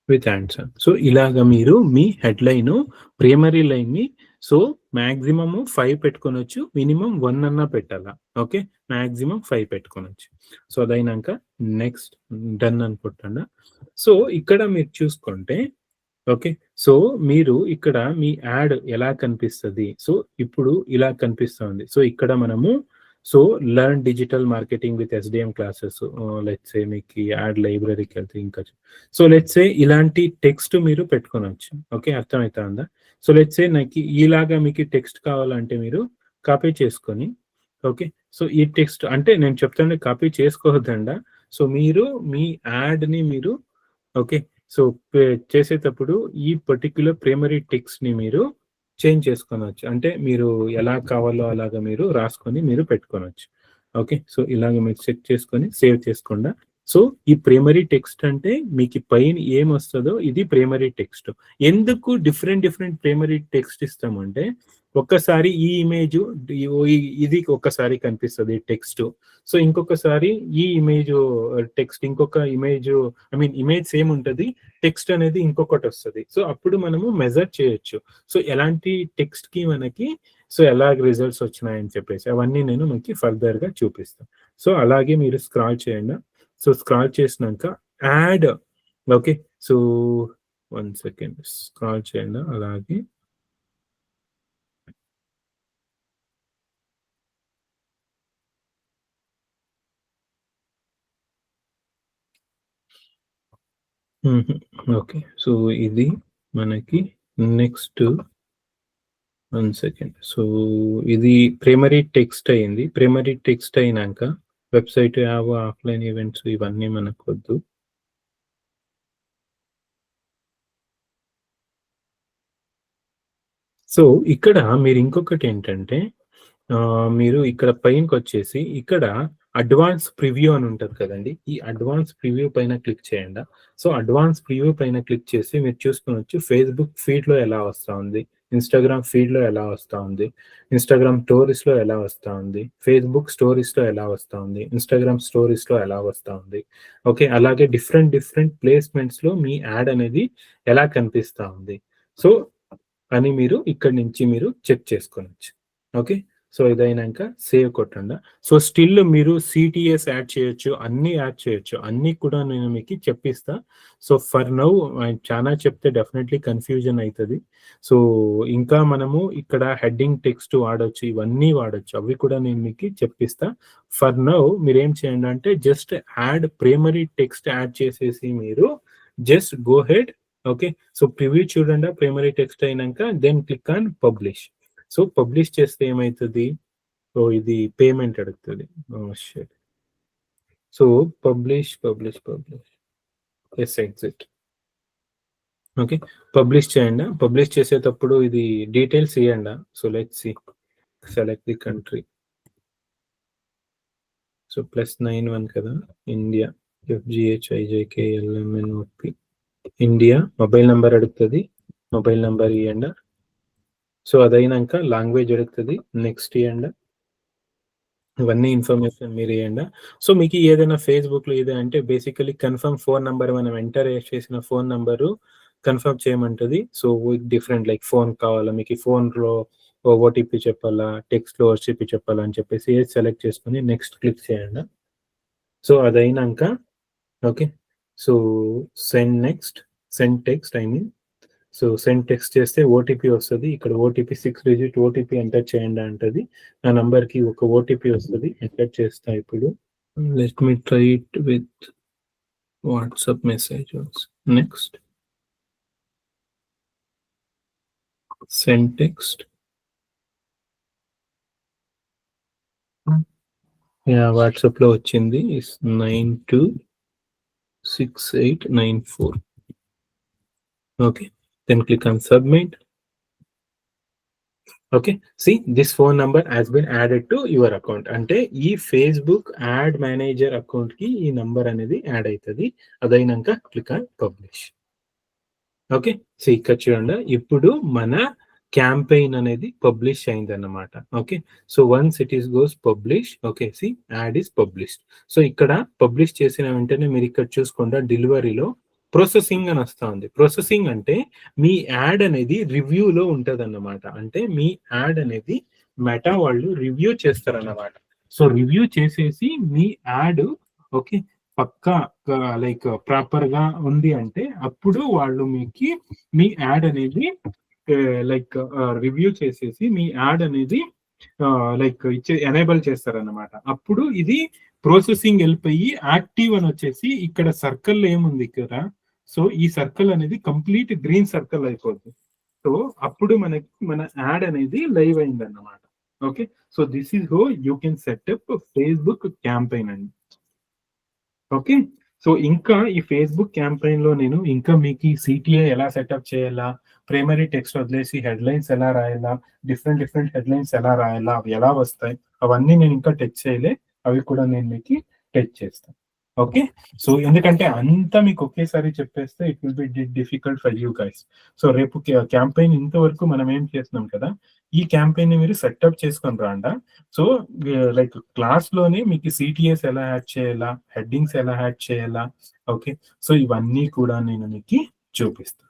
With hands on. సో, ఇలాగ మీరు మీ హెడ్‌లైను ప్రైమరీ లైన్‌ని సో, మాక్సిమము 5 పెట్టుకొనొచ్చు. మినిమమ్ 1 అన్నా పెట్టాలా. ఓకే. మాక్సిమం 5 పెట్టుకొనొచ్చు. సో, అదయినంక నెక్స్ట్ డన్ అని కొట్టండి. సో, ఇక్కడ మీరు చూసుకుంటే ఓకే. సో, మీరు ఇక్కడ మీ యాడ్ ఎలా కనిపిస్తది? సో, ఇప్పుడు ఇలా కనిపిస్తుంది. సో, ఇక్కడ మనము so, learn digital marketing with SDM classes let's say మీకు యాడ్ లైబ్రరీకెళ్తే ఇంకా సో, లెట్స్ సే ఇలాంటి టెక్స్ట్ మీరు పెట్టుకొనొచ్చు. ఓకే. అర్థమైతాందా? సో, లెట్స్ సే నాకి ఇలాగా మీకు టెక్స్ట్ కావాలంటే మీరు కాపీ చేసుకొని ఓకే. సో, ఈ టెక్స్ట్ అంటే నేను చెప్తాను కాపీ చేసుకోవద్దండ. సో, మీరు మీ యాడ్‌ని మీరు ఓకే. సో, చేసేటప్పుడు ఈ పర్టిక్యులర్ ప్రైమరీ టెక్స్ట్‌ని మీరు చేంజ్ చేసుకొనొచ్చు. అంటే మీరు ఎలా కావాలో అలాగా మీరు రాసుకొని మీరు పెట్టుకొనొచ్చు. ఓకే. సో, ఇలాగ మీరు సెట్ చేసుకొని సేవ్ చేసుకోండా. సో, ఈ ప్రైమరీ టెక్స్ట్ అంటే మీకు పైన ఏమొస్తదో ఇది ప్రైమరీ టెక్స్ట్. ఎందుకు డిఫరెంట్ ప్రైమరీ టెక్స్ట్ ఇస్తామంటే ఒక్కసారి ఈ ఇమేజు ఇది ఒక్కసారి కనిపిస్తది టెక్స్ట్. సో, ఇంకొకసారి ఈ ఇమేజు టెక్స్ట్ ఇంకొక ఇమేజు ఇమేజ్ సేమ్ ఉంటది. టెక్స్ట్ అనేది ఇంకొకటొస్తది. సో, అప్పుడు మనము మెజర్ చేయొచ్చు. సో, ఎలాంటి టెక్స్ట్‌కి మనకి సో, ఎలాగ రిజల్ట్స్ వచ్చినాయని చెప్పేసి అవన్నీ నేను మీకు ఫర్దర్‌గా చూపిస్తాను. సో, అలాగే మీరు స్క్రాల్ చేయండి. సో, స్క్రాల్ చేసినంక ad okay. So, 1 second scroll చేయండి అలాగే. ఓకే. సో, ఇది మనకి నెక్స్ట్ 1 సెకండ్. సో, ఇది ప్రైమరీ టెక్స్ట్ అయింది. ప్రైమరీ టెక్స్ట్ అయినంక వెబ్‌సైట్, యాప్, ఆఫ్‌లైన్ ఈవెంట్స్ ఇవన్నీ మనకొద్దు. సో, ఇక్కడ మీరు ఇంకొకటేంటంటే మీరు ఇక్కడ పైనకొచ్చేసి ఇక్కడ అడ్వాన్స్ ప్రివ్యూ అని ఉంటది కదండీ! ఈ అడ్వాన్స్ ప్రివ్యూ పైన క్లిక్ చేయండి. సో, అడ్వాన్స్ ప్రివ్యూ పైన క్లిక్ చేసి మీరు చూసుకోవచ్చు ఫేస్‌బుక్ ఫీడ్‌లో ఎలా వస్తా ఉంది, ఇన్‌స్టాగ్రామ్ ఫీడ్‌లో ఎలా వస్తా ఉంది, ఇన్‌స్టాగ్రామ్ స్టోరీస్‌లో ఎలా వస్తా ఉంది, ఫేస్‌బుక్ స్టోరీస్‌లో ఎలా వస్తా ఉంది, ఇన్‌స్టాగ్రామ్ స్టోరీస్‌లో ఎలా వస్తా ఉంది. ఓకే. అలాగే డిఫరెంట్ ప్లేస్‌మెంట్స్‌లో మీ యాడ్ అనేది ఎలా కనిపిస్తా ఉంది. సో, అని మీరు ఇక్కడి నుంచి మీరు చెక్ చేసుకోనొచ్చు. ఓకే. సో, ఇదయినంక సేవ్ కొట్టండి. సో, స్టిల్ మీరు సీటీఎస్ యాడ్ చేయొచ్చు. అన్నీ యాడ్ చేయొచ్చు. అన్నీ కూడా నేను మీకు చెప్పిస్తా. సో, ఫర్ నౌ చానా చెప్తే డెఫినెట్‌లీ కన్‌ఫ్యూజన్ అయితది. సో, ఇంకా మనము ఇక్కడ హెడ్డింగ్ టెక్స్ట్ వాడొచ్చు. ఇవన్నీ వాడొచ్చు. అవి కూడా నేను మీకు చెప్పిస్తా. ఫర్ నౌ మీరేం చేయండి అంటే just add primary text add చేసేసి మీరు just go head okay. So, preview చూడండి ప్రైమరీ టెక్స్ట్ అయినంక then click on publish. So, publish చేస్తే ఏమైతది? సో, ఇది పేమెంట్ అడుగుతది. Oh! Shit. So, publish. Yes exit. Okay. Publish చేయండి. పబ్లిష్ చేసేటప్పుడు ఇది డీటెయిల్స్ ఇయ్యండి. So, let's see. Select the country. So, +91 కదా! India. FGHIJKLMNOP. India. Mobile number అడుగుతది. మొబైల్ నంబర్ ఇయ్యండి. సో, అదయినంక లాంగ్వేజ్ అడుగుతది. నెక్స్ట్ ఇయ్యండి. ఇవన్నీ ఇన్ఫర్మేషన్ మీరియ్యండి. సో, మీకు ఏదైనా ఫేస్‌బుక్‌లో అంటే బేసికల్లీ కన్ఫర్మ్ ఫోన్ నంబర్ మనం ఎంటర్ చేసిన ఫోన్ నంబరు కన్ఫర్మ్ చేయమంటది. సో, డిఫరెంట్ లైక్ ఫోన్ కావాలా, మీకు ఈ ఫోన్‌లో ఓటీపీ చెప్పాలా, టెక్స్ట్‌లో ఓటీపీ చెప్పాలా అని చెప్పేసి ఏది సెలెక్ట్ చేసుకొని నెక్స్ట్ క్లిక్ చేయండి. సో, అదయినంక okay. So, send text so, send text చేస్తే ఓటీపీ వస్తది. ఇక్కడ ఓటీపీ 6 డిజిట్ ఓటీపీ ఎంటర్ చేయండి అంటది. నా నంబర్‌కి ఒక ఓటీపీ వస్తది. ఎంటర్ చేస్తా ఇప్పుడు. Let me try it with WhatsApp messages. Next. Send text. WhatsApp లో వచ్చింది 926894. Okay, then click on submit. Okay, see this phone number has been added to your account. అంటే ఈ ఫేస్బుక్ యాడ్ మేనేజర్ అకౌంట్ కి ఈ number అనేది add అవుతుంది. అదైనాక click on publish. Okay, so ఇక్కడ చూడండి, ఇప్పుడు మన క్యాంపెయిన్ అనేది పబ్లిష్ అయింది అన్నమాట. Okay, so once it is goes publish. Okay, see ad is published. So ఇక్కడ పబ్లిష్ చేసిన వెంటనే మీరు ఇక్కడ చూసుకోండి డెలివరీలో ప్రాసెసింగ్ అని వస్తా ఉంది. ప్రాసెసింగ్ అంటే మీ యాడ్ అనేది రివ్యూలో ఉంటది అన్నమాట. అంటే మీ యాడ్ అనేది మెటా వాళ్ళు రివ్యూ చేస్తారన్నమాట. సో రివ్యూ చేసేసి మీ యాడ్ ఓకే పక్కా లైక్ ప్రాపర్ గా ఉంది అంటే అప్పుడు వాళ్ళు మీకు మీ యాడ్ అనేది లైక్ రివ్యూ చేసేసి మీ యాడ్ అనేది లైక్ ఎనేబుల్ చేస్తారన్నమాట. అప్పుడు ఇది ప్రాసెసింగ్ వెళ్ళిపోయి యాక్టివ్ అని వచ్చేసి ఇక్కడ సర్కిల్ ఏముంది ఇక్కడ, సో ఈ సర్కిల్ అనేది కంప్లీట్ గ్రీన్ సర్కిల్ అయిపోద్ది. సో అప్పుడు మనకి మన యాడ్ అనేది లైవ్ అయింది అన్నమాట. Okay, so this is how you can setup Facebook campaign అండి. ఓకే, సో ఇంకా ఈ ఫేస్బుక్ క్యాంపెయిన్ లో నేను ఇంకా మీకు సిటిఏ ఎలా సెటప్ చేయాలా, ప్రైమరీ టెక్స్ట్ వదిలేసి హెడ్లైన్స్ ఎలా రాయాలా, డిఫరెంట్ హెడ్లైన్స్ ఎలా రాయాలా, అవి ఎలా వస్తాయి అవన్నీ నేను ఇంకా టచ్ చేయలే. అవి కూడా నేను మీకు టచ్ చేస్తాను. ఓకే, సో ఎందుకంటే అంతా మీకు ఒకేసారి చెప్పేస్తే it will be difficult for you guys. So రేపు క్యాంపెయిన్ ఇంతవరకు మనం ఏం చేస్తున్నాం కదా, ఈ క్యాంపెయిన్ ని మీరు సెటప్ చేసుకొని రాండా. సో లైక్ క్లాస్ లోనే మీకు సిటిఎస్ ఎలా యాడ్ చేయాలా, హెడ్డింగ్స్ ఎలా యాడ్ చేయాలా, ఓకే, సో ఇవన్నీ కూడా నేను మీకు చూపిస్తాను.